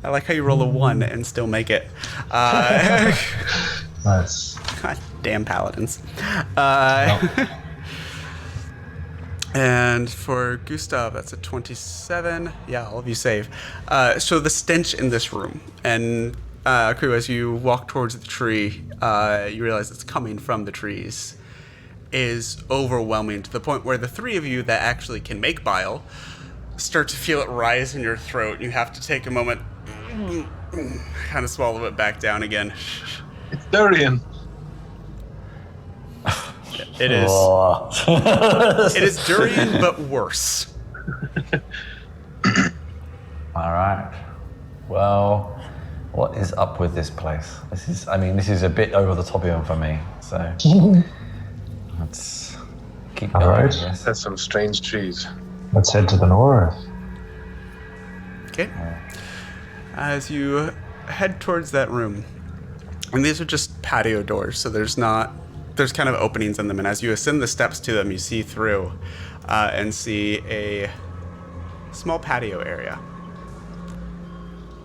I like how you roll a 1 and still make it. Nice. God damn paladins. And for Gustav, that's a 27. Yeah, all of you save. So the stench in this room, and Crew, as you walk towards the tree, you realize it's coming from the trees, is overwhelming to the point where the 3 of you that actually can make bile start to feel it rise in your throat. You have to take a moment, kind of swallow it back down again. It's durian. It is. Oh. It is durian, but worse. All right. Well, what is up with this place? This is a bit over the top even for me. So let's keep going. All right. I guess. That's some strange trees. Let's head to the north. Okay. As you head towards that room, and these are just patio doors, so there's kind of openings in them, and as you ascend the steps to them, you see through and see a small patio area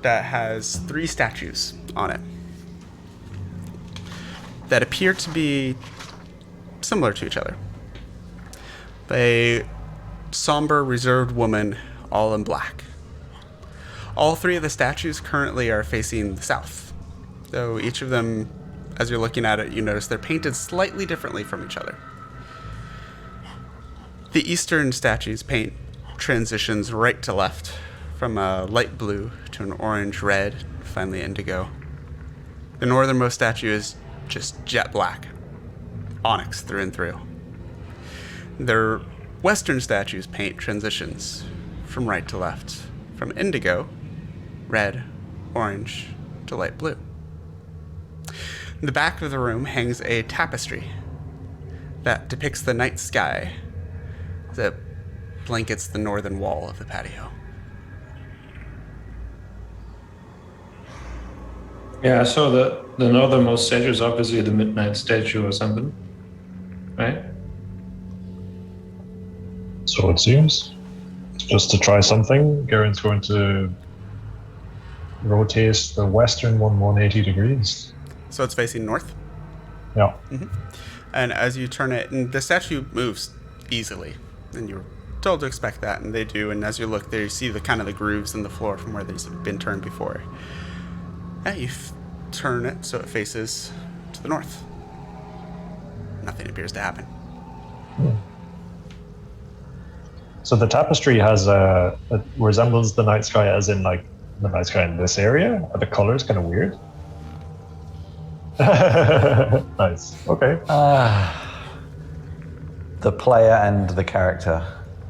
that has 3 statues on it that appear to be similar to each other. A somber, reserved woman, all in black. All 3 of the statues currently are facing the south, though each of them, as you're looking at it, you notice they're painted slightly differently from each other. The eastern statue's paint transitions right to left, from a light blue to an orange, red, finally indigo. The northernmost statue is just jet black, onyx through and through. Their western statue's paint transitions from right to left, from indigo, red, orange, to light blue. In the back of the room hangs a tapestry that depicts the night sky that blankets the northern wall of the patio. Yeah, so the northernmost statue is obviously the midnight statue or something, right? So it seems. Just to try something, Garen's going to rotate the western one 180 degrees. So it's facing north. Yeah. And as you turn it, and the statue moves easily, and you're told to expect that, and they do. And as you look there, you see the kind of the grooves in the floor from where these have been turned before. Yeah, you turn it so it faces to the north. Nothing appears to happen. So the tapestry has it resembles the night sky, as in like the night sky in this area. Are the colors kind of weird? Nice. Okay. The player and the character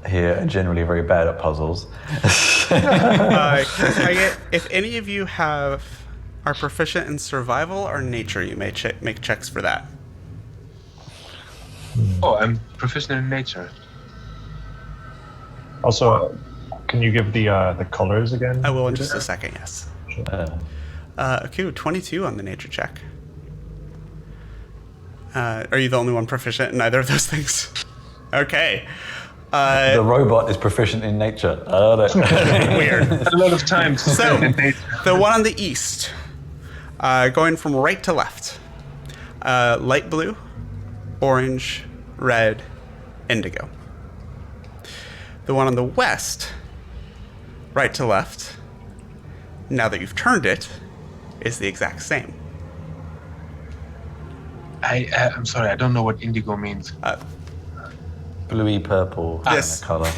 here are generally very bad at puzzles. If any of you are proficient in survival or nature, you may make checks for that. Oh, I'm proficient in nature. Also, can you give the colors again? I will in just a second, yes. Aku, 22 on the nature check. Are you the only one proficient in either of those things? Okay. The robot is proficient in nature. Weird. A lot of time. So, the one on the east, going from right to left, light blue, orange, red, indigo. The one on the west, right to left, now that you've turned it, is the exact same. I'm sorry, I don't know what indigo means. Bluey purple kind Yes. of color.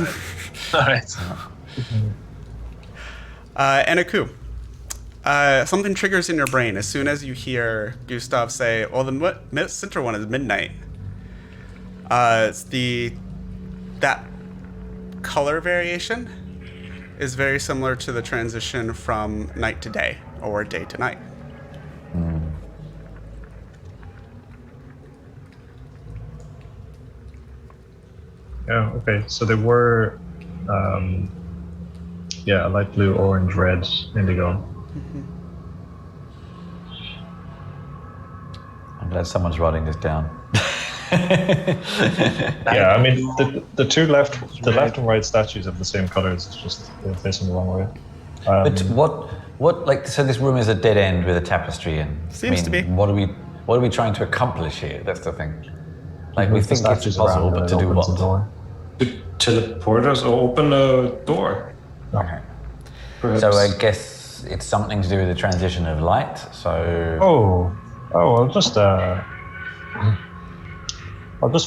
All right. And Aku, something triggers in your brain as soon as you hear Gustav say, "Well, the center one is midnight." It's that color variation is very similar to the transition from night to day or day to night. Yeah. Okay. So they were, light blue, orange, red, indigo. I'm glad someone's writing this down. Yeah, I mean the left and right statues have the same colors. It's just they're facing the wrong way. But so this room is a dead end with a tapestry in. Seems to be. What are we trying to accomplish here? That's the thing. Like we Move the think it's a statues puzzle, around but and to it do opens the what? door. To teleport us or open a door. Okay. Perhaps. So I guess it's something to do with the transition of light. So I'll just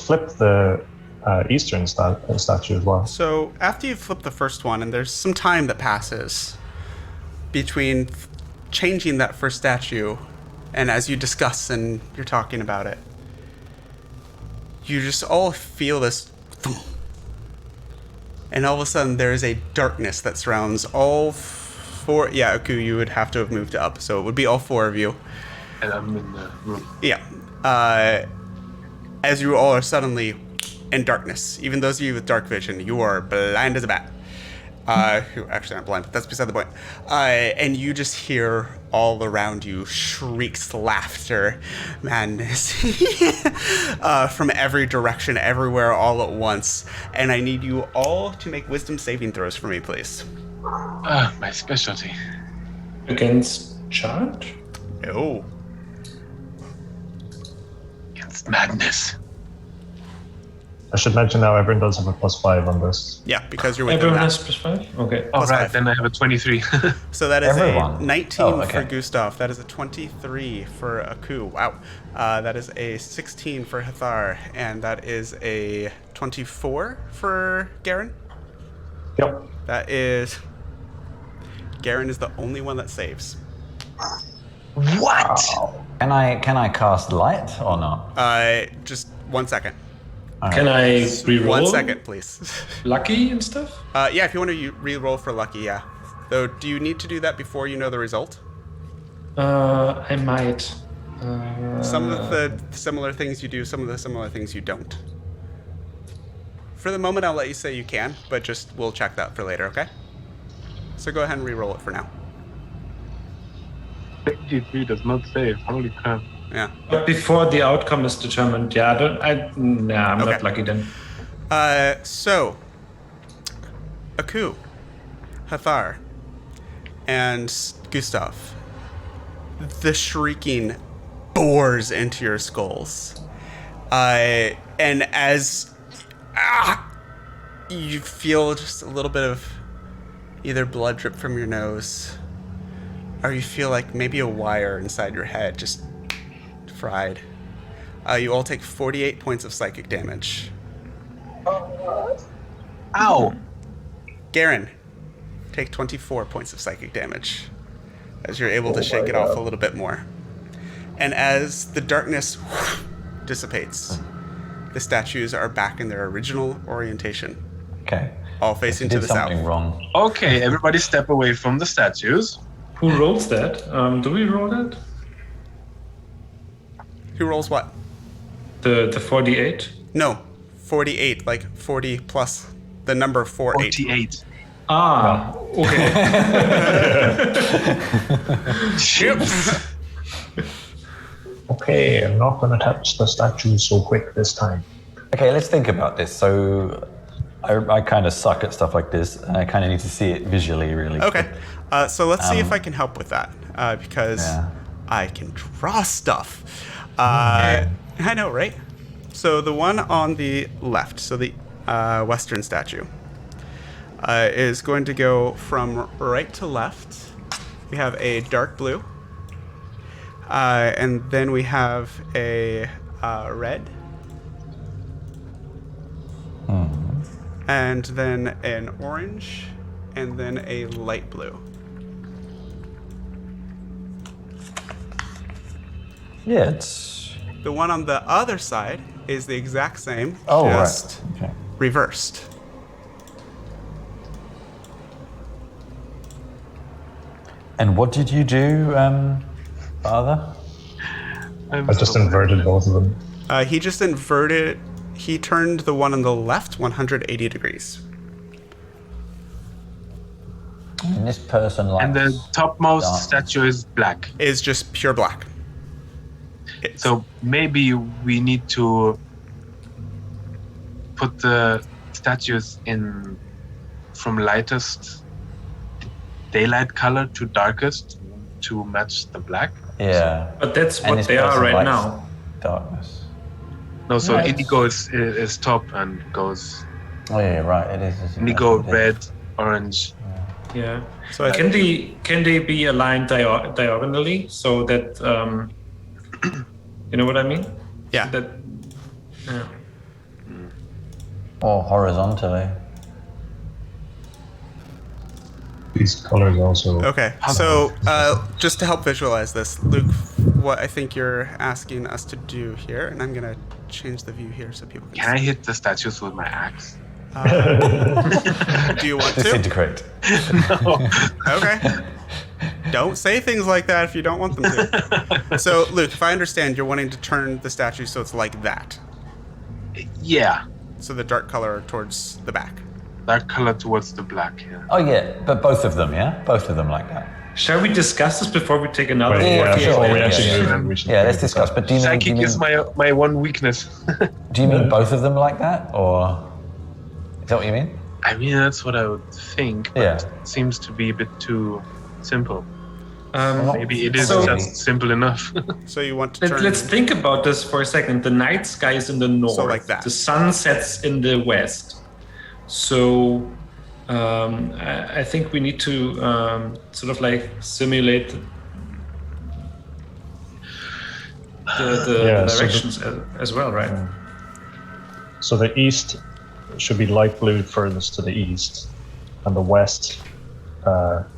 flip the eastern statue as well. So after you flip the first one, and there's some time that passes between changing that first statue and as you discuss and you're talking about it, you just all feel this thump. And all of a sudden there is a darkness that surrounds all four. Yeah, Aku, you would have to have moved up, so it would be all four of you. And I'm in the room. Yeah. As you all are suddenly in darkness, even those of you with dark vision, you are blind as a bat. Who actually aren't blind, but that's beside the point. And you just hear all around you shrieks, laughter, madness from every direction, everywhere, all at once. And I need you all to make wisdom saving throws for me, please. My specialty. Against charge? Oh. Against madness. I should mention now everyone does have a +5 on this. Yeah, because you're within Everyone that. has +5? Okay. All right, +5. then I have a 23. So that is Everyone. a 19 Oh, okay. for Gustav. That is a 23 for Aku. Wow. That is a 16 for Hathar. And that is a 24 for Garen. Yep. That is... Garen is the only one that saves. What? can I cast light or not? Just 1 second. Can I reroll? 1 second, please. Lucky and stuff? Yeah, if you want to re-roll for lucky, yeah. Though, do you need to do that before you know the result? I might. Some of the similar things you do, some of the similar things you don't. For the moment, I'll let you say you can, but just we'll check that for later, okay? So go ahead and re-roll it for now. 53 does not save. Holy crap. Yeah. But before the outcome is determined, I'm Okay. not lucky then. So, Aku, Hathar, and Gustav, the shrieking bores into your skulls. And as you feel just a little bit of either blood drip from your nose, or you feel like maybe a wire inside your head just fried. You all take 48 points of psychic damage. Ow! Garen, take 24 points of psychic damage as you're able to shake it off a little bit more. And as the darkness dissipates, the statues are back in their original orientation. Okay. All facing to the south. Something wrong. Okay, everybody step away from the statues. Who rolls that? Do we roll that? Who rolls what? The 48? No, 48, like 40 plus the number 48. 48. Ah, okay. Chips. Okay, I'm not going to touch the statues so quick this time. Okay, let's think about this. So I kind of suck at stuff like this, and I kind of need to see it visually, really. Okay, so let's see if I can help with that, because I can draw stuff. I know, right? So the one on the left, so the western statue, is going to go from right to left. We have a dark blue, and then we have a red, and then an orange, and then a light blue. Yeah, it's... The one on the other side is the exact same, Oh, just right. Okay. reversed. And what did you do, Father? I just inverted both of them. He just inverted. He turned the one on the left 180 degrees. And this person likes... And the topmost dark. statue is black. Is just pure black. So maybe we need to put the statues in from lightest daylight color to darkest to match the black. Yeah. But that's And what this they are person right likes now. Darkness. No, so Yeah, indigo is top and goes Oh yeah, right. It is. isn't it? indigo, It is. red, orange. Yeah. So I Can they be aligned diagonally so that you know what I mean? Yeah. That yeah. Or horizontally. These colors also. Okay, so just to help visualize this, Luke, what I think you're asking us to do here, and I'm gonna change the view here so people Can can I see. hit the statues with my axe? Do you want to? Disintegrate. Okay. Don't say things like that if you don't want them to. So, Luke, if I understand, you're wanting to turn the statue so it's like that. Yeah, So the dark color towards the back. dark color towards the black. Yeah. Oh yeah, but both of them, yeah? Both of them like that. Shall we discuss this before we take another? Wait, Yeah, yeah, sure, before we yeah, actually yeah. move, we should Yeah, let's figure this discuss. out. But do you Psychic mean is my one weakness. do you mean both of them like that, or is that what you mean? I mean, that's what I would think, but Yeah. it seems to be a bit too simple. Well, Maybe it is So- just simple enough. So you want to turn. Let's think about this for a second. The night sky is in the north. like that. The sun sets in the west. So I think we need to sort of like simulate the Yeah, so directions as well, right? So the east should be light blue furthest to the east, and the west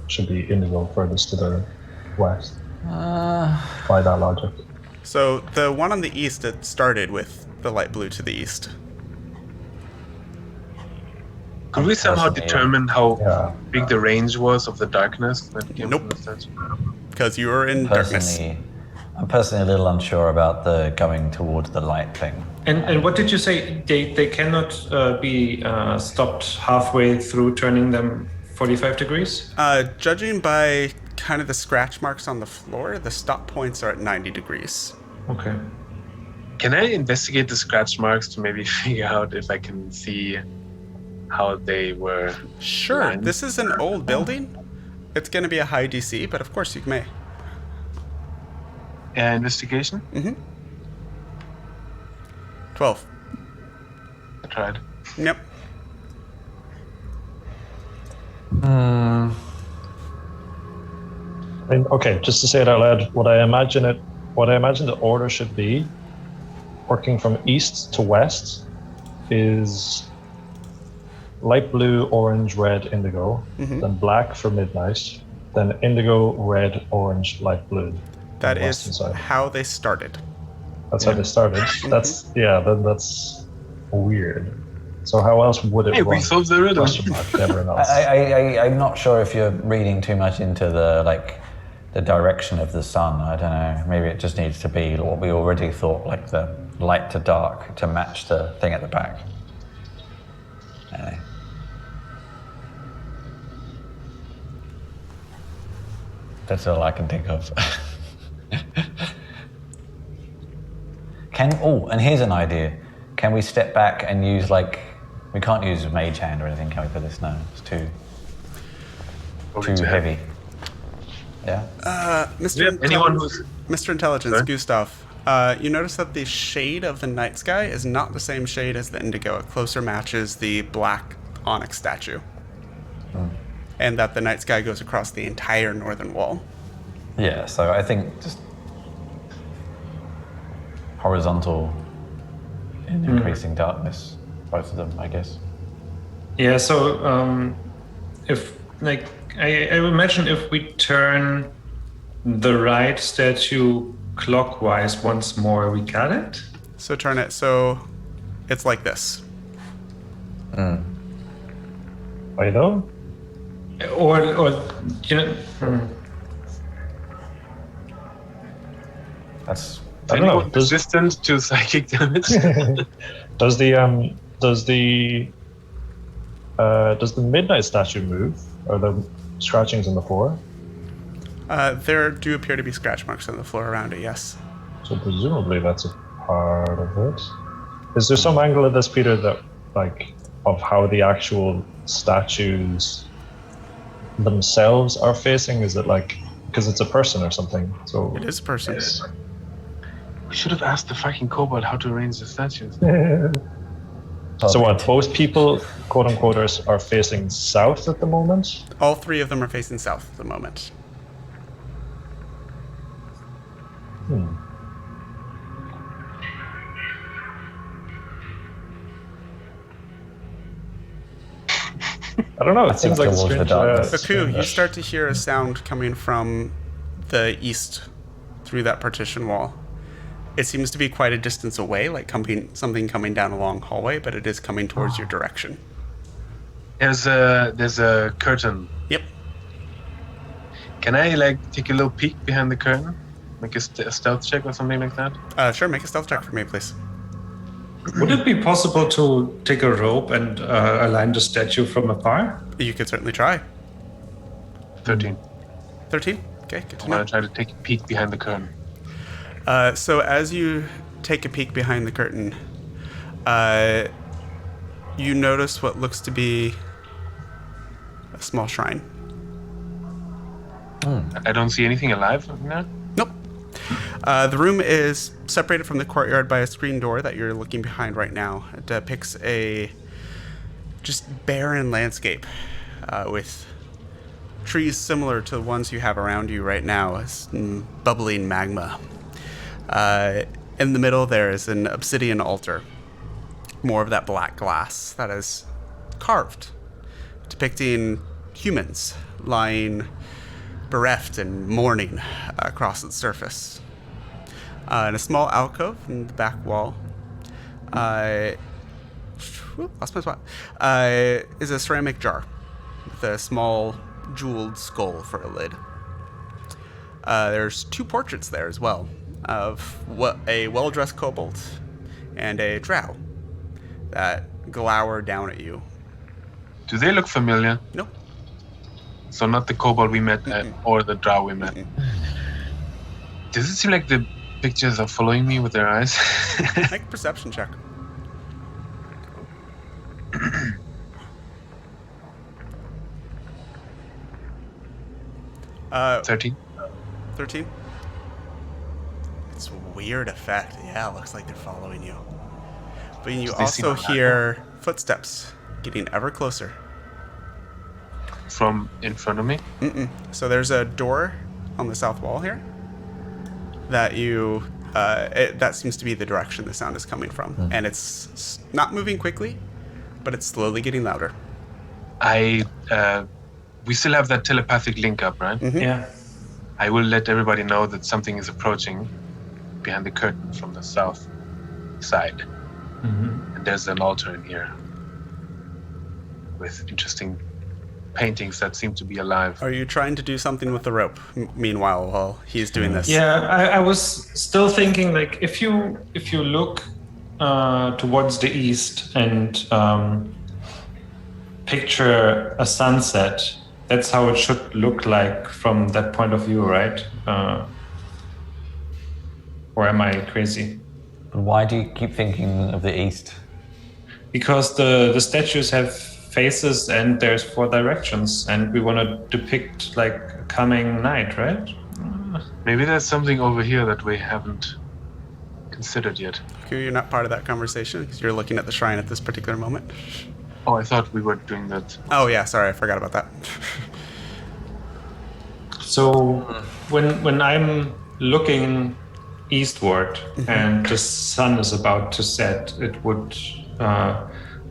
should be indigo furthest to the west. By that logic. So the one on the east, it started with the light blue to the east. Could we somehow Personally, determine how Yeah. big the range was of the darkness that came Nope. from the statue? Because you were in darkness. I'm personally a little unsure about the going towards the light thing. And what did you say? They cannot be stopped halfway through turning them 45 degrees? Judging by kind of the scratch marks on the floor, the stop points are at 90 degrees. Okay. Can I investigate the scratch marks to maybe figure out if I can see how they were. Sure. lined. This is an old building. It's going to be a high DC, but of course you may. Investigation? 12. I tried. Yep. I mean, okay, just to say it out loud, what I imagine the order should be, working from east to west, is light blue, orange, red, indigo, then black for midnight, then indigo, red, orange, light blue. That is how they started. That's how they started. Then that's weird. So how else would it Hey, run? we solved the riddle. Never knows. I'm not sure if you're reading too much into the direction of the sun. I don't know. Maybe it just needs to be what we already thought, like the light to dark, to match the thing at the back. Anyway. That's all I can think of. And here's an idea. Can we step back and use we can't use mage hand or anything, can we, for this? No, it's too heavy. Yeah? Mr. Intelligence, Sorry? Gustav, you notice that the shade of the night sky is not the same shade as the indigo. It closer matches the black onyx statue. And that the night sky goes across the entire northern wall. Yeah, so I think just horizontal in increasing darkness, both of them, I guess. Yeah, so if I imagine if we turn the right statue clockwise once more, we got it? So turn it so it's like this. I know. Or you know, That's I don't know. Anyone resistant to psychic damage? Does the midnight statue move? Are there scratchings on the floor? There do appear to be scratch marks on the floor around it, yes. So presumably that's a part of it. Is there some angle of this, Peter, that of how the actual statues themselves are facing? Is it because it's a person or something? So It is a person. We should have asked the fucking kobold how to arrange the statues. So what? Both people, quote unquote, are facing south at the moment. All three of them are facing south at the moment. I don't know. It seems like a towards the strange. darkness. Aku, you start to hear a sound coming from the east through that partition wall. It seems to be quite a distance away, like something coming down a long hallway, but it is coming towards your direction. There's a curtain. Yep. Can I take a little peek behind the curtain? Like a stealth check or something like that? Sure, make a stealth check for me, please. would it be possible to take a rope and align the statue from afar? You could certainly try. 13. 13? Okay, good to I'm know. gonna try to take a peek behind the curtain. So as you take a peek behind the curtain, you notice what looks to be a small shrine. I don't see anything alive in there. Nope. The room is separated from the courtyard by a screen door that you're looking behind right now. It depicts a just barren landscape with trees similar to the ones you have around you right now, as bubbling magma. In the middle there is an obsidian altar, more of that black glass that is carved, depicting humans lying bereft and mourning across its surface. In a small alcove in the back wall, lost my spot, is a ceramic jar with a small jeweled skull for a lid. There's two portraits there as well, of a well-dressed kobold and a drow that glower down at you. Do they look familiar? Nope. So not the kobold we met or the drow we met. Does it seem like the pictures are following me with their eyes? Make a perception check. 13. 13. It's a weird effect. Yeah, it looks like they're following you. But you They seem also alive. hear footsteps getting ever closer. From in front of me? So there's a door on the south wall here that you that seems to be the direction the sound is coming from, and it's not moving quickly, but it's slowly getting louder. We still have that telepathic link up, right? Yeah. I will let everybody know that something is approaching behind the curtain from the south side. And there's an altar in here with interesting paintings that seem to be alive. Are you trying to do something with the rope? Meanwhile, while he's doing this. Yeah, I was still thinking, like, if you look towards the east and picture a sunset, that's how it should look like from that point of view, right? Or am I crazy? But why do you keep thinking of the east? Because the statues have faces and there's 4 directions, and we want to depict like a coming night, right? Maybe there's something over here that we haven't considered yet. Okay, you're not part of that conversation because you're looking at the shrine at this particular moment. Oh, I thought we were doing that. Oh yeah, sorry, I forgot about that. So when I'm looking eastward and the sun is about to set, it would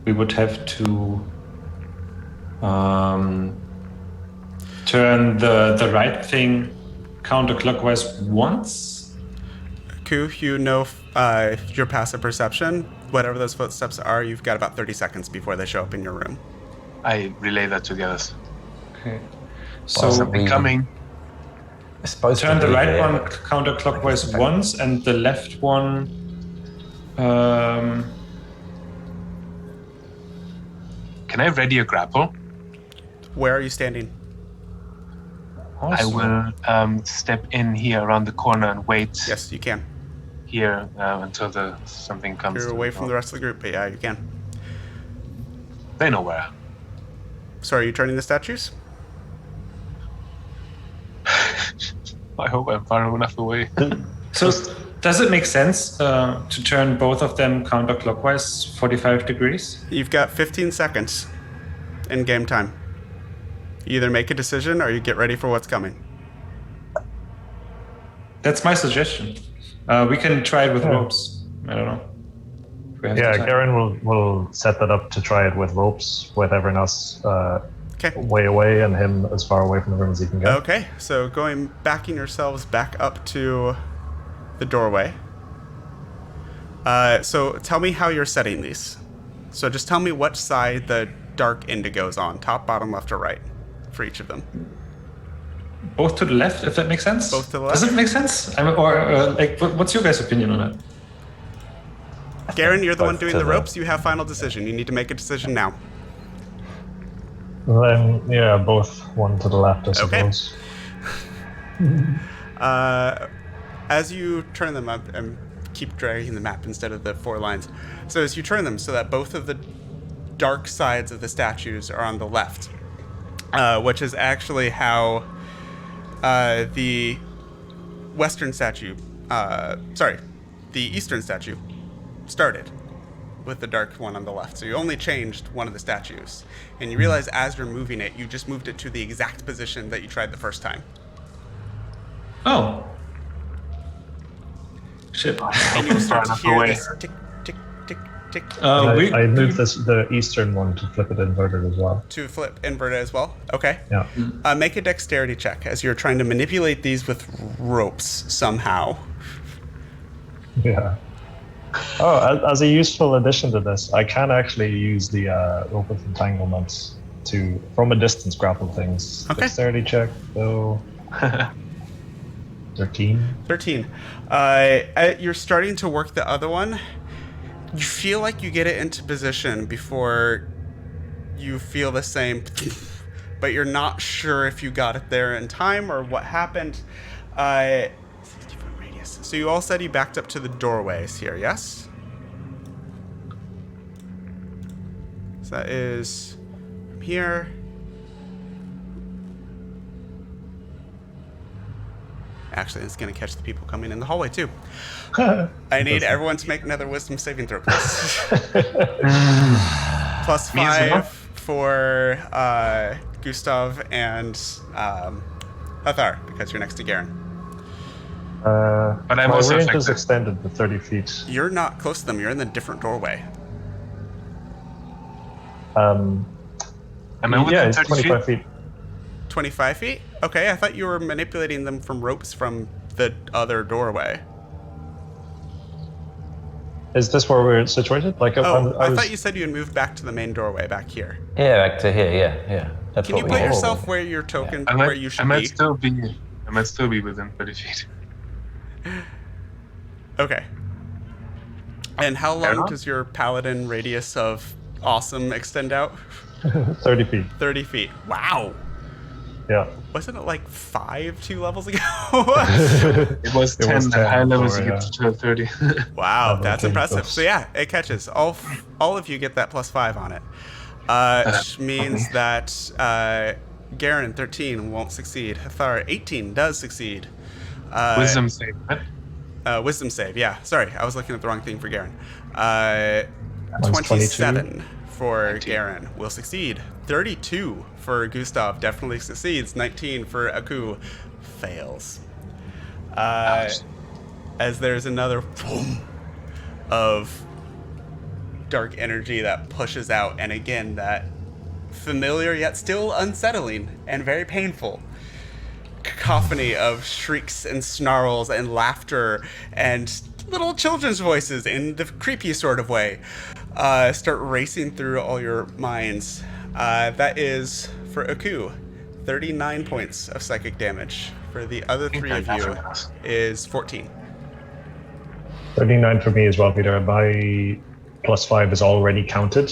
we would have to turn the right thing counterclockwise once. Ku, you know your passive perception. Whatever those footsteps are, you've got about 30 seconds before they show up in your room. I relay that to the others. Okay. So So Something coming. it's supposed turn to the be right there, one but counterclockwise once and the left one. Can I ready a grapple? Where are you standing? I will step in here around the corner and wait Yes, you can. here until something comes. You're to away the from the rest of the group, but yeah, you can. They know where. So are you turning the statues? I hope I'm far enough away. So does it make sense to turn both of them counterclockwise 45 degrees? You've got 15 seconds in game time. You either make a decision or you get ready for what's coming. That's my suggestion. We can try it with ropes. I don't know. If we have Yeah, the time. Garen will set that up to try it with ropes, with everyone else Okay. way away and him as far away from the room as he can get. Okay, so backing yourselves back up to the doorway. So tell me how you're setting these. So just tell me what side the dark indigo's on, top, bottom, left, or right, for each of them. Both to the left, if that makes sense. Both to the Does left? it make sense? What's your guys' opinion on it? Garen, you're the one Both doing to the the- ropes. You have final decision. You need to make a decision now. Then, yeah, both one to the left, I Okay. suppose. As you turn them up and keep dragging the map instead of the 4 lines. So as you turn them so that both of the dark sides of the statues are on the left, which is actually how the western statue, the eastern statue started with the dark one on the left. So you only changed one of the statues. And you realize as you're moving it, you just moved it to the exact position that you tried the first time. Oh. Shit. And you start to enough hear away. this tick, tick, tick, tick. I moved the eastern one to flip it inverted as well. To flip inverted as well. Okay. Yeah. Make a dexterity check as you're trying to manipulate these with ropes somehow. Yeah. Oh, as a useful addition to this, I can actually use the rope of entanglement to, from a distance, grapple things. Okay. Dexterity check, though. 13. 13. You're starting to work the other one. You feel like you get it into position before you feel the same, but you're not sure if you got it there in time or what happened. 60-foot radius. So you all said you backed up to the doorways here, yes? So that is from here. Actually, it's going to catch the people coming in the hallway, too. I need everyone to make another wisdom saving throw, please. Plus 5 for Gustav and Hathar, because you're next to Garen. But I'm my also range is affected. extended to 30 feet. You're not close to them. You're in the different doorway. Am I within It's 30 25 feet? feet. 25 feet? Okay, I thought you were manipulating them from ropes from the other doorway. Is this where we're situated? Like, I thought you said you had moved back to the main doorway back here. Yeah, back to here. Yeah. That's Can you what put we yourself where your token, I where you should might be? I might still be within 30 feet. Okay. And how long enough. does your paladin radius of awesome extend out? 30 feet. 30 feet. Wow. Yeah. Wasn't it like 2 levels ago? It was 10. was The 10 high levels before, you get to 30. Wow, I'm that's okay, impressive. close. So yeah, it catches. All of you get that plus 5 on it. Which means that Garen, 13, won't succeed. Hathar, 18, does succeed. Wisdom save, right? Wisdom save, yeah. Sorry, I was looking at the wrong thing for Garen. Mine's 27 for 19. Garen will succeed. 32 for Gustav definitely succeeds. 19 for Aku fails. As there's another boom of dark energy that pushes out, and again, that familiar yet still unsettling and very painful cacophony of shrieks and snarls and laughter and little children's voices in the creepy sort of way start racing through all your minds. That is, for Aku, 39 points of psychic damage. For the other 3 of you is 14. 39 for me as well, Peter. My plus 5 is already counted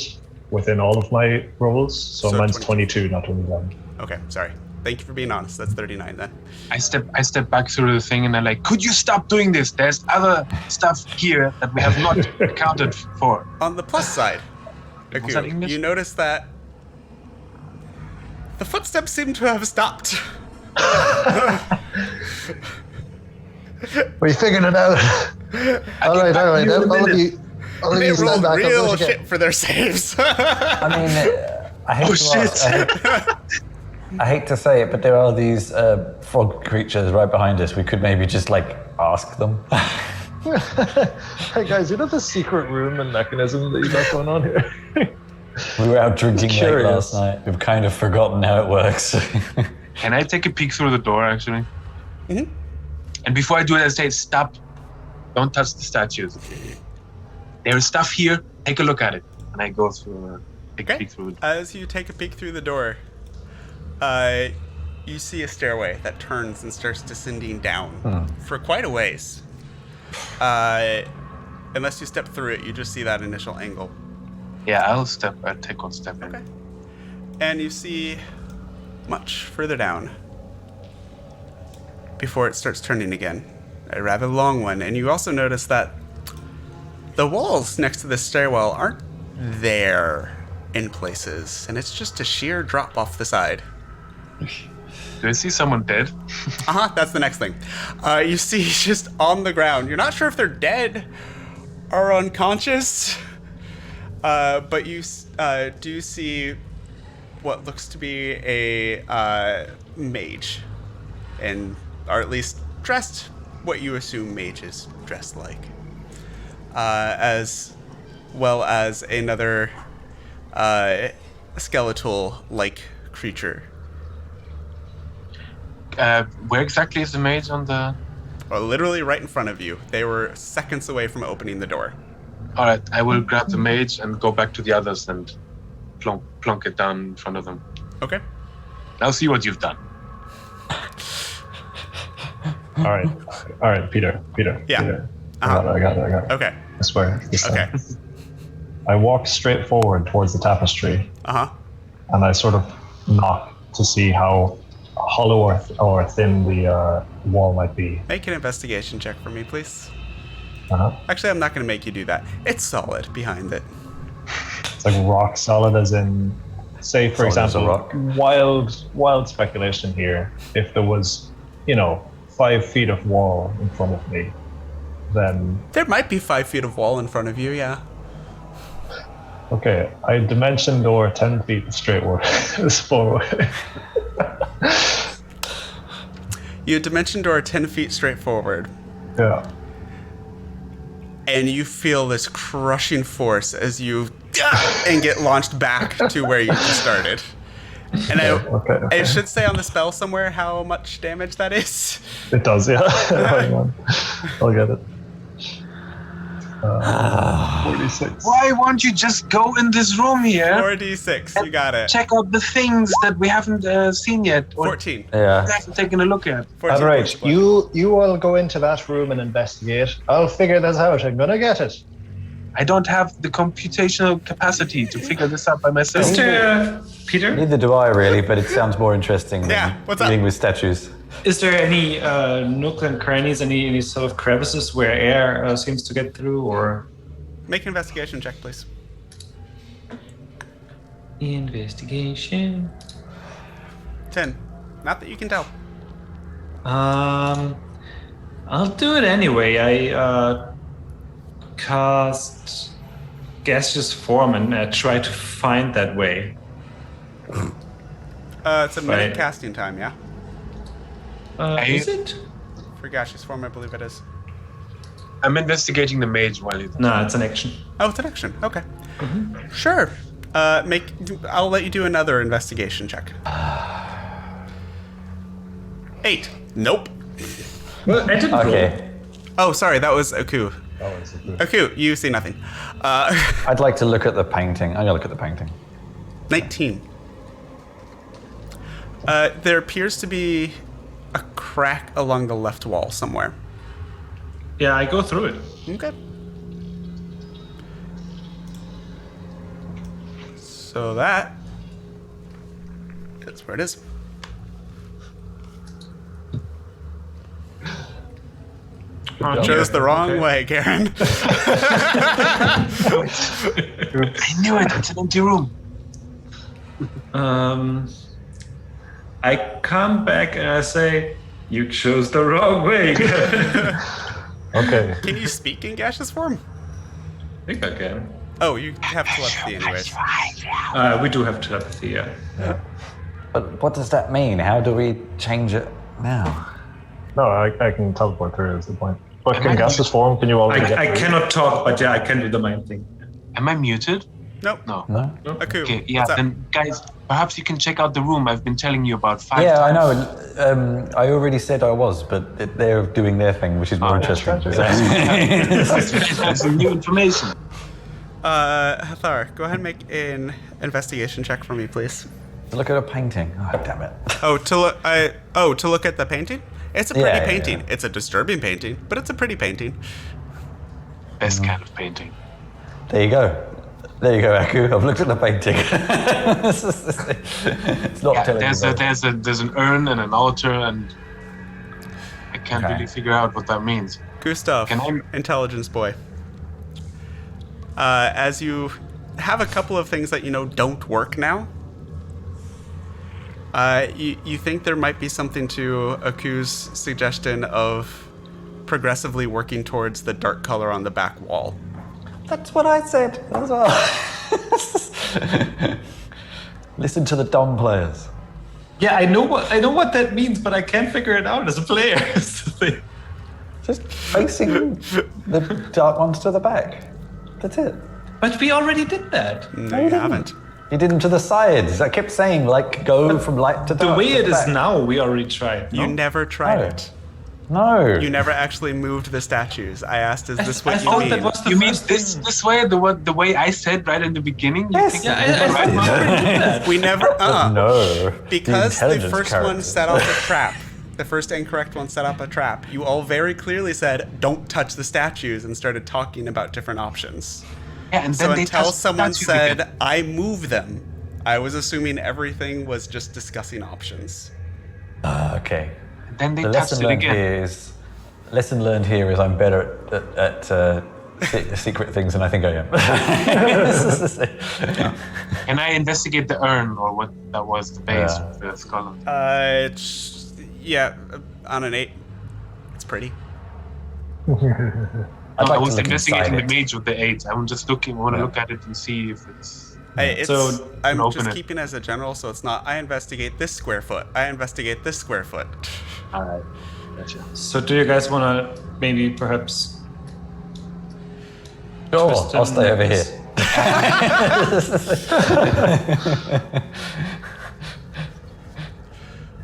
within all of my rolls, so mine's 22, not 21. Okay, sorry. Thank you for being honest. That's 39 then. I step back through the thing and I'm like, could you stop doing this? There's other stuff here that we have not accounted for. On the plus side, Was that Aku, English? you notice that the footsteps seem to have stopped. We figured it out. all right. All of you They stand rolled back. real shit for their saves. I mean, I hate to ask, I hate to say it, but there are these frog creatures right behind us. We could maybe just ask them. Hey guys, you know the secret room and mechanism that you got going on here? We were out drinking late Curious. last night. We've kind of forgotten how it works. Can I take a peek through the door, actually? Mm-hmm. And before I do it, I say, stop. Don't touch the statues. There is stuff here. Take a look at it. And I go through, take a Okay. peek through it. As you take a peek through the door, you see a stairway that turns and starts descending down for quite a ways. Unless you step through it, you just see that initial angle. Yeah, I'll take one step in. Okay. And you see much further down before it starts turning again. A rather long one. And you also notice that the walls next to this stairwell aren't there in places, and it's just a sheer drop off the side. Do I see someone dead? That's the next thing. You see just on the ground. You're not sure if they're dead or unconscious, but you do see what looks to be a mage, or at least dressed what you assume mages dress like, as well as another skeletal-like creature. Where exactly is the mage on the... Well, literally right in front of you. They were seconds away from opening the door. Alright, I will grab the mage and go back to the others and plonk it down in front of them. Okay. Now see what you've done. All right, Peter. Yeah. Peter. I got it. Okay. I swear. This Okay. time. I walk straight forward towards the tapestry, and I sort of knock to see how hollow or thin the wall might be. Make an investigation check for me, please. Uh-huh. Actually, I'm not going to make you do that. It's solid behind it. It's like rock solid, as in, say, for Solid as a example, rock. wild speculation here. If there was, 5 feet of wall in front of me, then There might be 5 feet of wall in front of you, yeah. okay, I dimension door 10 feet straight forward. You dimension door 10 feet straight forward, Yeah. and you feel this crushing force as you and get launched back to where you started. And Okay. it should say on the spell somewhere how much damage that is. It does, yeah. Hang on. I'll get it. 46. Why won't you just go in this room here? 4d6, you got it. Check out the things that we haven't seen yet, or 14. Yeah. haven't taken a look at. 14 All right, points of bludgeoning. you all go into that room and investigate. I'll figure this out. I'm gonna get it. I don't have the computational capacity to figure this out by myself. Mr. Peter, Neither do I really, but it sounds more interesting than Yeah, what's up? dealing with statues. is there any nooks and crannies, any sort of crevices where air seems to get through, or Make an investigation check, please. investigation? 10. Not that you can tell. I'll do it anyway. I cast gaseous form and try to find that way. It's a minute Right. casting time, yeah? Is it? For gaseous form, I believe it is. I'm investigating the mage while you. No, it's an action. Oh, it's an action. Okay. Sure. I'll let you do another investigation check. 8. Nope. Well, I didn't roll. Okay. Oh, sorry, that was Aku. That was it. Aku, you see nothing. I'd like to look at the painting. I'm gonna look at the painting. 19. There appears to be a crack along the left wall somewhere. Yeah, I go through it. Okay. So that is where it is. Chose the wrong way, Karen. I knew it. It's an empty room. I come back and I say, "You chose the wrong way." Okay. Can you speak in gaseous form? I think I can. Oh, you have telepathy anyways. We do have telepathy, yeah. But what does that mean? How do we change it now? No, I can teleport through is the point. But can gaseous form, can you already get I through? cannot talk, but yeah, I can do the mind thing. Am I muted? Nope. No. No? Aku, Okay, yeah, what's up? then guys, perhaps you can check out the room I've been telling you about 5 Yeah, I times. know. I already said I was, but they're doing their thing, which is more interesting. That's some new information. Hathar, go ahead and make an investigation check for me, please. Look at a painting. Oh, damn it. Oh, to look at the painting? It's a pretty Yeah, painting. yeah. It's a disturbing painting, but it's a pretty painting. Best kind of painting. There you go. There you go, Aku. I've looked at the painting. It's not Yeah, telling me. there's an urn and an altar, and I can't Okay. really figure out what that means. Gustav, Can I- intelligence boy. As you have a couple of things that you know don't work now, you think there might be something to Aku's suggestion of progressively working towards the dark color on the back wall. That's what I said as well. Listen to the dumb players. Yeah, I know what that means, but I can't figure it out as a player. Is the thing. Just facing the dark ones to the back. That's it. But we already did that. No, you haven't. You did them to the sides. I kept saying, like, go from light to The dark. way to it is back. now, we already tried. You no? never tried No. it. No. You never actually moved the statues. I asked, is this what I you thought mean? that was the You mean first this thing. this way, the way I said right in the beginning? You Yes. think Yeah, that's I the right thought we one? already did that. We never, No. because the intelligence first one characters. set off a trap. The first incorrect one set up a trap. You all very clearly said, don't touch the statues, and started talking about different options. Yeah, and So then they until touched someone statues said, again. I move them, I was assuming everything was just discussing options. Okay. Then they The touched lesson it learned again. here is I'm better at secret things than I think I am. Can I investigate the urn or what that was, the base Yeah. of the skull? Yeah, on an 8. pretty. I'd I like was to look investigating inside the it. mage with the 8. I'm just looking. I want to look at it and see if it's. So, I'm open just it. keeping as a general, so it's not I investigate this square foot. I investigate this square foot. All right. Gotcha. So do you guys want to maybe perhaps? Sure, twist I'll in stay over this? here.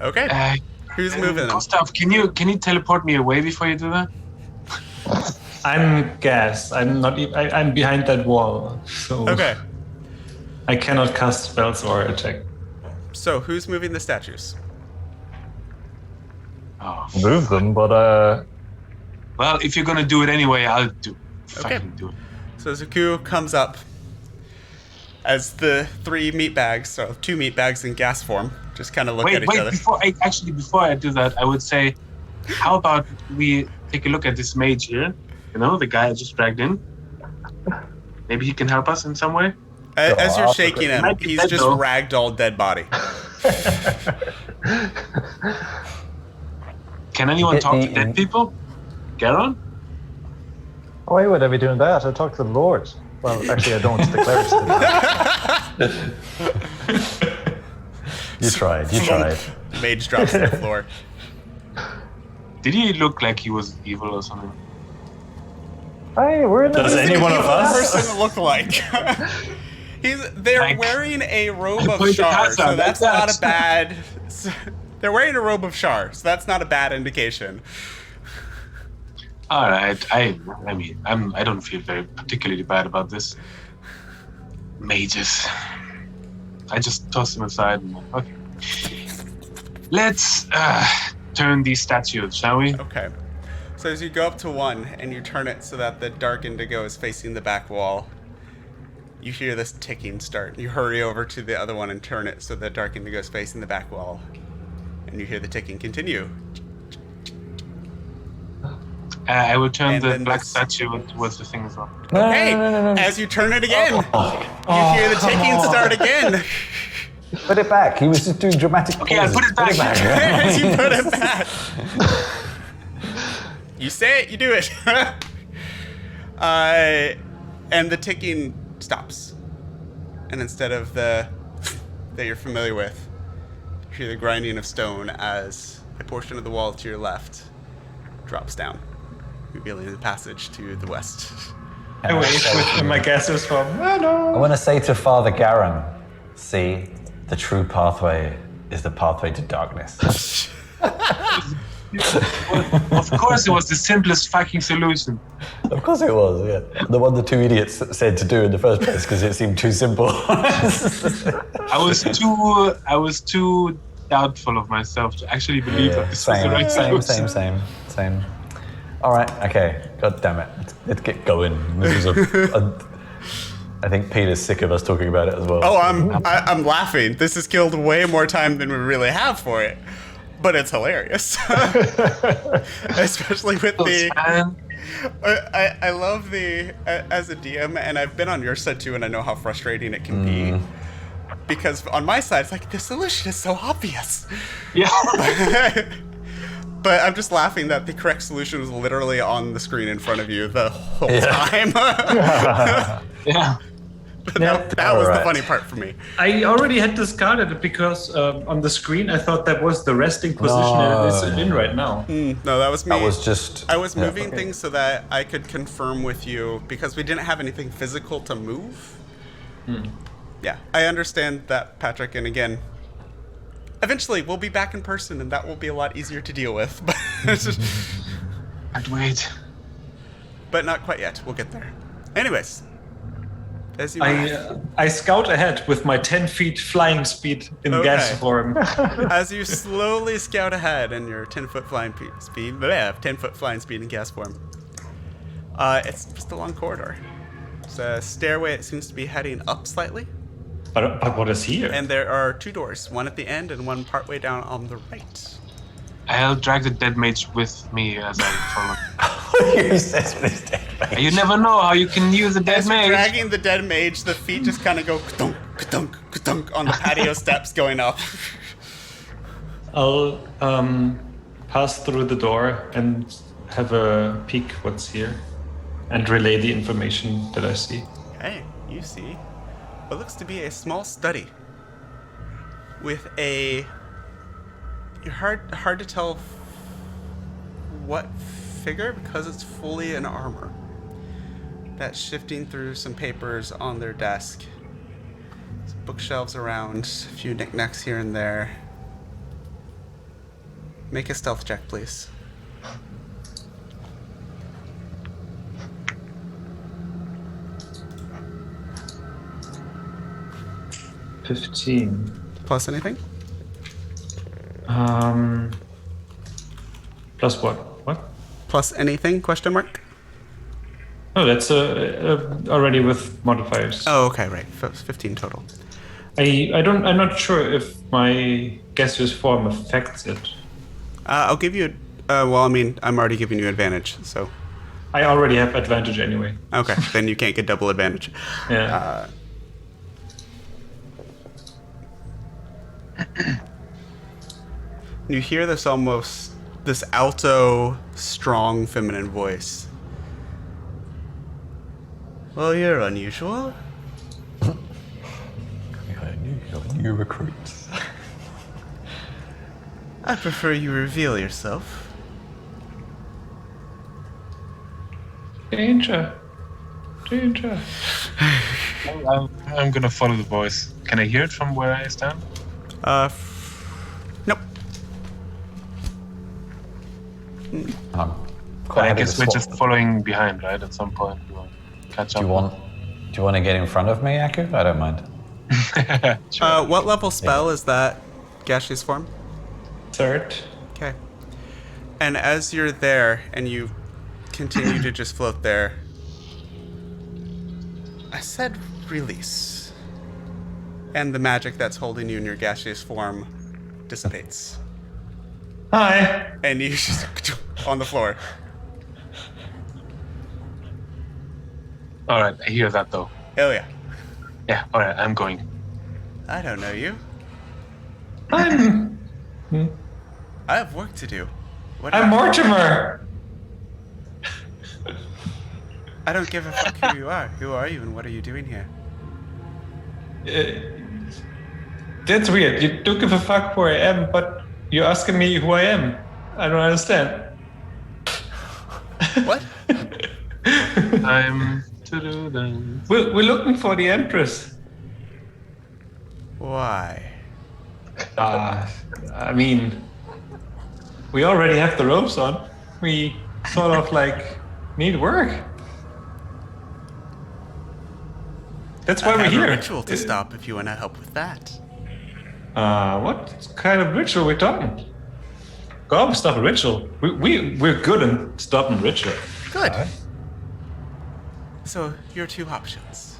Okay. Who's moving them? Gustav, can you teleport me away before you do that? I'm gas. I'm not. I'm behind that wall, so Okay. I cannot cast spells or attack. So who's moving the statues? Oh. Move them, but Well, if you're gonna do it anyway, I'll do. Okay. Fucking do it. So Zaku comes up as the 3 meat bags, so 2 meat bags in gas form, just kind of look at each other. Before I do that, I would say, how about we take a look at this mage here? You know, the guy I just dragged in. Maybe he can help us in some way. As you're shaking him, Might be he's dead, just though. ragdoll dead body. Can anyone Get talk to eaten. dead people? Garon? why would I be doing that? I talk to the Lord. Well, actually, I don't. The clerics do. You tried. Mage drops to the floor. Did he look like he was evil or something? Hey, we're in the Does any one of us? Person look like? They're Like, wearing a robe I of pointed Shar, hats so out, that's like not that. a bad. They're wearing a robe of Shar, so that's not a bad indication. All right. I mean, I don't feel very particularly bad about this. Mages. I just toss them aside. And, okay. Let's turn these statues, shall we? Okay. So as you go up to one and you turn it so that the dark indigo is facing the back wall, you hear this ticking start. You hurry over to the other one and turn it so the dark indigo is facing the back wall, and you hear the ticking continue. I will turn And the then black this- statue towards the thing as well. Okay, as you turn it again, you hear the ticking start again. Put it back. He was just doing dramatic Okay, I'll pauses. put it back. As you put it back. You say it, you do it. And the ticking stops. And instead of the that you're familiar with, you hear the grinding of stone as a portion of the wall to your left drops down, revealing the passage to the west. I wait with my gases from. I want to say to Father Garan, see, the true pathway is the pathway to darkness. Of course, it was the simplest fucking solution. Of course it was, yeah. The one the 2 idiots said to do in the first place because it seemed too simple. I was too doubtful of myself to actually believe that this was the right solution. Same. All right, okay. God damn it. Let's get going. This is I think Peter's sick of us talking about it as well. Oh, I'm laughing. This has killed way more time than we really have for it, but it's hilarious, especially with the. I love the as a DM, and I've been on your side too, and I know how frustrating it can be. Because on my side, it's like the solution is so obvious. Yeah. But I'm just laughing that the correct solution was literally on the screen in front of you the whole time. Yeah. That was the funny part for me. I already had discarded it because on the screen I thought that was the resting position it is in right now. No, that was me. That was just. I was moving things so that I could confirm with you because we didn't have anything physical to move. Yeah, I understand that, Patrick. And again, eventually we'll be back in person, and that will be a lot easier to deal with. But I'd wait. but not quite yet. We'll get there. Anyways, as you I scout ahead with my 10 feet flying speed in gas form. as you slowly scout ahead in your 10-foot flying speed, 10-foot flying speed in gas form, it's just a long corridor. It's a stairway. It seems to be heading up slightly. But what is here? And there are 2 doors, one at the end and one partway down on the right. I'll drag the dead mage with me as I follow. You never know how you can use a dead As you're mage. dragging the dead mage, the feet just kind of go ka-dunk, ka-dunk, ka-dunk on the patio steps going up. I'll pass through the door and have a peek what's here and relay the information that I see. Okay, you see what looks to be a small study with a hard to tell what figure because it's fully in armor that's shifting through some papers on their desk. Some bookshelves around, a few knickknacks here and there. Make a stealth check, please. $15. Plus anything? Plus what? What? Plus anything? Question mark? Oh, that's already with modifiers. Oh, okay, right. 15 total. I'm not sure if my gaseous form affects it. I'll give you. Well, I mean, I'm already giving you advantage, so. I already have advantage anyway. Okay, then you can't get double advantage. Yeah. You hear this alto, strong, feminine voice. Well, you're unusual. New recruits. I prefer you reveal yourself. Danger. Danger. I'm gonna follow the voice. Can I hear it from where I stand? Nope. I guess we're just following behind, right? At some point, we'll catch up. Do you want to get in front of me, Aku? I don't mind. Sure. What level spell is that gaseous form? 3rd. Okay. And as you're there and you continue to just float there, I said release. And the magic that's holding you in your gaseous form dissipates. Hi. And you just on the floor. All right, I hear that though. Hell yeah. Yeah. All right, I'm going. I don't know you. I'm I have work to do. What Mortimer. I don't give a fuck who you are. Who are you and what are you doing here? That's weird. You don't give a fuck who I am, but you're asking me who I am. I don't understand. What? I'm. We're looking for the Empress. Why? I mean, we already have the ropes on. We sort of like need work. That's why I we're have here. a ritual to stop if you want to help with that. What kind of ritual we talking? Go stop a ritual. We're good in stopping ritual. Good. So, your two options.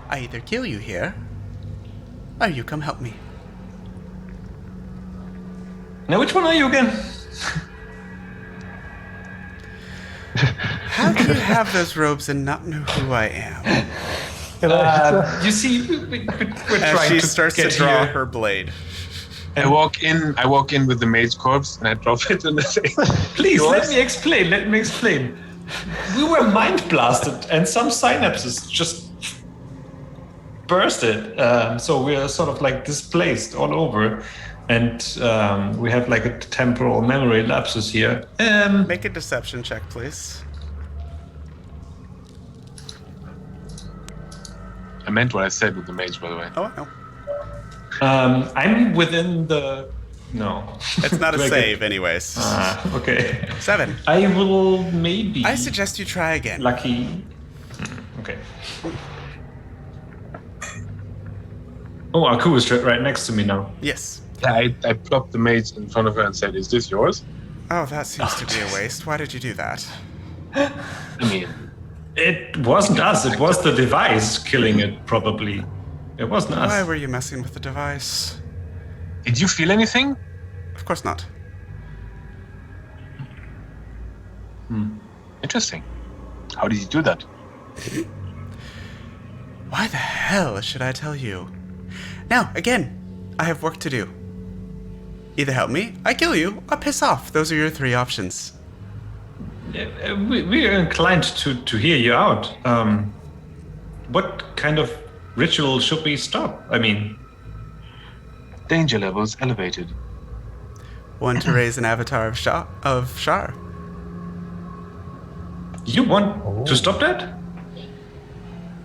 I either kill you here, or you come help me. Now, which one are you again? How do you have those robes and not know who I am? You see, we're As trying she to starts to get draw here. her blade. I walk in with the mage corpse and I drop it in the thing. Please, Yours? let me explain. We were mind blasted and some synapses just bursted. So we're sort of like displaced all over. And we have like a temporal memory lapsus here. Make a deception check, please. I meant what I said with the mage, by the way. Oh, no. I'm within the... No. It's not a Do I save, get- anyways. Okay. 7. I will maybe... I suggest you try again. Lucky... Okay. Oh, Aku is right next to me now. Yes. Yeah, I plopped the mage in front of her and said, "Is this yours?" Oh, that seems to be a waste. Why did you do that? I mean, It wasn't us. It was the device killing it, probably. It wasn't us. Why were you messing with the device? did you feel anything? Of course not. Interesting. How did you do that? Why the hell should I tell you? Now, again, I have work to do. Either help me, I kill you, or piss off. Those are your 3 options. we are inclined to hear you out. What kind of ritual should we stop? I mean, Danger levels elevated. One to raise an avatar of Shar. you want to stop that?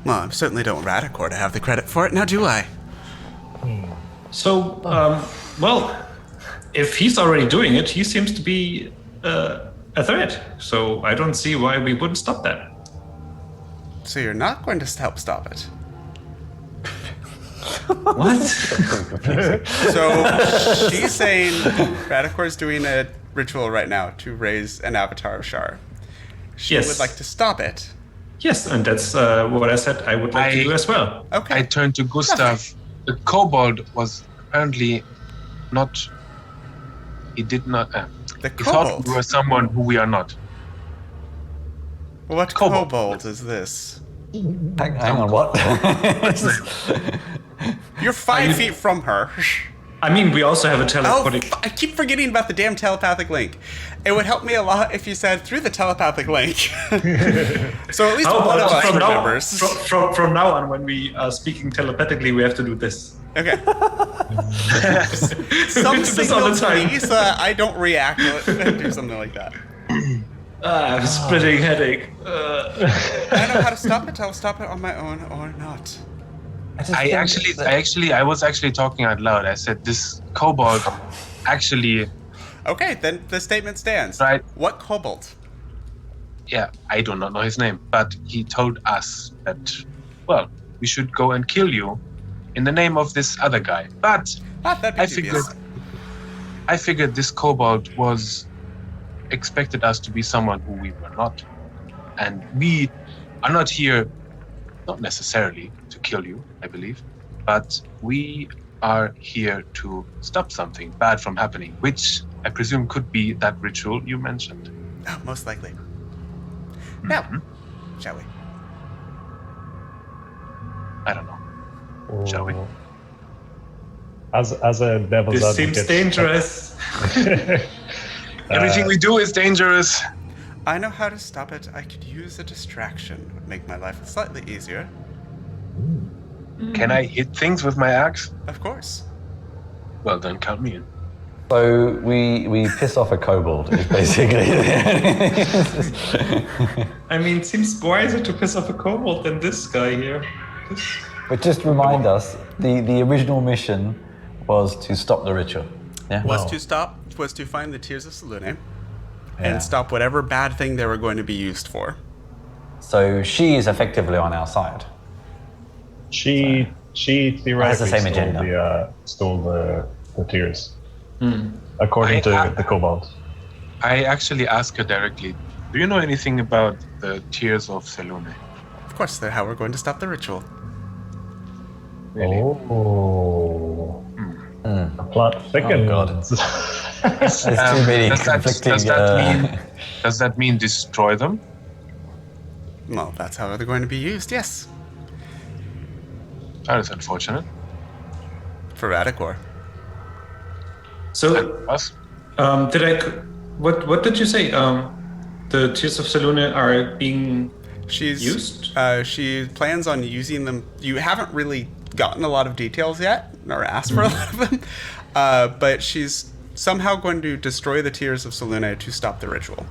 Well, I certainly don't want Radicor to have the credit for it, now do I? So, well, if he's already doing it, he seems to be a threat. So I don't see why we wouldn't stop that. So you're not going to help stop it? What? So she's saying Radicor's doing a ritual right now to raise an avatar of Shar. She Yes. would like to stop it. Yes, and that's what I said I would like to do as well. Okay. I turned to Gustav. The kobold was apparently not. He did not. The He thought kobold? we were someone who we are not. What Kobold. kobold is this? Hang on, what? You're 5 feet from her. I mean, we also have a Oh, teleporting. I keep forgetting about the damn telepathic link. It would help me a lot if you said through the telepathic link. So at least How one of about us from now, remembers. from now on, when we are speaking telepathically, we have to do this. Okay. Some We do this all signal the to time. me so that I don't react and do something like that. I have a splitting headache. I know how to stop it. I'll stop it on my own or not. I was actually talking out loud. I said this kobold actually. Okay, then the statement stands. Right. What kobold? Yeah, I do not know his name, but he told us that, well, we should go and kill you in the name of this other guy. But That'd be dubious. I figured this kobold expected us to be someone who we were not. And we are not here, not necessarily to kill you, I believe, but we are here to stop something bad from happening, which I presume could be that ritual you mentioned. Oh, most likely. Now, shall we? I don't know. Shall we? As a devil's This advocate, seems dangerous. Everything we do is dangerous. I know how to stop it. I could use a distraction. It would make my life slightly easier. Can I hit things with my axe? Of course. Well, then count me in. So we piss off a kobold is basically I mean, it seems wiser to piss off a kobold than this guy here. But just remind us, the original mission was to stop the ritual. Yeah. Was to find the Tears of Selune Yeah. and stop whatever bad thing they were going to be used for. So she is effectively on our side. She theoretically same agenda. stole the tears, according to the kobold. I actually asked her directly, do you know anything about the Tears of Selune? Of course, they're how we're going to stop the ritual. Really? Oh. The plot thickens. Oh, God. There's too many conflicting. Does that mean destroy them? Well, that's how they're going to be used, yes. That is unfortunate. For Radicor. So, Us? what did you say? The Tears of Selune are being She's used? She plans on using them. You haven't really gotten a lot of details yet, or asked for a lot of them, but she's somehow going to destroy the Tears of Selune to stop the ritual,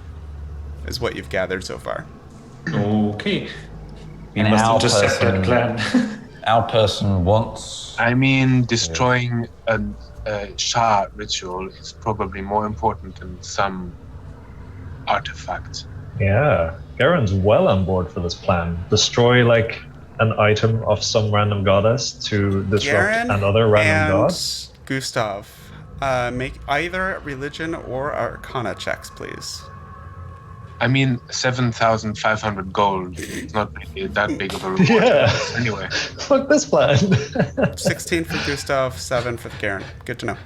is what you've gathered so far. Okay. We And must our intercept that person- plan. Our person wants. I mean, destroying a Shah ritual is probably more important than some artifact. Yeah, Garen's well on board for this plan. Destroy like an item of some random goddess to disrupt Garen another random and god. Gustav, make either religion or arcana checks, please. I mean, 7,500 gold is not really that big of a reward. Yeah. Anyway, Fuck this plan. 16 for Gustav, 7 for Garen. Good to know.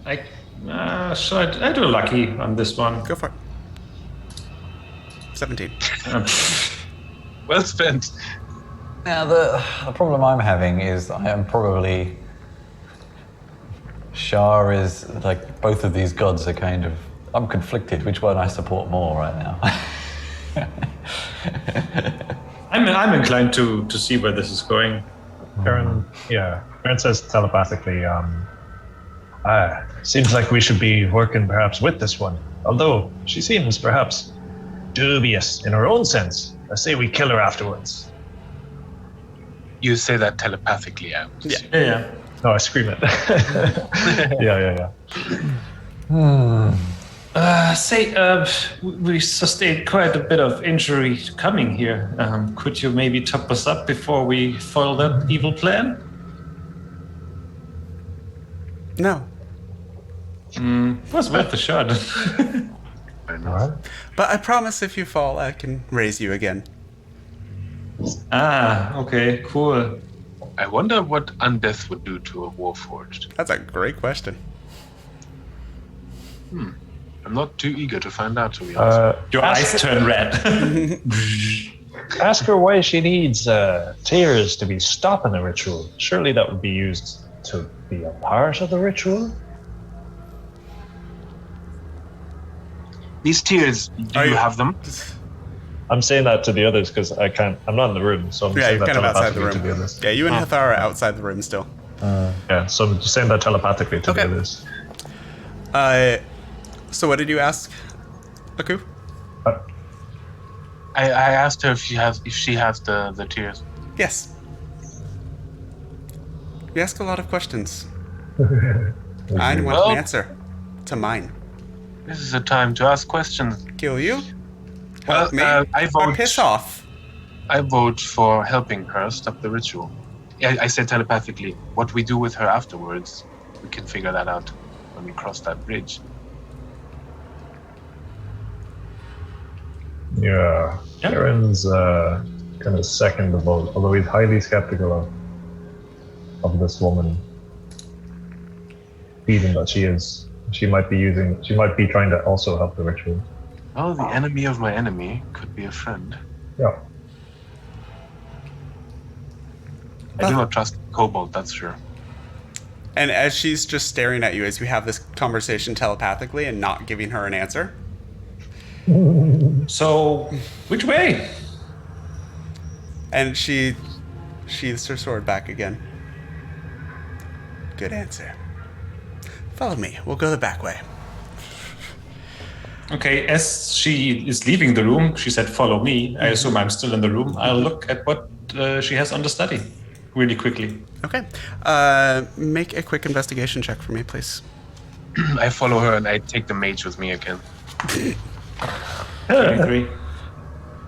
I do lucky on this one. Go for it. 17. well spent. Now the problem I'm having is I am probably. Shar is like both of these gods are kind of I'm conflicted which one I support more right now. I'm inclined to see where this is going. Karen says telepathically, seems like we should be working perhaps with this one. Although she seems perhaps dubious in her own sense. I say we kill her afterwards. You say that telepathically, I would assume. Yeah. No, I scream it. Yeah. We sustained quite a bit of injury coming here. Could you maybe top us up before we foil that evil plan? No. Was worth a shot. I know. All right. But I promise if you fall, I can raise you again. Okay, cool. I wonder what undeath would do to a warforged. That's a great question. I'm not too eager to find out, to be honest. Your eyes turn red. Ask her why she needs tears to be stopping the ritual. Surely that would be used to be a part of the ritual. These tears, do you have them? I'm saying that to the others because I'm not in the room, so I'm Yeah, saying you're that kind of outside the telepathically to room. the others. Yeah, you and Hethar are outside the room still. Yeah, so I'm just saying that telepathically to Okay. the others. So what did you ask, Aku? I asked her if she has the tears. Yes. You ask a lot of questions. I want Well- an answer to mine. This is a time to ask questions. Kill you? Well, Help me? I Or vote. piss off? I vote for helping her stop the ritual. I said telepathically. What we do with her afterwards, we can figure that out when we cross that bridge. Yeah, Karen's kind of second the vote, although he's highly skeptical of this woman. Even that she might be trying to also help the ritual. Oh, the enemy of my enemy could be a friend. Yeah. I do not trust Kobold, that's sure. And as she's just staring at you as you have this conversation telepathically and not giving her an answer, So, which way? and she sheathes her sword back again. Good answer. Follow me. We'll go the back way. Okay, as she is leaving the room, she said, "Follow me." I assume I'm still in the room. I'll look at what she has on the study really quickly. Okay. Make a quick investigation check for me, please. I follow her and I take the mage with me again. 23.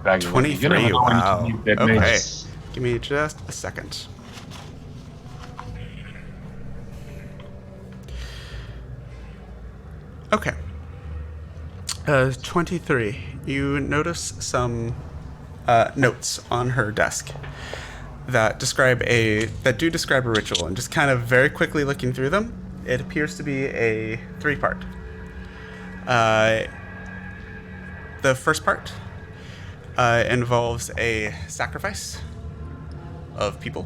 Dragging with me. You 23. never know when you Wow. can use that Okay. mage. Give me just a second. Okay. 23. You notice some notes on her desk that do describe a ritual, and just kind of very quickly looking through them, it appears to be a 3-part. The first part involves a sacrifice of people.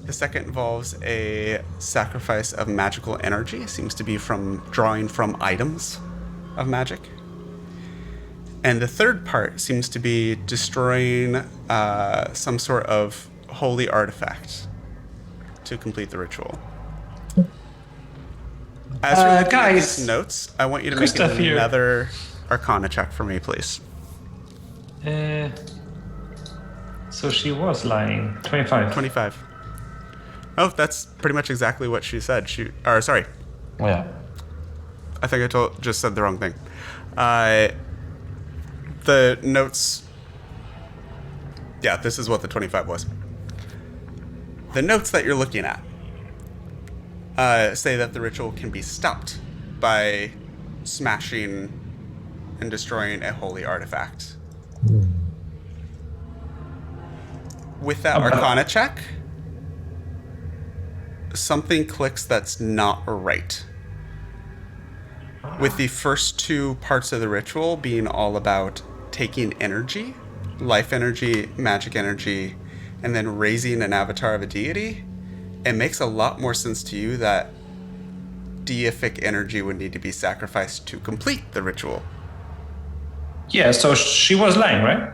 The second involves a sacrifice of magical energy. It seems to be from drawing from items of magic. And the third part seems to be destroying some sort of holy artifact to complete the ritual. As you're looking at guys, these notes, I want you to make Gustav here. another Arcana check for me, please. So she was lying. 25. 25. Oh, that's pretty much exactly what she said. Sorry. Yeah. I think I just said the wrong thing. The notes... Yeah, this is what the 25 was. The notes that you're looking at say that the ritual can be stopped by smashing and destroying a holy artifact. With that Arcana check, something clicks that's not right. With the first 2 parts of the ritual being all about taking energy, life energy, magic energy, and then raising an avatar of a deity, it makes a lot more sense to you that deific energy would need to be sacrificed to complete the ritual. Yeah, so she was lying, right?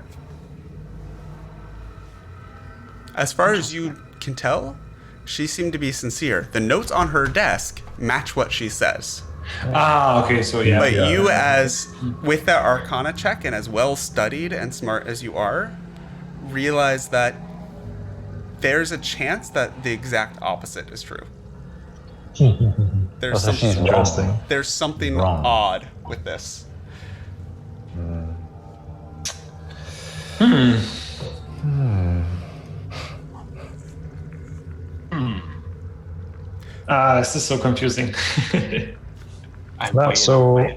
As far as you can tell, she seemed to be sincere. The notes on her desk match what she says. Ah, okay, so yeah. But you, as with that Arcana check and as well studied and smart as you are, realize that there's a chance that the exact opposite is true. There's she's interesting. There's something Wrong. odd with this. This is so confusing. That's so.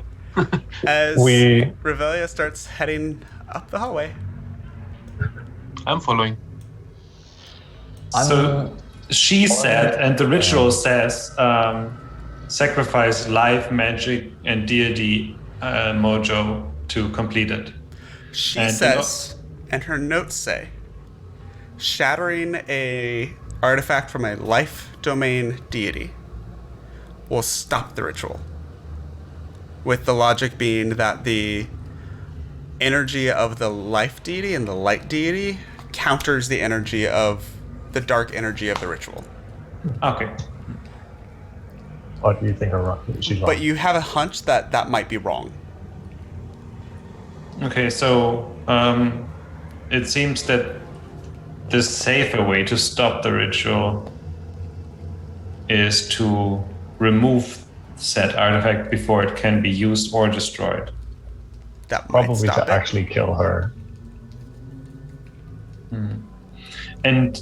As We- Revelia starts heading up the hallway. I'm following. So she said, and the ritual says, sacrifice life, magic, and deity mojo to complete it. She And says, and her notes say, shattering a artifact from a life domain deity will stop the ritual. With the logic being that the energy of the life deity and the light deity counters the energy of the dark energy of the ritual. Okay. What do you think are wrong? She's wrong. But you have a hunch that that might be wrong. Okay, so it seems that the safer way to stop the ritual is to remove said artifact before it can be used or destroyed. That might Probably stop to it. actually kill her. And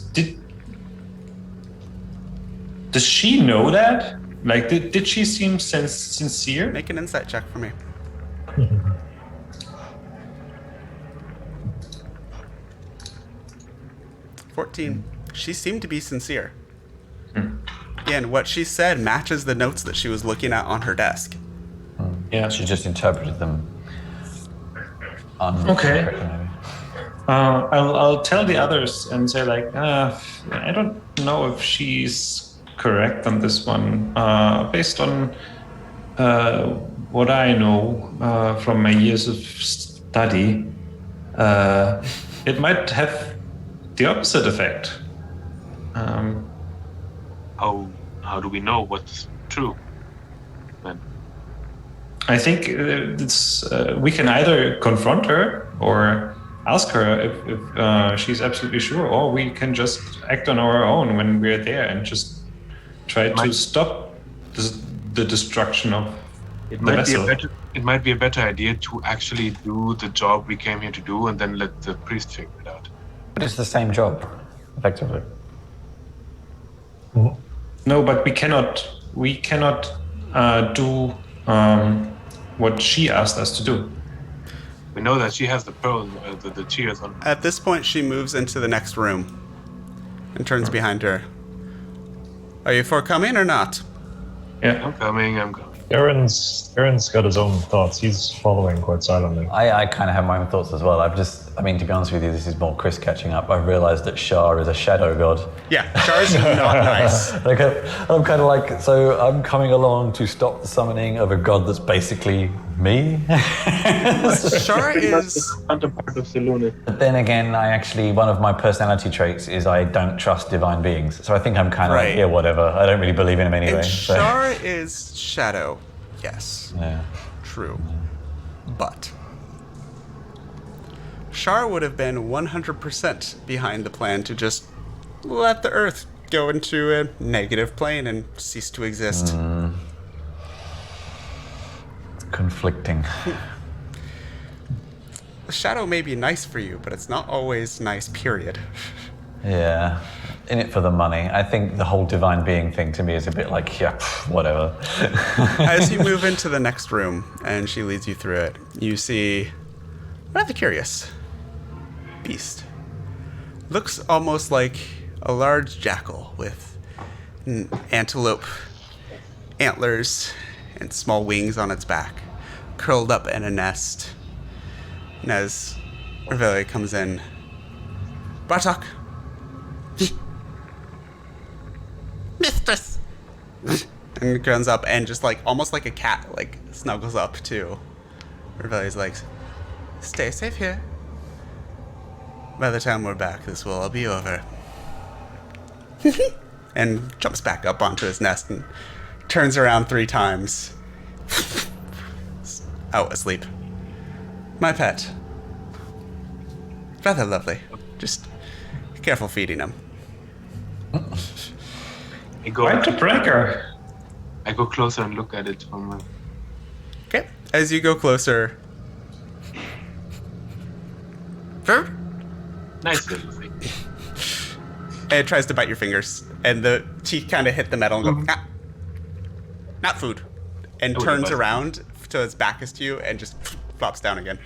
does she know that? Like, did she seem sincere? Make an insight check for me. 14. She seemed to be sincere. Again, what she said matches the notes that she was looking at on her desk. Yeah. She just interpreted them. Okay. incorrectly, maybe. I'll tell the others and say like, I don't know if she's correct on this one. Based on what I know from my years of study, it might have the opposite effect. How do we know what's true? Then I think we can either confront her or ask her if she's absolutely sure, or we can just act on our own when we're there and just try to stop the destruction of it the might vessel. it might be a better idea to actually do the job we came here to do and then let the priest figure it out. But it's the same job, effectively. No, but we cannot do what she asked us to do. We know that she has the pearl, the tears on. At this point, she moves into the next room and turns behind her. Are you forthcoming or not? Yeah. I'm coming. Aaron's got his own thoughts. He's following quite silently. I kind of have my own thoughts as well. To be honest with you, this is more Chris catching up. I've realized that Shar is a shadow god. Yeah, Char's not nice. I'm kind of like, so I'm coming along to stop the summoning of a god that's basically me. Char is... counterpart of Selune. But then again, one of my personality traits is I don't trust divine beings. So I think I'm kind of Right. like, yeah, whatever. I don't really believe in them anyway. And so- Char is shadow. Yes, Yeah. true. But Char would have been 100% behind the plan to just let the Earth go into a negative plane and cease to exist. Conflicting. Shadow may be nice for you, but it's not always nice, period. Yeah. In it for the money. I think the whole divine being thing to me is a bit like, yeah, whatever. As you move into the next room and she leads you through it, you see rather curious beast. Looks almost like a large jackal with antelope antlers and small wings on its back, curled up in a nest. And as Revelia comes in, Bartok, Mistress, And runs up and just like almost like a cat, like snuggles up to Revelia's legs. Stay safe here. By the time we're back, this will all be over. And jumps back up onto his nest and turns around 3 times. Out asleep. My pet. Rather lovely. Just careful feeding him. Quite a breaker. I go closer and look at it from. Okay. As you go closer. Nice little thing. And it tries to bite your fingers. And the teeth kind of hit the metal and go, not food. And turns around so its back is to you and just flops down again.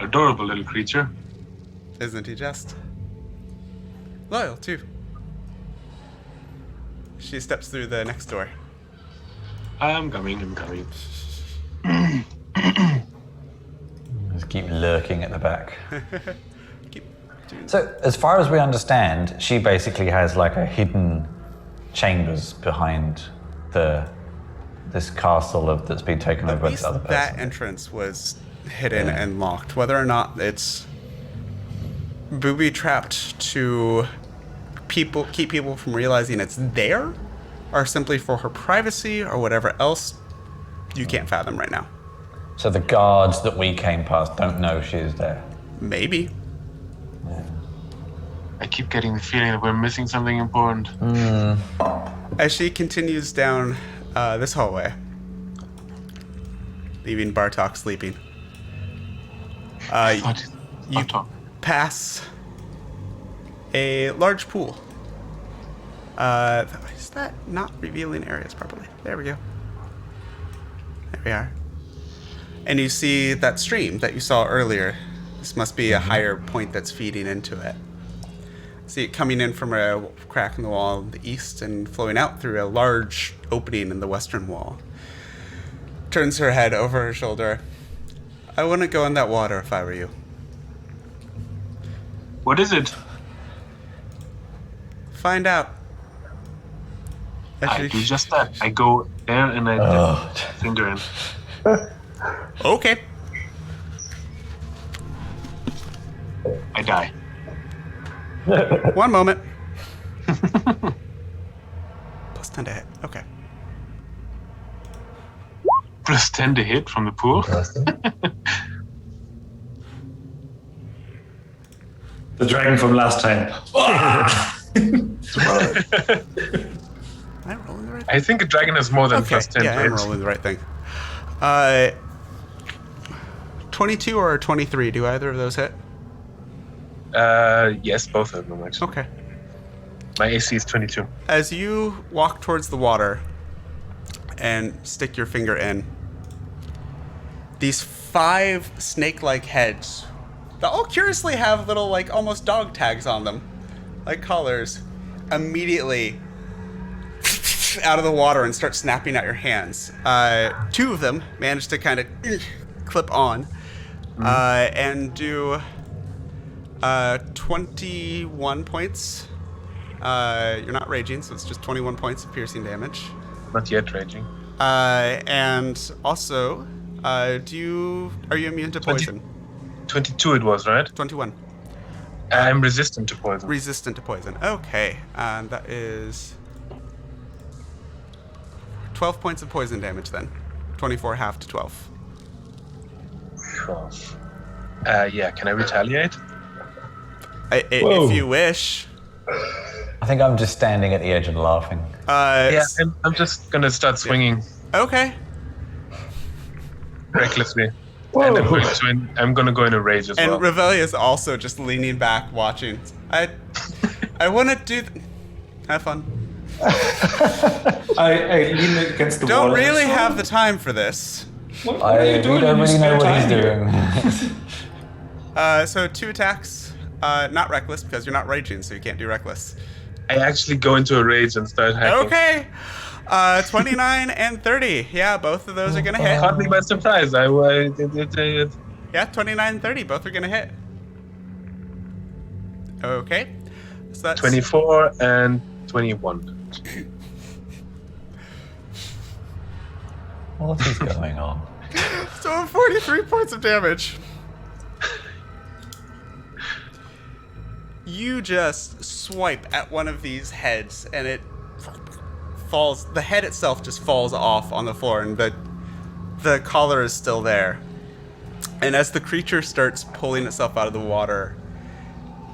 Adorable little creature. Isn't he just? Loyal, too. She steps through the next door. I'm coming. Just keep lurking at the back. Keep doing So, as far as we understand, she basically has like a hidden chambers behind this castle that's been taken over by this other person. that entrance was hidden and locked. Whether or not it's booby-trapped to keep people from realizing it's there, or simply for her privacy, or whatever else, you can't fathom right now. So the guards that we came past don't know she's there. Maybe. I keep getting the feeling that we're missing something important. As she continues down this hallway, leaving Bartok sleeping, you pass a large pool. Is that not revealing areas properly? There we go. There we are. And you see that stream that you saw earlier. This must be a higher point that's feeding into it. See it coming in from a crack in the wall in the east and flowing out through a large opening in the western wall. Turns her head over her shoulder. I wouldn't go in that water if I were you. What is it? Find out. I do just that. I go there and I dip finger in. Okay. I die. One moment. Plus 10 to hit. Okay. Plus 10 to hit from the pool. The dragon from last time. Am I rolling the right thing? I think a dragon has more than Okay, plus 10 yeah, to I'm hit. rolling the right thing. 22 or 23, do either of those hit? Yes, both of them actually. Okay. My AC is 22. As you walk towards the water and stick your finger in, these 5 snake-like heads that all curiously have little, like, almost dog tags on them, like collars, immediately out of the water and start snapping at your hands. 2 of them manage to kind of clip on and do 21 points. You're not raging, so it's just 21 points of piercing damage. Not yet raging. And also, are you immune to poison? 22 it was, right? 21. I'm resistant to poison. Resistant to poison. Okay, and that is 12 points of poison damage then. 24 half to 12. 12. Yeah, can I retaliate? If you wish. I think I'm just standing at the edge and laughing. Yeah, I'm just gonna start swinging Okay. recklessly. And I'm gonna go in a rage as And well. Revelia is also just leaning back, watching. I want to do. Have fun. I lean against the wall. Don't really have the time for this. What are you doing? We don't in your really know spare what he's time here? doing. So 2 attacks. Not reckless because you're not raging, so you can't do reckless. I actually go into a rage and start hacking. Okay. 29 and 30. Yeah, both of those are gonna hit. Caught me by surprise. Yeah, 29 and 30. Both are gonna hit. Okay. So that's 24 and 21. What is going on? So 43 points of damage. You just swipe at one of these heads, and it falls. The head itself just falls off on the floor, and the collar is still there. And as the creature starts pulling itself out of the water,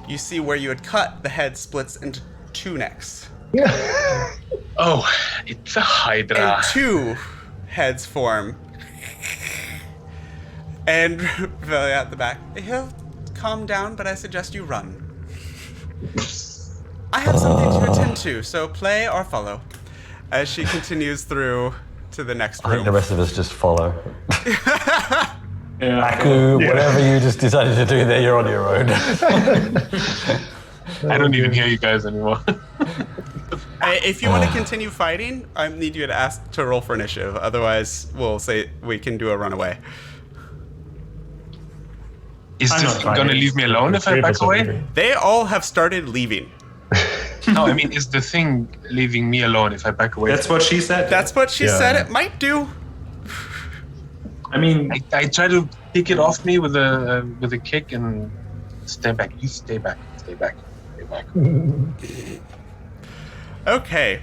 you see where you had cut, the head splits into two necks. Oh, it's a hydra. And two heads form. And Velia at the back, he'll calm down, but I suggest you run. I have something to attend to, so play or follow. As she continues through to the next room. I think the rest of us just follow. Yeah. Aku, whatever you just decided to do there, you're on your own. I don't even hear you guys anymore. If you want to continue fighting, I need you to ask to roll for initiative. Otherwise, we'll say we can do a runaway. Is this going to leave me alone if I back away? They all have started leaving. No, I mean, is the thing leaving me alone if I back away? That's what she said. That's what she said it might do. I mean, I try to pick it off me with a kick and stay back. You stay back. Stay back. Stay back. Okay.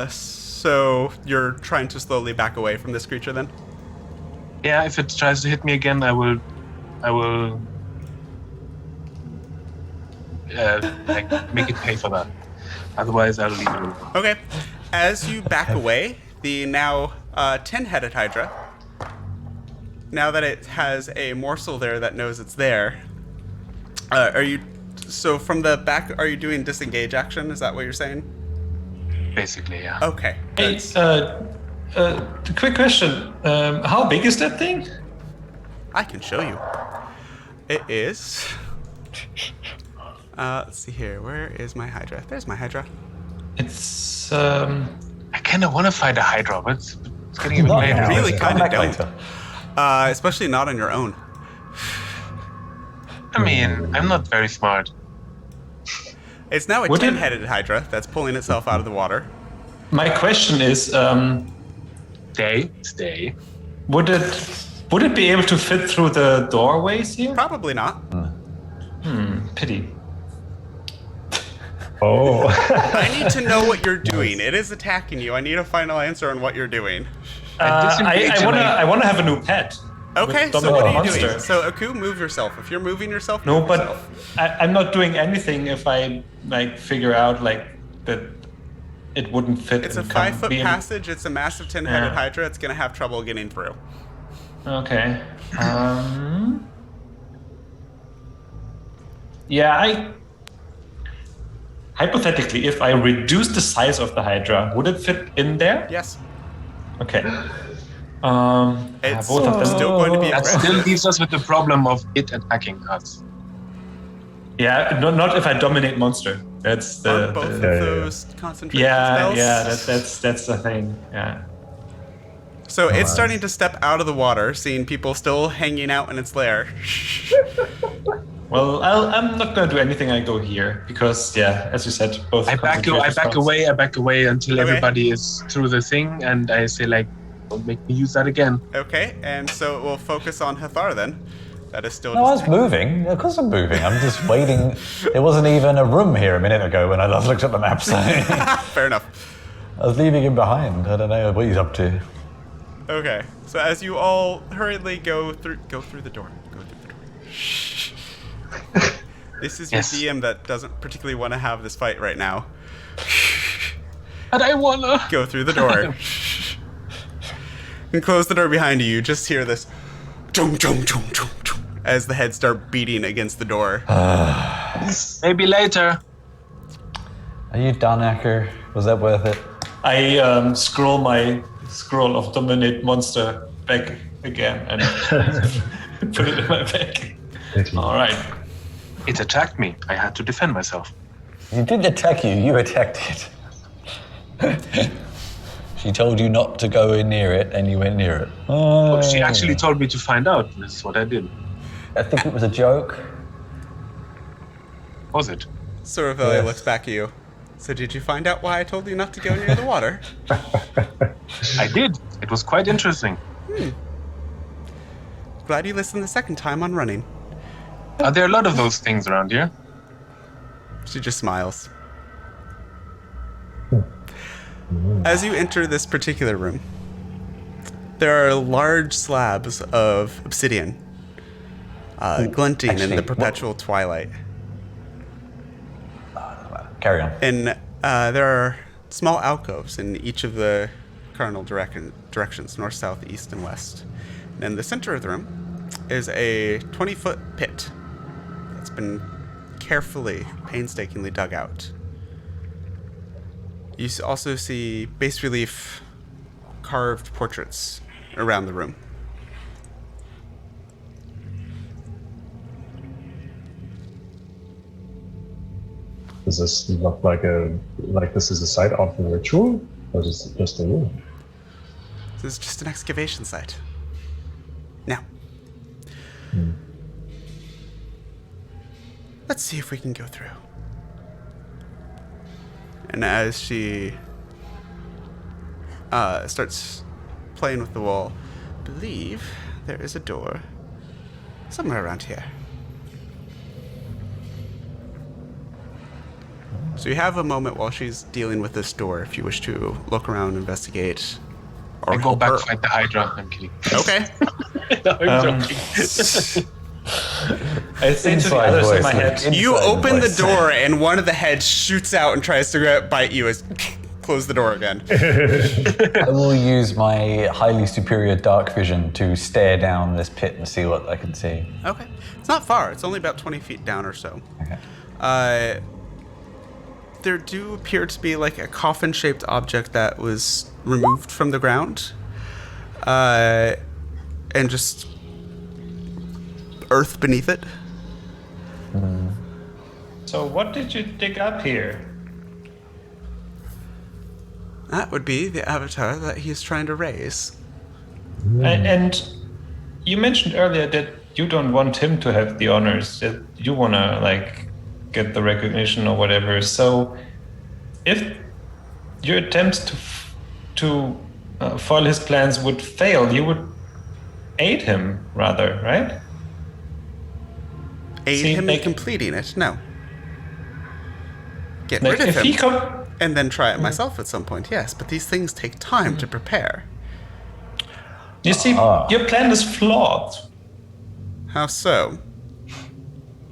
So you're trying to slowly back away from this creature then? Yeah, if it tries to hit me again, I will like make it pay for that. Otherwise, I'll leave it alone. Okay. As you back away, the now 10-headed Hydra, now that it has a morsel there that knows it's there, so from the back, are you doing disengage action? Is that what you're saying? Basically, yeah. Okay. hey, quick question. How big is that thing? I can show you. It is... let's see here. Where is my Hydra? There's my Hydra. It's I kind of want to fight a Hydra, but it's getting even later. now. Really Come kind of back don't. later. Especially not on your own. I mean, I'm not very smart. It's now a Would it- 10-headed Hydra that's pulling itself out of the water. my question is, Stay. would it be able to fit through the doorways here? Probably not. Pity. Oh. I need to know what you're doing. It is attacking you. I need a final answer on what you're doing. I wanna have a new pet. Okay, With so what are you Monster. doing? So Aku, move yourself. If you're moving yourself, No, move but yourself. I'm not doing anything if I like figure out like that it wouldn't fit. It's a and come 5-foot be in- passage. It's a massive 10-headed Yeah. Hydra. It's gonna have trouble getting through. Okay. Yeah, hypothetically, if I reduce the size of the Hydra, would it fit in there? Yes. Okay. It's both of them. still going to be That aggressive. still leaves us with the problem of it attacking us. Yeah, not if I dominate monster. That's the. On both of the- those concentration yeah, spells. yeah. That's the thing. Yeah. So it's starting to step out of the water, seeing people still hanging out in its lair. Well, I'm not gonna do anything. I go here because, yeah, as you said, both. I back away until Okay. everybody is through the thing, and I say like, "Don't make me use that again." Okay, and so it will focus on Hathar then. That is still No, I just... was moving. Of course I'm moving. I'm just waiting. There wasn't even a room here a minute ago when I last looked at the map. So I Fair enough. was leaving him behind. I don't know what he's up to. Okay, so as you all hurriedly go through the door. Go through the door. Shh. This is your Yes. DM that doesn't particularly want to have this fight right now. But I wanna. Go through the door. And close the door behind you. You just hear this chum chum chum chum chum as the heads start beating against the door. Maybe later. Are you done, Acker? Was that worth it? I scroll my scroll of dominate monster back again and put it in my bag. All right. It attacked me. I had to defend myself. It didn't attack you. You attacked it. She told you not to go in near it, and you went near it. Oh. She actually told me to find out. This is what I did. I think it was a joke. Was it? Sorville Yes. looks back at you. So did you find out why I told you not to go near the water? I did. It was quite interesting. Glad you listened the second time on running. Are there a lot of those things around here? She just smiles. As you enter this particular room, there are large slabs of obsidian glinting in actually, the perpetual twilight. Carry on. And there are small alcoves in each of the cardinal directions, north, south, east, and west. And in the center of the room is a 20-foot pit that's been carefully, painstakingly dug out. You also see bas relief carved portraits around the room. Does this look like this is a site of the ritual, or is it just a room? This is just an excavation site. Now, let's see if we can go through. And as she starts playing with the wall, I believe there is a door somewhere around here. So you have a moment while she's dealing with this door if you wish to look around, investigate, or I go help back her. fight the Hydra. I'm kidding. Okay. No, I'm joking. I say to the Inside others in voice, my like, head, You inside open the voice. door and one of the heads shoots out and tries to bite you as close the door again. I will use my highly superior dark vision to stare down this pit and see what I can see. Okay. It's not far. It's only about 20 feet down or so. Okay. There do appear to be like a coffin-shaped object that was removed from the ground. And just earth beneath it. so what did you dig up here? That would be the avatar that he's trying to raise. And you mentioned earlier that you don't want him to have the honors, that you want to like get the recognition or whatever. So if your attempts to foil his plans would fail, you would aid him rather, right? Aid See, him in like- completing it? No. Get Like rid of if he him. And then try it myself at some point, yes. But these things take time to prepare. you see, your plan is flawed. How so?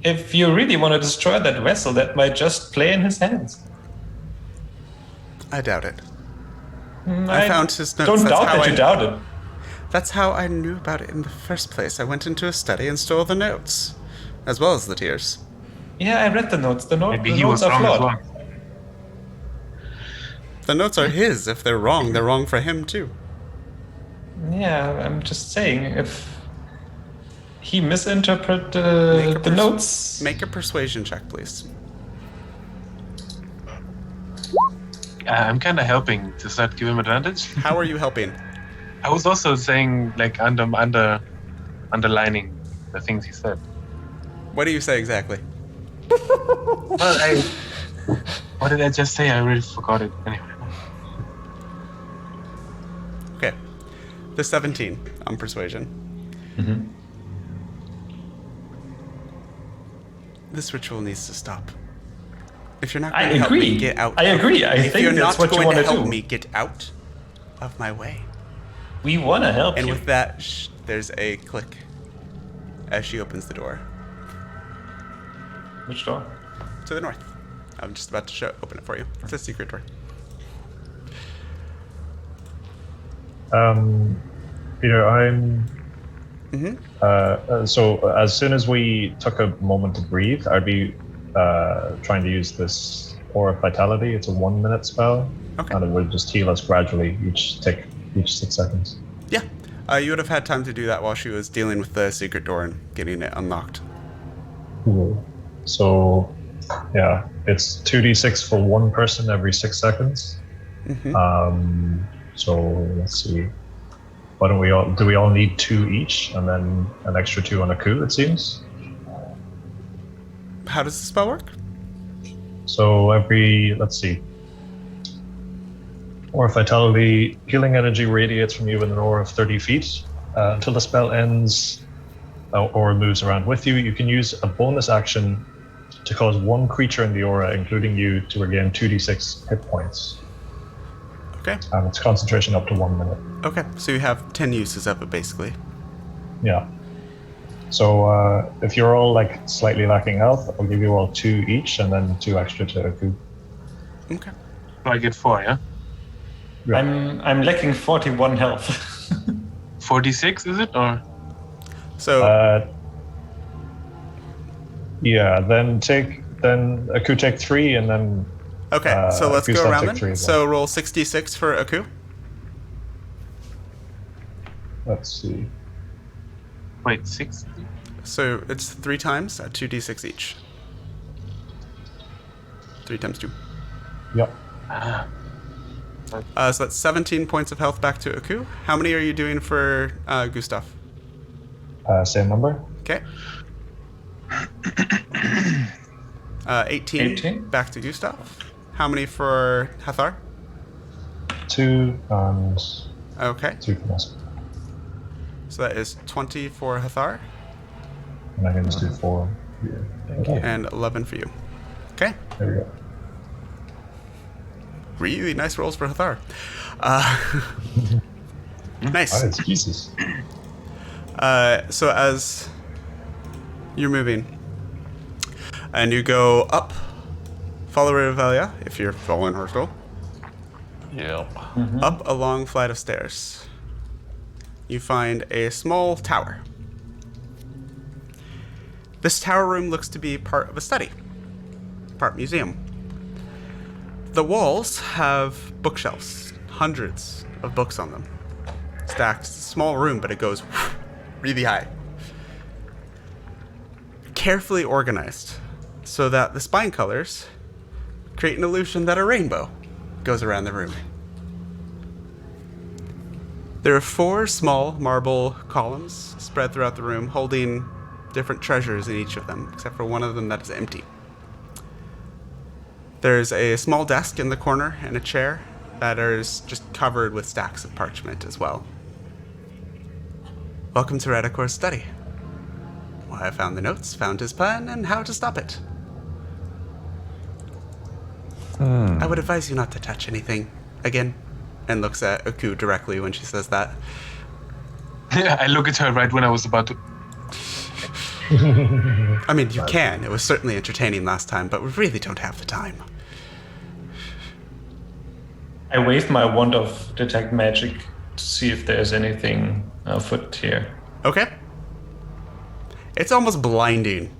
If you really want to destroy that vessel, that might just play in his hands. I doubt it. I found his notes. Don't That's doubt how that I- you doubt it. That's how I knew about it in the first place. I went into a study and stole the notes, as well as the tears. Yeah, I read the notes. The Maybe the he notes was are wrong as flawed. well. The notes are his. If they're wrong for him too. Yeah, I'm just saying, if he misinterpreted Make a the notes, Make a persuasion check, please. I'm kind of helping. Does that give him advantage? How are you helping? I was also saying, like, underlining the things he said. What do you say exactly? Well, what did I just say? I really forgot it. Anyway. Okay. The 17 on persuasion. This ritual needs to stop. If you're not I going to help me agree. get out, I agree. I if think you're that's not what you going to want to help do. me get out of my way. We want to help And you. with that, there's a click as she opens the door Which door? to the north. I'm just about to open it for you. It's a secret door. Peter, I'm. So as soon as we took a moment to breathe, I'd be trying to use this Aura of Vitality. It's a 1-minute spell, Okay. and it would just heal us gradually each 6 seconds. Yeah. You would have had time to do that while she was dealing with the secret door and getting it unlocked. Cool. So, yeah, it's 2d6 for one person every 6 seconds. So let's see. Why don't we all? Do we all need 2 each, and then an extra 2 on a coup? It seems. How does the spell work? So every, let's see, or vitality, healing energy radiates from you in an aura of 30 feet. Until the spell ends or moves around with you, you can use a bonus action to cause one creature in the aura, including you, to regain 2d6 hit points. Okay. And it's concentration up to 1 minute. Okay, so you have 10 uses of it, basically. Yeah. So if you're all like slightly lacking health, I'll give you all 2 each, and then 2 extra to Aku. Okay. So I get 4, yeah? Yeah. I'm lacking 41 health. 46, is it? Or So, Yeah, then Aku take 3, and then okay, so let's go Gustav around take 3 then. as So well. roll 66 for Aku. Let's see. wait, 6? So it's 3 times at 2d6 each. 3 times 2. Yep. Ah. So that's 17 points of health back to Aku. How many are you doing for Gustav? Same number. Okay. 18, 18. back to Gustav. How many for Hathar? 2 and Okay. 2 for us. So that is 20 for Hathar And I can just do 4. Thank you. and 11 for you. Okay. There we go. Really nice rolls for Hathar. Nice. Nice, Jesus. So as you're moving, and you go up, follow Revelia, if you're following her still, Yep. up a long flight of stairs. You find a small tower. This tower room looks to be part of a study, part museum. The walls have bookshelves, hundreds of books on them, stacked. It's a small room, but it goes really high. Carefully organized so that the spine colors create an illusion that a rainbow goes around the room. There are 4 small marble columns spread throughout the room, holding different treasures in each of them, except for one of them that is empty. There's a small desk in the corner and a chair that is just covered with stacks of parchment as well. Welcome to Radicor's study. Well, I found the notes, found his plan, and how to stop it. I would advise you not to touch anything again. And looks at Aku directly when she says that. Yeah, I look at her right when I was about to. I mean, you can. It was certainly entertaining last time, but we really don't have the time. I wave my wand of detect magic to see if there's anything afoot here. Okay. It's almost blinding.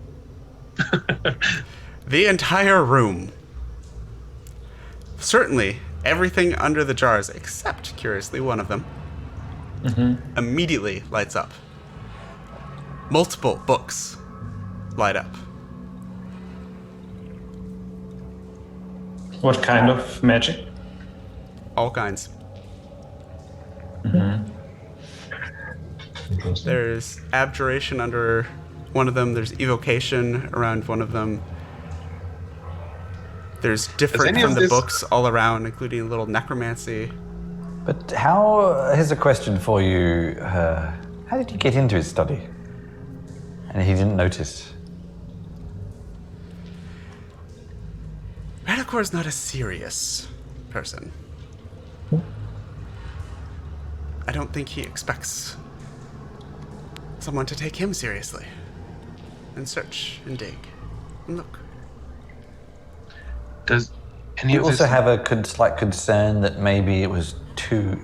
The entire room. Certainly, everything under the jars, except, curiously, one of them, immediately lights up. Multiple books light up. What kind of magic? All kinds. Interesting. There's abjuration under one of them. There's evocation around one of them. There's different any from of the this- books all around, including a little necromancy. But here's a question for you. How did you get into his study? And he didn't notice. Radicor is not a serious person. I don't think he expects someone to take him seriously and search and dig and look. Does any You of also this? have a slight concern that maybe it was too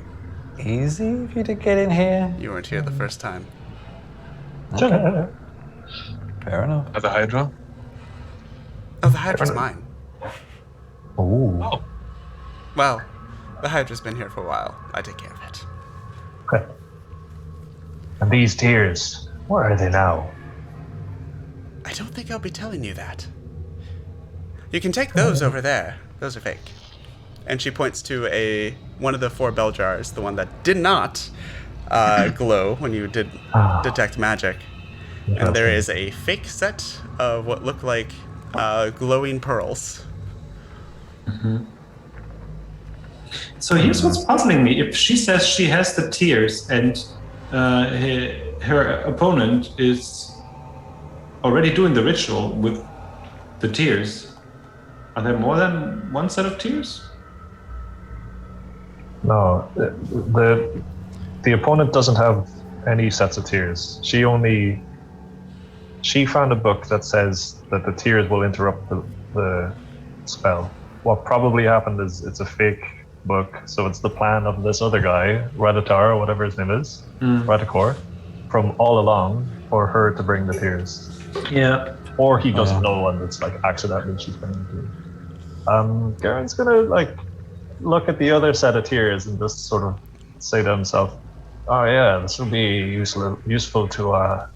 easy for you to get in here? You weren't here the first time. Fair enough. Other Hydra? Oh, the Hydra's mine. Ooh. Oh, Well, the Hydra's been here for a while. I take care of it. Okay. And these tears, where are they now? I don't think I'll be telling you that. You can take those over there. Those are fake. And she points to one of the 4 bell jars, the one that did not glow when you did detect magic. And there is a fake set of what look like glowing pearls So here's what's puzzling me. If she says she has the tears and her opponent is already doing the ritual with the tears, are there more than one set of tears? No, the opponent doesn't have any sets of tears. She found a book that says that the tears will interrupt the spell. What probably happened is it's a fake book, so it's the plan of this other guy, Raditar, or whatever his name is, Radicor, from all along for her to bring the tears. Yeah. Or he doesn't know, and it's like accidentally she's bringing the tears. Garen's gonna like look at the other set of tears and just sort of say to himself, "Oh yeah, this will be useful to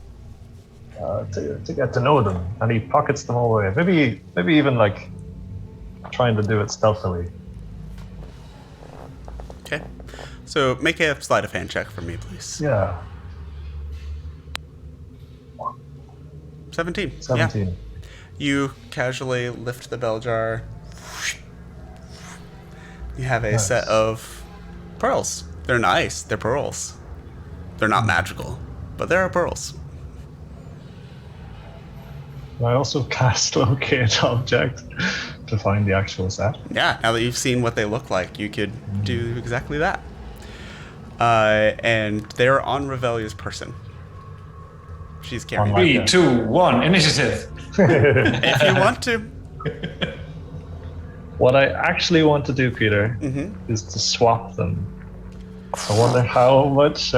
get to know them." And he pockets them all away. Maybe even like trying to do it stealthily. Okay. So make a sleight of hand check for me, please. Yeah. 17. 17. Yeah. You casually lift the bell jar. You have a set of pearls. They're nice. They're pearls. They're not magical, but they're pearls. I also cast locate object to find the actual set. Yeah, now that you've seen what they look like, you could do exactly that. And they're on Revelia's person. She's carrying Online. 3, 2, 1, initiative. if you want to. What I actually want to do, Peter, is to swap them. I wonder how much,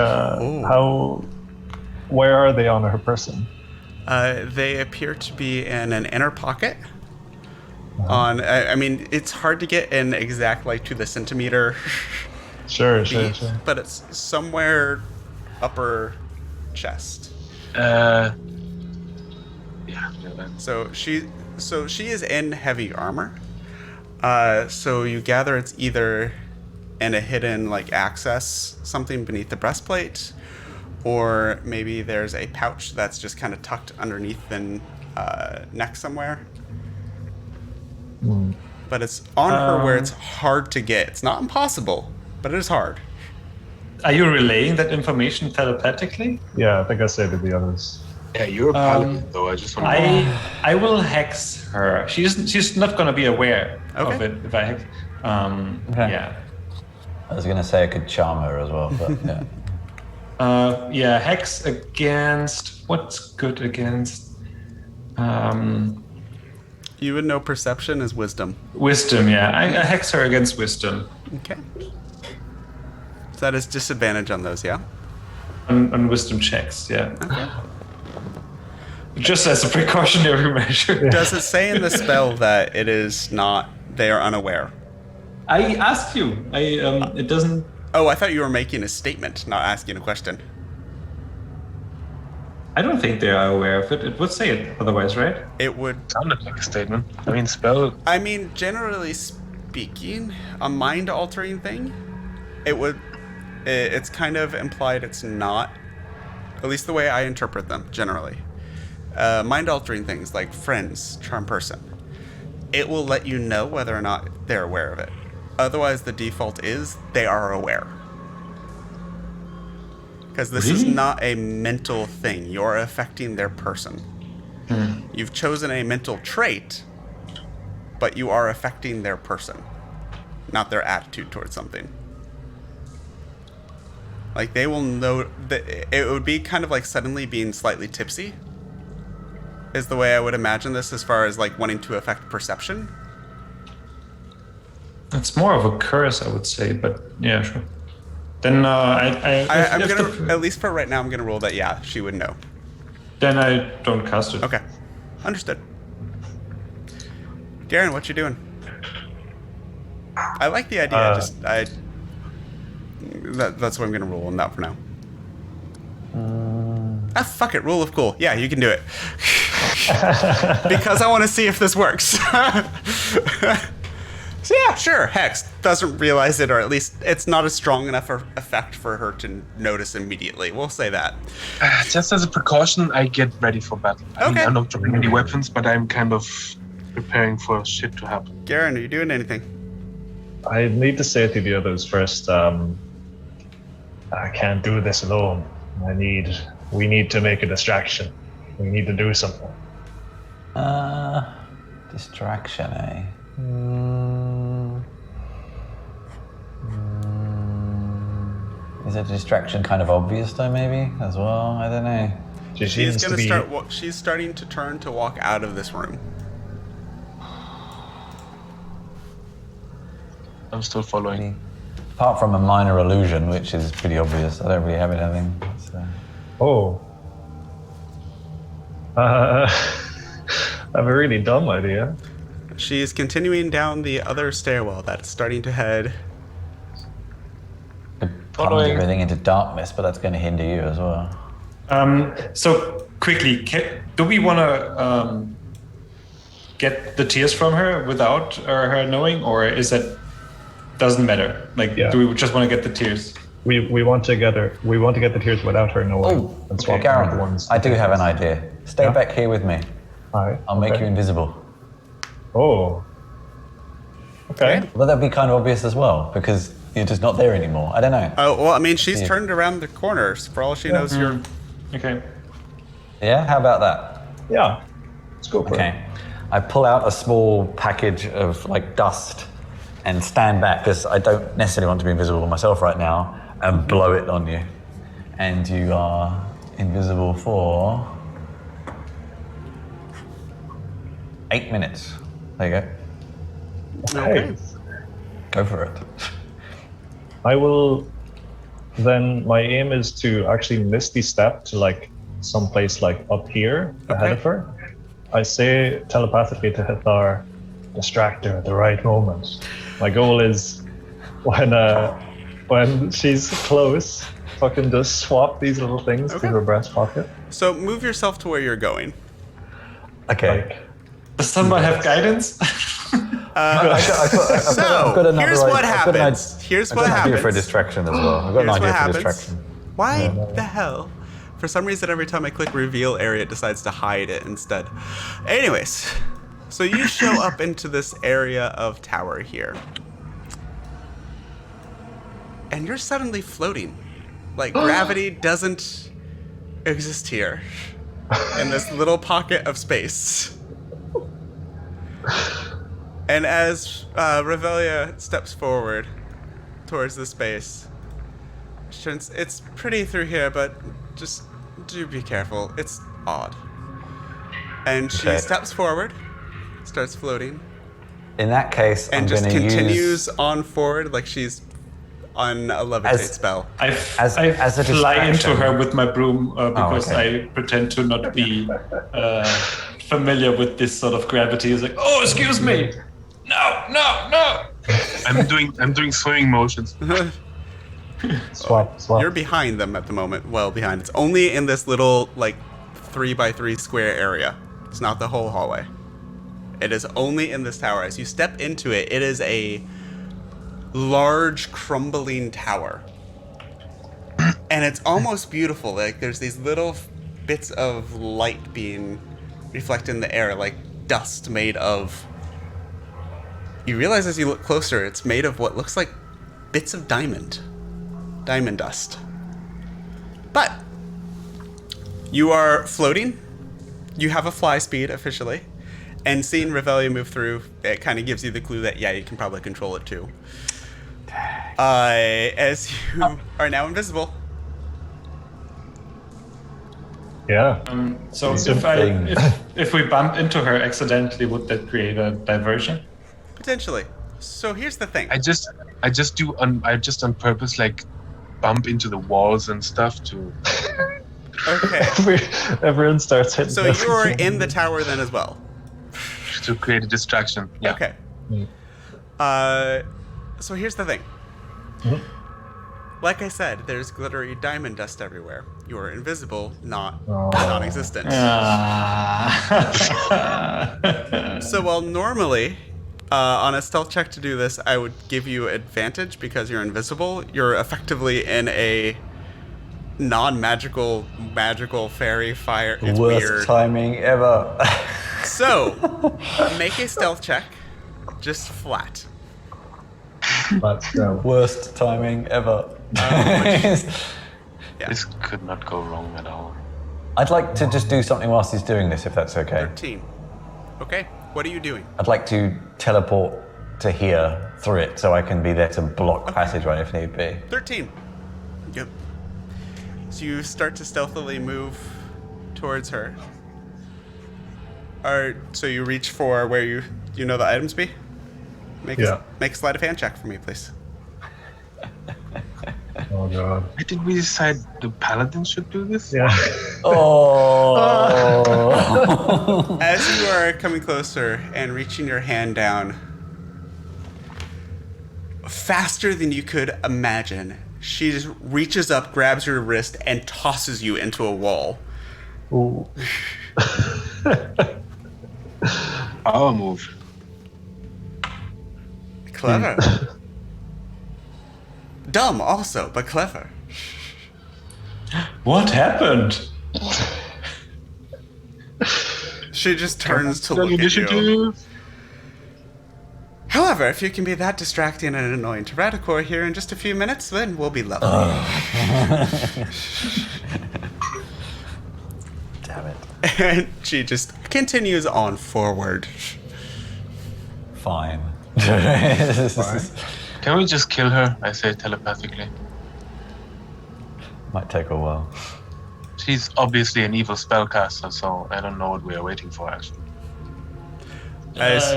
where are they on her person? They appear to be in an inner pocket. I mean, it's hard to get an exact, like, to the centimeter Sure. but it's somewhere upper chest. Yeah. So she is in heavy armor. So you gather it's either in a hidden, like, access, something beneath the breastplate, or maybe there's a pouch that's just kind of tucked underneath the neck somewhere. But it's on her where it's hard to get. It's not impossible, but it is hard. Are you relaying that information telepathically? Yeah, I think I said to the others. Yeah, you're a paladin, though. I just want to. I will hex her. She's not going to be aware of Okay. it if I hex. Okay. Yeah. I was going to say I could charm her as well, but yeah. Hex against. What's good against? You would know perception is wisdom. Wisdom, yeah. I hex her against wisdom. Okay. So that is disadvantage on those, yeah? On wisdom checks, yeah. Okay. Just as a precautionary measure. Does it say in the spell that it is not, they are unaware? I asked you. It doesn't. Oh, I thought you were making a statement, not asking a question. I don't think they are aware of it. It would say it otherwise, right? It would, Sounded like a statement. I mean, spell. I mean, generally speaking, a mind-altering thing, it's kind of implied it's not, at least the way I interpret them, generally. Mind-altering things like friends, charm person, it will let you know whether or not they're aware of it. Otherwise, the default is they are aware. Because this is not a mental thing. You're affecting their person. You've chosen a mental trait, but you are affecting their person, not their attitude towards something. Like, they will know that it would be kind of like suddenly being slightly tipsy, is the way I would imagine this as far as, like, wanting to affect perception. It's more of a curse, I would say, but yeah, sure. Then I'm gonna, at least for right now, I'm gonna roll that, yeah, she would know. Then I don't cast it. Okay. Understood. Garen, what you doing? I like the idea, that's what I'm gonna roll on that for now. Fuck it, rule of cool. Yeah, you can do it. Because I want to see if this works. So yeah, sure, Hex doesn't realize it, or at least it's not a strong enough effect for her to notice immediately. We'll say that. Just as a precaution, I get ready for battle. I mean, Okay. I'm not drawing any weapons, but I'm kind of preparing for shit to happen. Garen, are you doing anything? I need to say to the others first, I can't do this alone. We need to make a distraction. We need to do something. Distraction, eh? Is a distraction kind of obvious though, maybe, as well? I don't know. She's going to start. She's starting to turn to walk out of this room. I'm still following. Apart from a minor illusion, which is pretty obvious, I don't really have anything. So. Oh. I have a really dumb idea. She's continuing down the other stairwell that's starting to head. Plunge everything into darkness, but that's going to hinder you as well. So quickly, do we want to get the tears from her without her knowing, or is that doesn't matter? Like, do we just want to get the tears? We want to get her. We want to get the tears without her knowing. And swap Garen, the ones. I do have an idea. Stay back here with me. All right. I'll make you invisible. Oh. Okay. Well, that'd be kind of obvious as well, because you're just not there anymore. I don't know. Oh, well, I mean, she's turned around the corners. For all she knows, you're... Okay. Yeah, how about that? Yeah. Let's go for it. I pull out a small package of like dust and stand back because I don't necessarily want to be invisible myself right now and blow it on you. And you are invisible for 8 minutes. There you go. Okay. Go for it. I will then, my aim is to actually misty step to like someplace like up here ahead of her. I say telepathically to Hithar, distract her at the right moment. My goal is when she's close, fucking just swap these little things to her breast pocket. So move yourself to where you're going. Okay. Does someone have guidance? Here's what happens. Here's what happens. Idea for a distraction as well. I've got an idea for distraction. Why the hell? For some reason, every time I click reveal area, it decides to hide it instead. Anyways, so you show up into this area of tower here. And you're suddenly floating. Like gravity doesn't exist here. In this little pocket of space. And as Revelia steps forward towards the space, it's pretty through here, but just do be careful. It's odd. And she steps forward, starts floating. In that case, and I'm just going to continues on forward like she's on a levitate spell. I fly into her with my broom because I pretend to not be familiar with this sort of gravity. It's like, oh, excuse me. No. I'm doing swimming motions. Swap. You're behind them at the moment. Well, behind. It's only in this little like 3x3 square area. It's not the whole hallway. It is only in this tower. As you step into it, it is a large crumbling tower. And it's almost beautiful. Like there's these little bits of light being reflected in the air, like dust made of... You realize as you look closer, it's made of what looks like bits of diamond dust. But you are floating. You have a fly speed officially. And seeing Revelia move through, it kind of gives you the clue that, yeah, you can probably control it too. As you are now invisible. Yeah. So if we bump into her accidentally, would that create a diversion? Potentially. So here's the thing. I just on purpose like bump into the walls and stuff to. Okay. Everyone starts hitting. So you're in the tower then as well. To create a distraction. Yeah. Okay. So here's the thing. Like I said, there's glittery diamond dust everywhere. You are invisible, not non-existent. So while normally, on a stealth check to do this, I would give you advantage because you're invisible. You're effectively in a non-magical, magical fairy fire. It's Worst weird. timing ever. So, make a stealth check. Just flat. But Worst timing ever. This could not go wrong at all. I'd like to just do something whilst he's doing this, if that's okay. 13. Okay, what are you doing? I'd like to teleport to here through it so I can be there to block passageway if need be. 13. Yep. So you start to stealthily move towards her. So you reach for where you know the items be? Make a sleight of hand check for me, please. oh god. Why did we decide the paladins should do this? Yeah. Oh. As you are coming closer and reaching your hand down, faster than you could imagine, she just reaches up, grabs your wrist, and tosses you into a wall. Ooh. Our move. Clever. Dumb also, but clever. What happened? She just turns to look at you. However, if you can be that distracting and annoying to Radicor here in just a few minutes, then we'll be lovely. Damn it. And she just continues on forward. Fine. Can we just kill her? I say telepathically. Might take a while. She's obviously an evil spellcaster, so I don't know what we are waiting for, actually.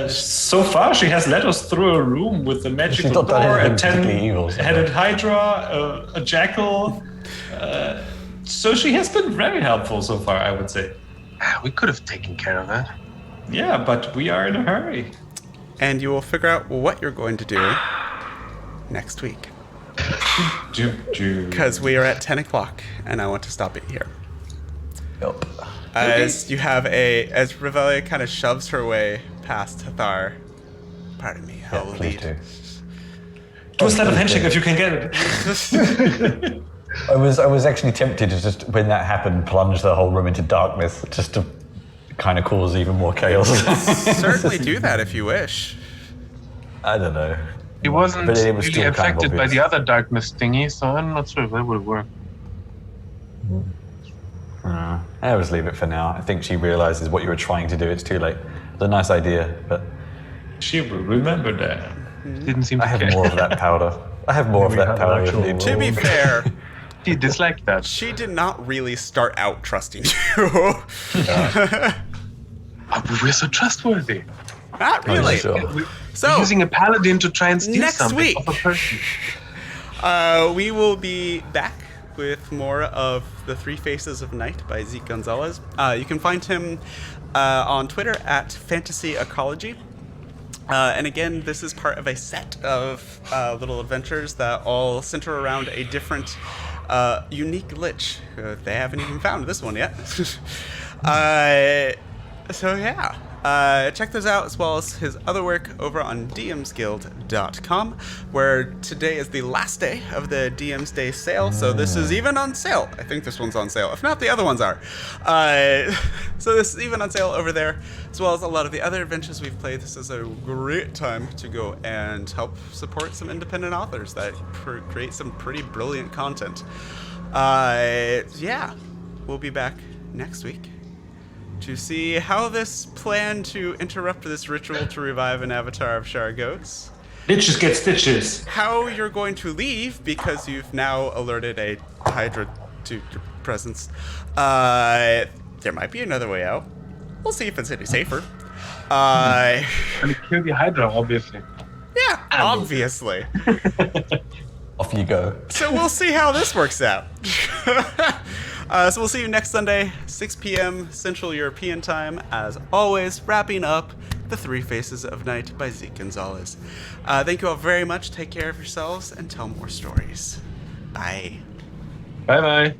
So far, she has led us through a room with a magical not done door, a anything particularly evil, so- 10-headed hydra, a jackal. So she has been very helpful so far, I would say. We could have taken care of that. Yeah, but we are in a hurry. And you will figure out what you're going to do next week. Because we are at 10 o'clock, and I want to stop it here. Yep. As you have as Revelia kind of shoves her way past Hathar. Pardon me, I will Please lead. do. Do a sleight of handshake if you can get it. I was actually tempted to just, when that happened, plunge the whole room into darkness, just to kind of cause even more chaos. Certainly do that if you wish. I don't know. He wasn't But it was really still kind of affected by obvious. the other darkness thingy, so I'm not sure if that would work. I always leave it for now. I think she realizes what you were trying to do. It's too late. It's a nice idea, but She will remember that. Didn't seem to I have care. more of that powder. I have more of We that have powder if actual need To be fair, He disliked that. she did not really start out trusting you. Oh, but we're so trustworthy. Not really. Sure. We're So, using a paladin to try and steal next something week. off a person. we will be back with more of The Three Faces of Night by Zeke Gonzalez. You can find him on Twitter at Fantasy Ecology. And again, this is part of a set of little adventures that all center around a different unique lich. They haven't even found this one yet. So yeah. Check those out, as well as his other work over on dmsguild.com, where today is the last day of the DM's Day sale, so this is even on sale. I think this one's on sale. If not, the other ones are. So this is even on sale over there, as well as a lot of the other adventures we've played. This is a great time to go and help support some independent authors that create some pretty brilliant content. Yeah, we'll be back next week to see how this plan to interrupt this ritual to revive an avatar of Shar goes. Bitches get stitches. How you're going to leave because you've now alerted a Hydra to your presence. There might be another way out. We'll see if it's any safer. And kill the Hydra, obviously. Yeah, obviously. Off you go. So we'll see how this works out. So we'll see you next Sunday, 6 p.m. Central European Time. As always, wrapping up The Three Faces of Night by Zeke Gonzalez. Thank you all very much. Take care of yourselves and tell more stories. Bye. Bye-bye.